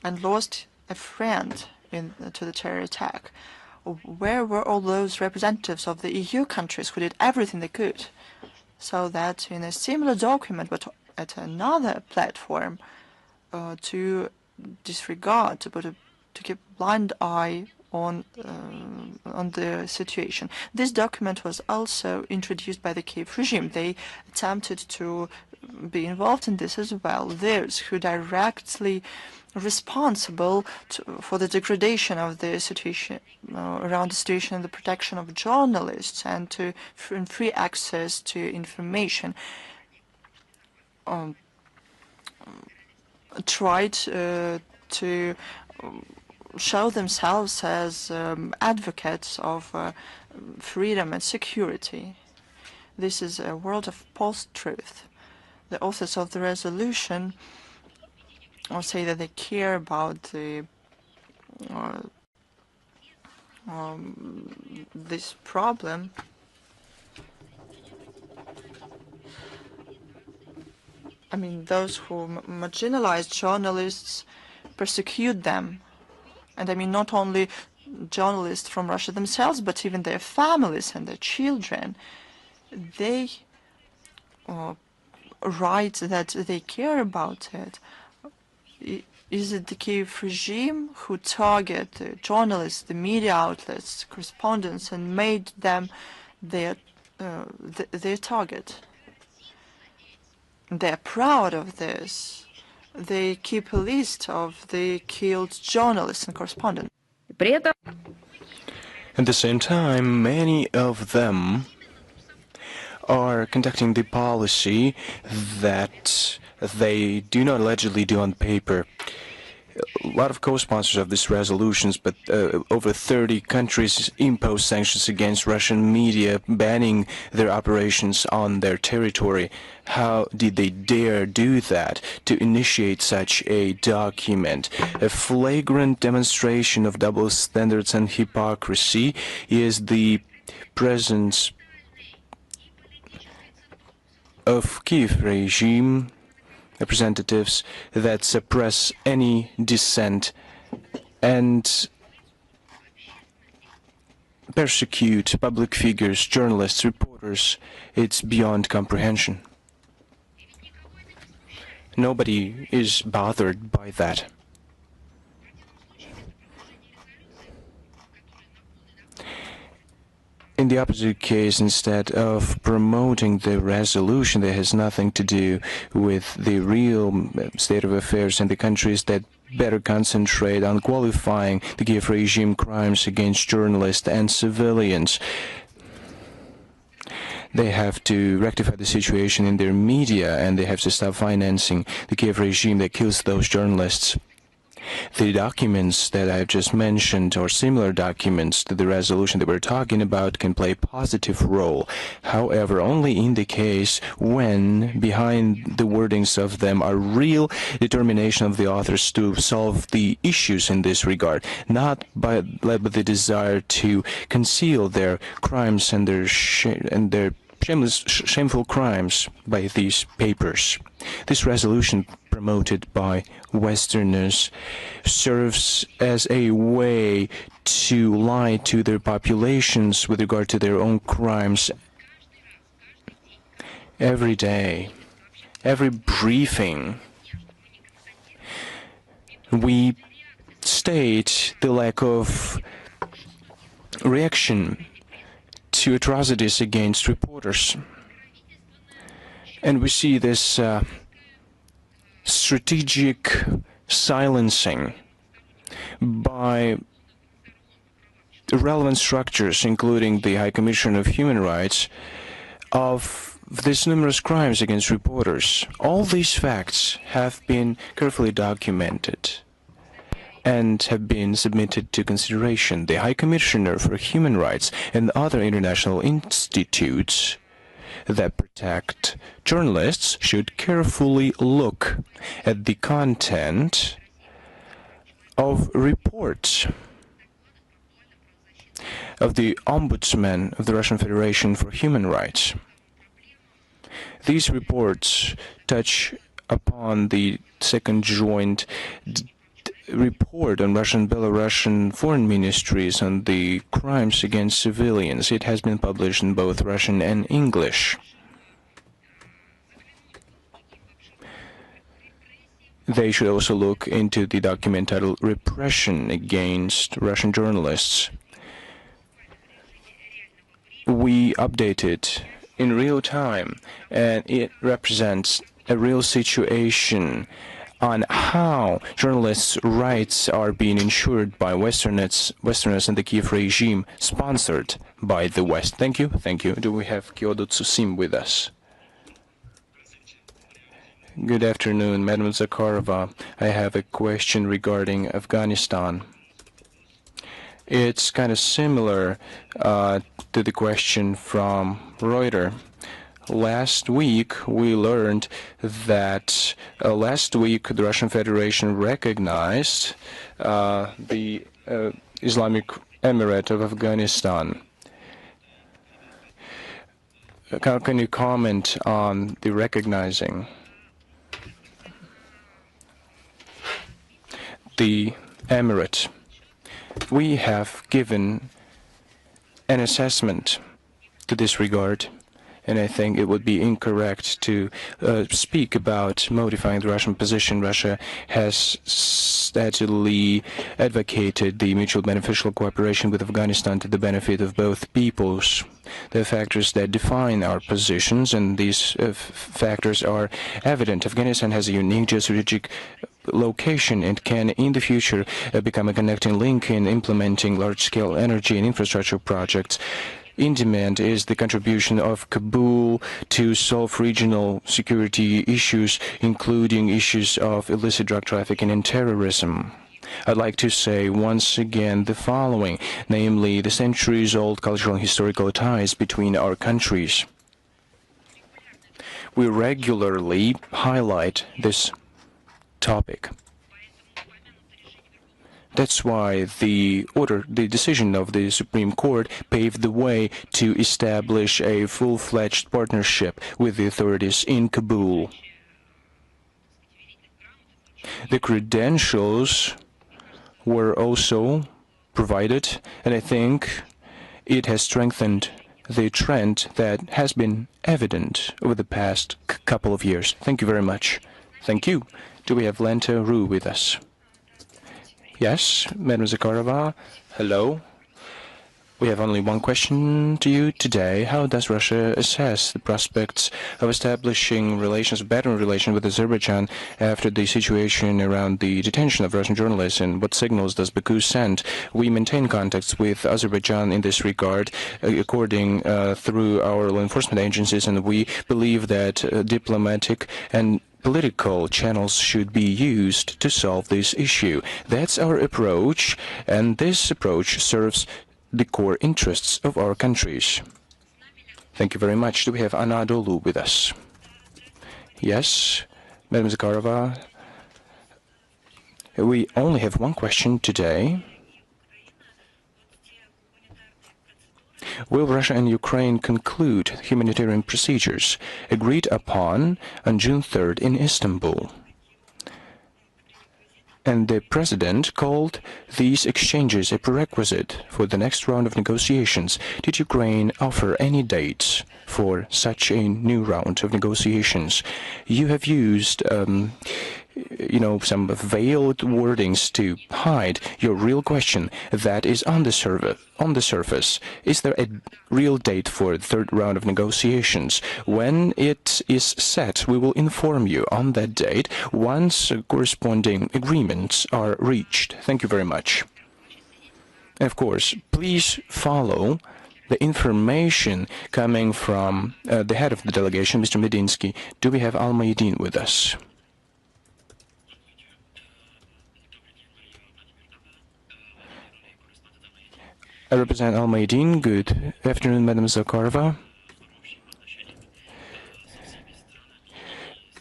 and lost a friend to the terror attack. Where were all those representatives of the EU countries who did everything they could so that in a similar document but at another platform to disregard, to keep a blind eye on the situation? This document was also introduced by the Kiev regime. They attempted to be involved in this as well. Those who directly responsible for the degradation of the situation around the situation and the protection of journalists and to free access to information tried to show themselves as advocates of freedom and security. This is a world of post-truth. The authors of the resolution say that they care about the this problem. I mean, those who marginalize journalists, persecute them. And I mean not only journalists from Russia themselves, but even their families and their children. They write that they care about it. Is it the Kiev regime who target the journalists, the media outlets, correspondents, and made them their target? They're proud of this. They keep a list of the killed journalists and correspondents. At the same time, many of them are conducting the policy that they do not allegedly do on paper. A lot of co-sponsors of these resolutions, but over 30 countries impose sanctions against Russian media, banning their operations on their territory. How did they dare do that, to initiate such a document? A flagrant demonstration of double standards and hypocrisy is the presence of Kiev regime representatives that suppress any dissent and persecute public figures, journalists, reporters. It's beyond comprehension. Nobody is bothered by that. In the opposite case, instead of promoting the resolution that has nothing to do with the real state of affairs in the countries, that better concentrate on qualifying the Kiev regime crimes against journalists and civilians. They have to rectify the situation in their media, and they have to stop financing the Kiev regime that kills those journalists. The documents that I've just mentioned, or similar documents to the resolution that we're talking about, can play a positive role. However, only in the case when behind the wordings of them are real determination of the authors to solve the issues in this regard, not by the desire to conceal their crimes and their shameful crimes by these papers. This resolution, promoted by Westerners, serves as a way to lie to their populations with regard to their own crimes. Every day, every briefing, we state the lack of reaction to atrocities against reporters. And we see this strategic silencing by relevant structures, including the High Commission of Human Rights, of these numerous crimes against reporters. All these facts have been carefully documented and have been submitted to consideration. The High Commissioner for Human Rights and other international institutes that protect journalists should carefully look at the content of reports of the Ombudsman of the Russian Federation for Human Rights. These reports touch upon the second joint report on Russian Belarusian foreign ministries on the crimes against civilians. It has been published in both Russian and English. They should also look into the document titled Repression Against Russian Journalists. We update it in real time, and it represents a real situation on how journalists' rights are being ensured by Westerners and the Kiev regime, sponsored by the West. Thank you. Thank you. Do we have Kyodo Tsusim with us? Good afternoon, Madam Zakharova. I have a question regarding Afghanistan. It's kind of similar to the question from Reuters. Last week, we learned that the Russian Federation recognized the Islamic Emirate of Afghanistan. How can you comment on the recognizing the Emirate? We have given an assessment to this regard, and I think it would be incorrect to speak about modifying the Russian position. Russia has steadily advocated the mutual beneficial cooperation with Afghanistan to the benefit of both peoples. There are factors that define our positions, and these factors are evident. Afghanistan has a unique geostrategic location and can in the future become a connecting link in implementing large-scale energy and infrastructure projects. In demand is the contribution of Kabul to solve regional security issues, including issues of illicit drug trafficking and terrorism. I'd like to say once again the following, namely the centuries-old cultural and historical ties between our countries. We regularly highlight this topic. That's why the decision of the Supreme Court paved the way to establish a full-fledged partnership with the authorities in Kabul. The credentials were also provided, and I think it has strengthened the trend that has been evident over the past couple of years. Thank you very much. Thank you. Do we have Lenta Ru with us? Yes, Madam Zakharova. Hello. We have only one question to you today. How does Russia assess the prospects of establishing better relations with Azerbaijan after the situation around the detention of Russian journalists, and what signals does Baku send? We maintain contacts with Azerbaijan in this regard, through our law enforcement agencies, and we believe that diplomatic and political channels should be used to solve this issue. That's our approach, and this approach serves the core interests of our countries. Thank you very much. Do we have Anadolu with us? Yes, Madam Zakharova. We only have one question today. Will Russia and Ukraine conclude humanitarian procedures agreed upon on June 3rd in Istanbul? And the President called these exchanges a prerequisite for the next round of negotiations. Did Ukraine offer any dates for such a new round of negotiations? You have used some veiled wordings to hide your real question that is on the surface. Is there a real date for the third round of negotiations? When it is set, we will inform you on that date once corresponding agreements are reached. Thank you very much. And of course, please follow the information coming from the head of the delegation, Mr. Medinsky. Do we have Almaydin with us? I represent Almaydin. Good afternoon, Madam Zakharova.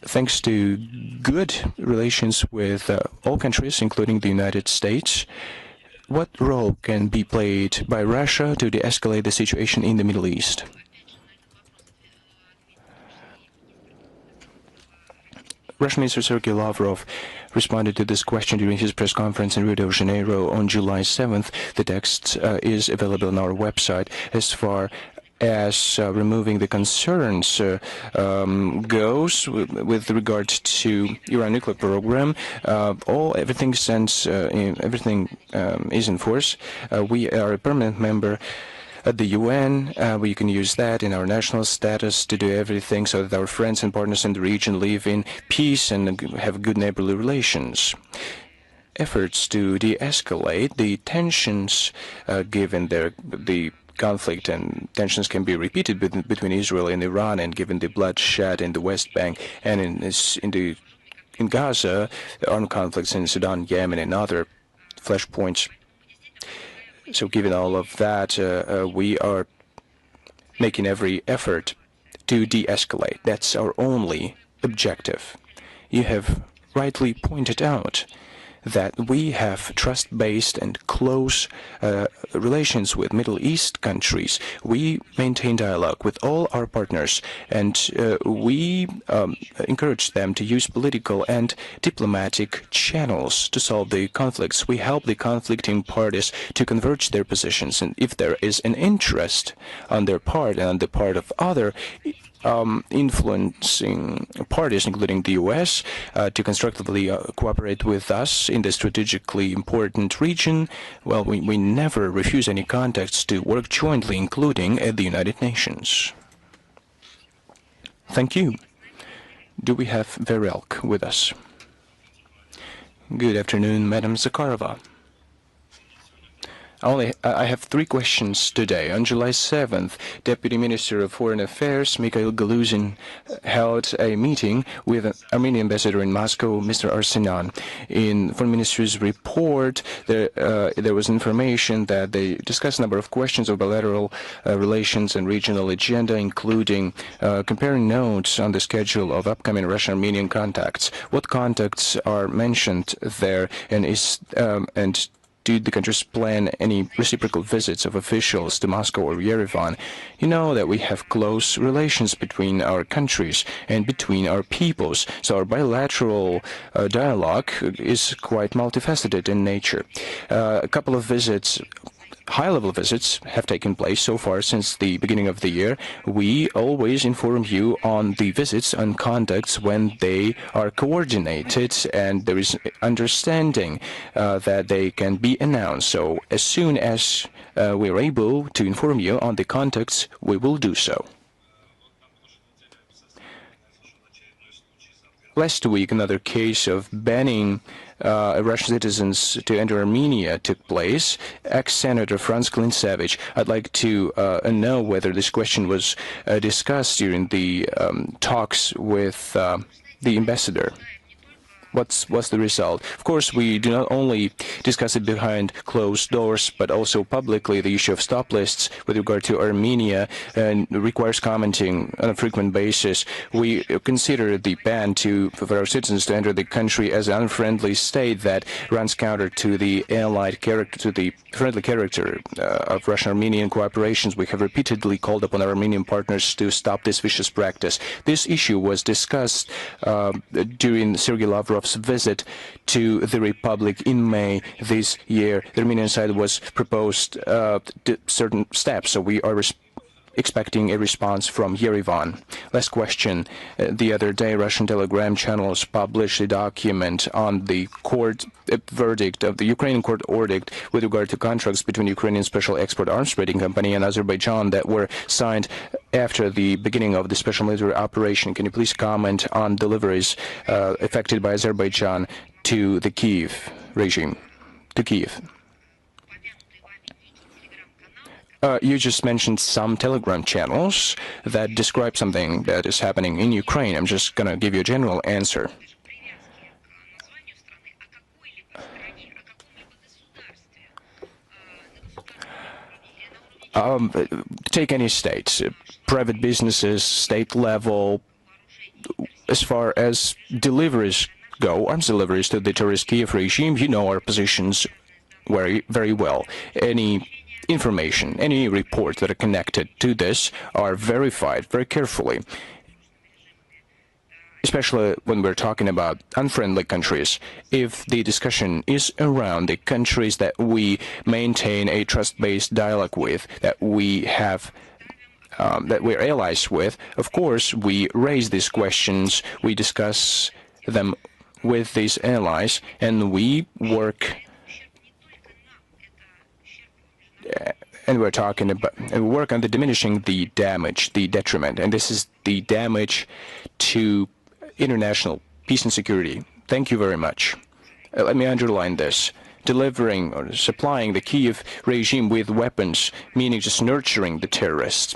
Thanks to good relations with all countries, including the United States, what role can be played by Russia to de-escalate the situation in the Middle East? Russian Minister Sergei Lavrov responded to this question during his press conference in Rio de Janeiro on July 7th. The text is available on our website. As far as removing the concerns goes with regard to Iran nuclear program, everything is in force. We are a permanent member at the UN. We can use that in our national status to do everything so that our friends and partners in the region live in peace and have good neighborly relations. Efforts to de-escalate the tensions, given the conflict and tensions can be repeated between Israel and Iran, and given the bloodshed in the West Bank and in Gaza, the armed conflicts in Sudan, Yemen, and other flashpoints. So given all of that, we are making every effort to de-escalate. That's our only objective. You have rightly pointed out that we have trust-based and close relations with Middle East countries. We maintain dialogue with all our partners, and we encourage them to use political and diplomatic channels to solve the conflicts. We help the conflicting parties to converge their positions, and if there is an interest on their part and on the part of other influencing parties, including the U.S., to constructively cooperate with us in the strategically important region, well, we never refuse any contacts to work jointly, including at the United Nations. Thank you. Do we have Verelk with us? Good afternoon, Madam Zakharova. I have three questions today. On July 7th, Deputy Minister of Foreign Affairs Mikhail Galuzin held a meeting with an Armenian ambassador in Moscow, Mr. Arsenan. In Foreign Ministry's report, there was information that they discussed a number of questions of bilateral relations and regional agenda, including comparing notes on the schedule of upcoming Russian-Armenian contacts. What contacts are mentioned there, and do the countries plan any reciprocal visits of officials to Moscow or Yerevan? You know that we have close relations between our countries and between our peoples, so our bilateral dialogue is quite multifaceted in nature. A couple of visits, high-level visits, have taken place so far since the beginning of the year. We always inform you on the visits and contacts when they are coordinated and there is understanding that they can be announced. So as soon as we are able to inform you on the contacts, we will do so. Last week, another case of banning Russian citizens to enter Armenia took place. Ex-Senator Franz Klintsevich, I'd like to know whether this question was discussed during the talks with the ambassador. What's the result? Of course, we do not only discuss it behind closed doors, but also publicly. The issue of stop lists with regard to Armenia and requires commenting on a frequent basis. We consider the ban for our citizens to enter the country as an unfriendly state that runs counter to the allied character, to the friendly character of Russian-Armenian cooperations. We have repeatedly called upon our Armenian partners to stop this vicious practice. This issue was discussed during Sergei Lavrov's visit to the Republic in May this year. The Armenian side was proposed certain steps, so we are expecting a response from Yerevan. Last question. The other day, Russian telegram channels published a document on the court verdict of the Ukrainian court verdict with regard to contracts between Ukrainian Special Export Arms Trading Company and Azerbaijan that were signed after the beginning of the special military operation. Can you please comment on deliveries effected by Azerbaijan to the Kiev regime, to Kiev? You just mentioned some Telegram channels that describe something that is happening in Ukraine. I'm just going to give you a general answer. Take any state, private businesses, state level, as far as deliveries go, arms deliveries to the terrorist Kiev regime, you know our positions very well. Any information, any reports that are connected to this are verified very carefully, especially when we're talking about unfriendly countries. If the discussion is around the countries that we maintain a trust-based dialogue with, that we have that we're allies with, of course, we raise these questions, we discuss them with these allies, and we work. And we're talking about, and we work on the diminishing the damage, the detriment, and this is the damage to international peace and security. Thank you very much. Let me underline this. Delivering or supplying the Kiev regime with weapons, meaning just nurturing the terrorists.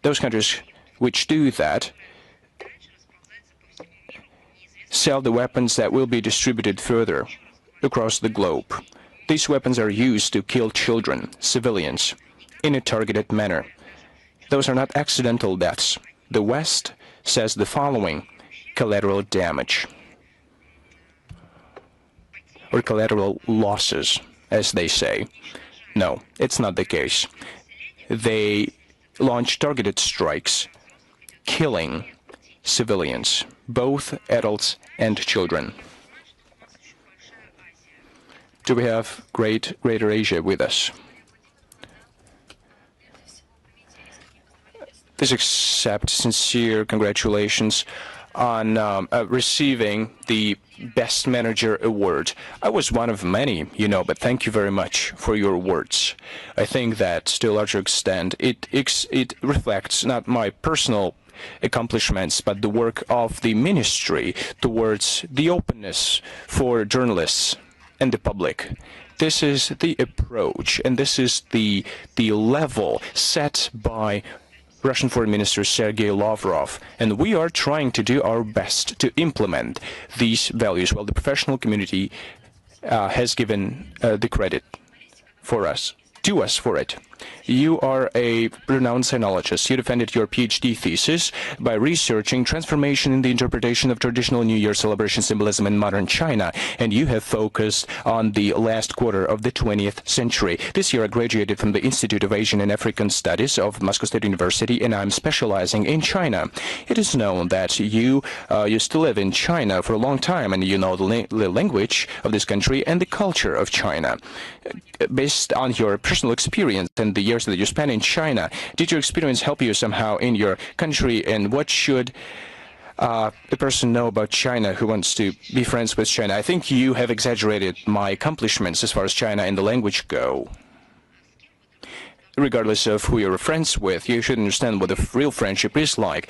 Those countries which do that sell the weapons that will be distributed further across the globe. These weapons are used to kill children, civilians, in a targeted manner. Those are not accidental deaths. The West says the following: collateral damage, or collateral losses, as they say. No, it's not the case. They launch targeted strikes, killing civilians, both adults and children. Do we have Greater Asia with us? Please accept sincere congratulations on receiving the Best Manager Award. I was one of many, you know, but thank you very much for your words. I think that, to a larger extent, it reflects not my personal accomplishments, but the work of the ministry towards the openness for journalists and the public. This is the approach, and this is the level set by Russian Foreign Minister Sergei Lavrov, and we are trying to do our best to implement these values. Well, the professional community has given the credit to us for it. You are a renowned sinologist. You defended your PhD thesis by researching transformation in the interpretation of traditional New Year celebration symbolism in modern China, and you have focused on the last quarter of the 20th century. This year I graduated from the Institute of Asian and African Studies of Moscow State University, and I'm specializing in China. It is known that you used to live in China for a long time, and you know the language of this country and the culture of China. Based on your personal experience and the years that you spent in China, did your experience help you somehow in your country, and what should a person know about China who wants to be friends with China? I think you have exaggerated my accomplishments as far as China and the language go. Regardless of who you're friends with, you should understand what a real friendship is like.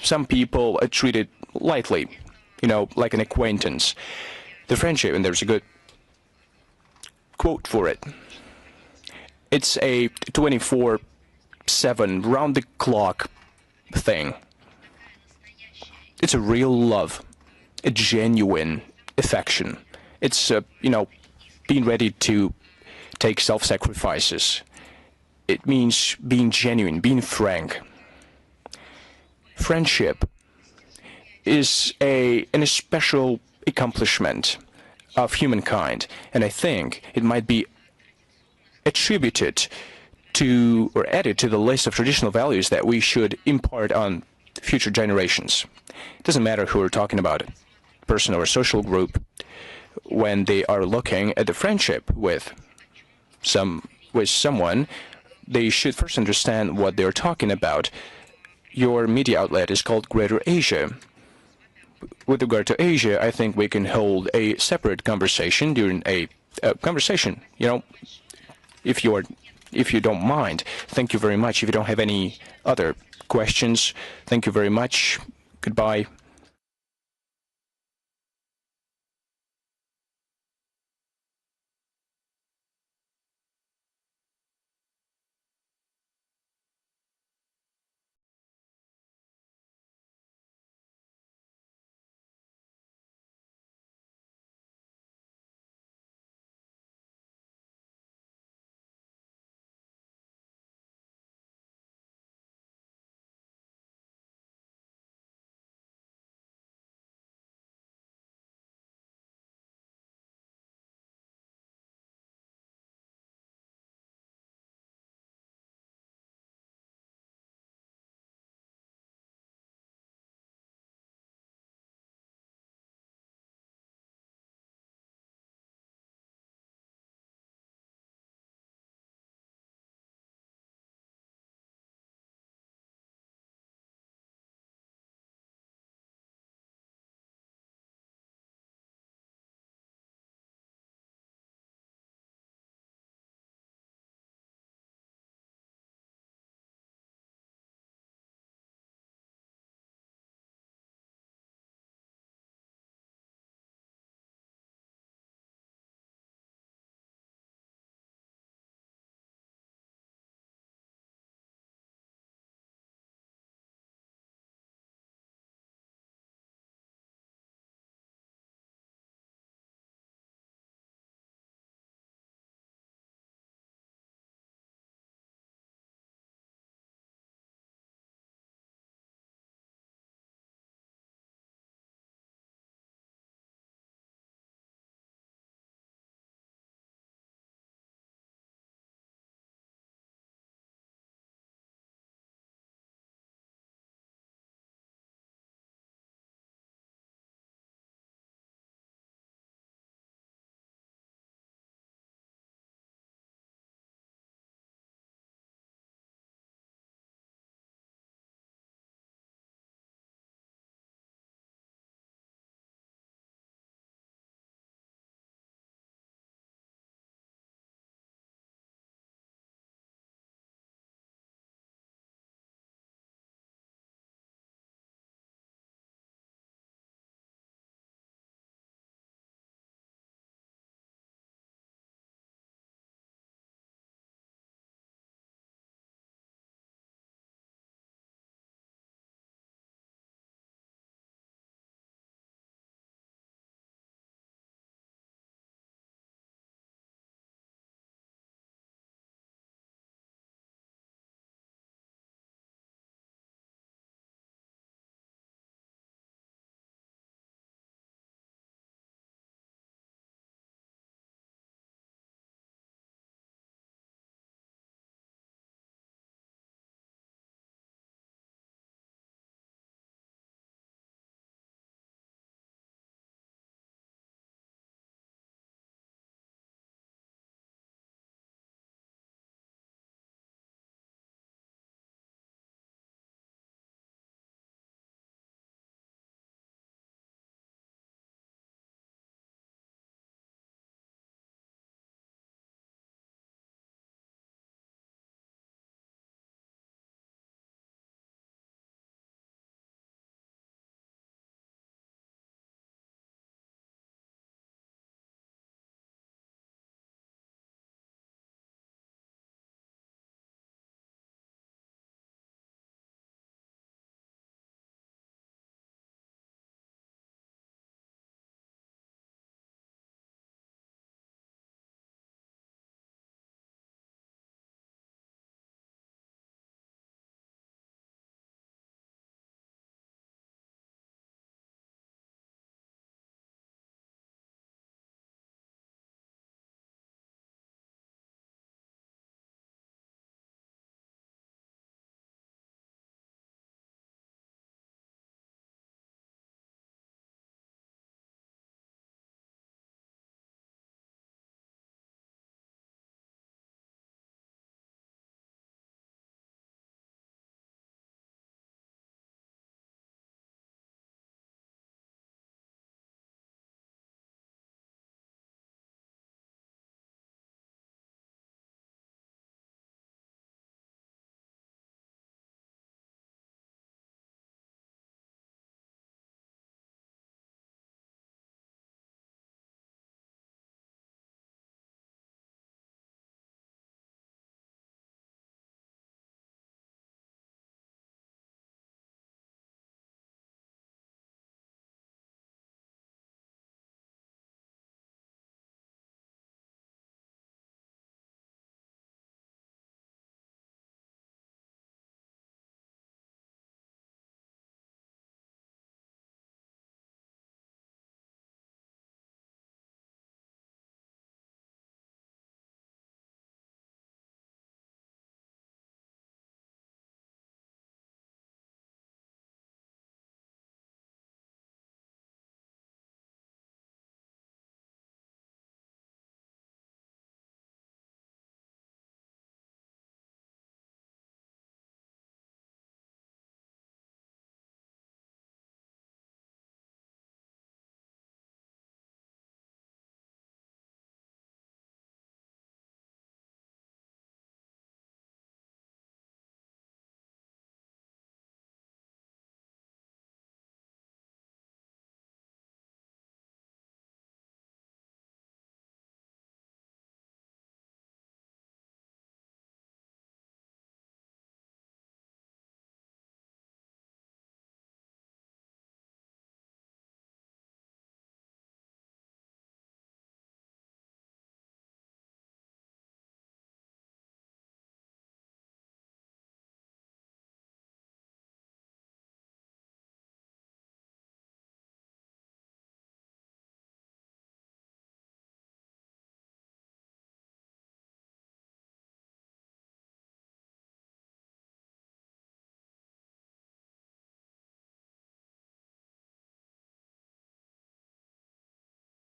Some people are treated lightly, you know, like an acquaintance. The friendship, and there's a good quote for it. It's a 24/7, round-the-clock thing. It's a real love, a genuine affection. It's, being ready to take self-sacrifices. It means being genuine, being frank. Friendship is a special accomplishment of humankind, and I think it might be attributed to or added to the list of traditional values that we should impart on future generations. It doesn't matter who we're talking about, person or a social group, when they are looking at the friendship with someone, they should first understand what they're talking about. Your media outlet is called Greater Asia. With regard to Asia, I think we can hold a separate conversation during a conversation, if you don't mind. Thank you very much. If you don't have any other questions, thank you very much. Goodbye.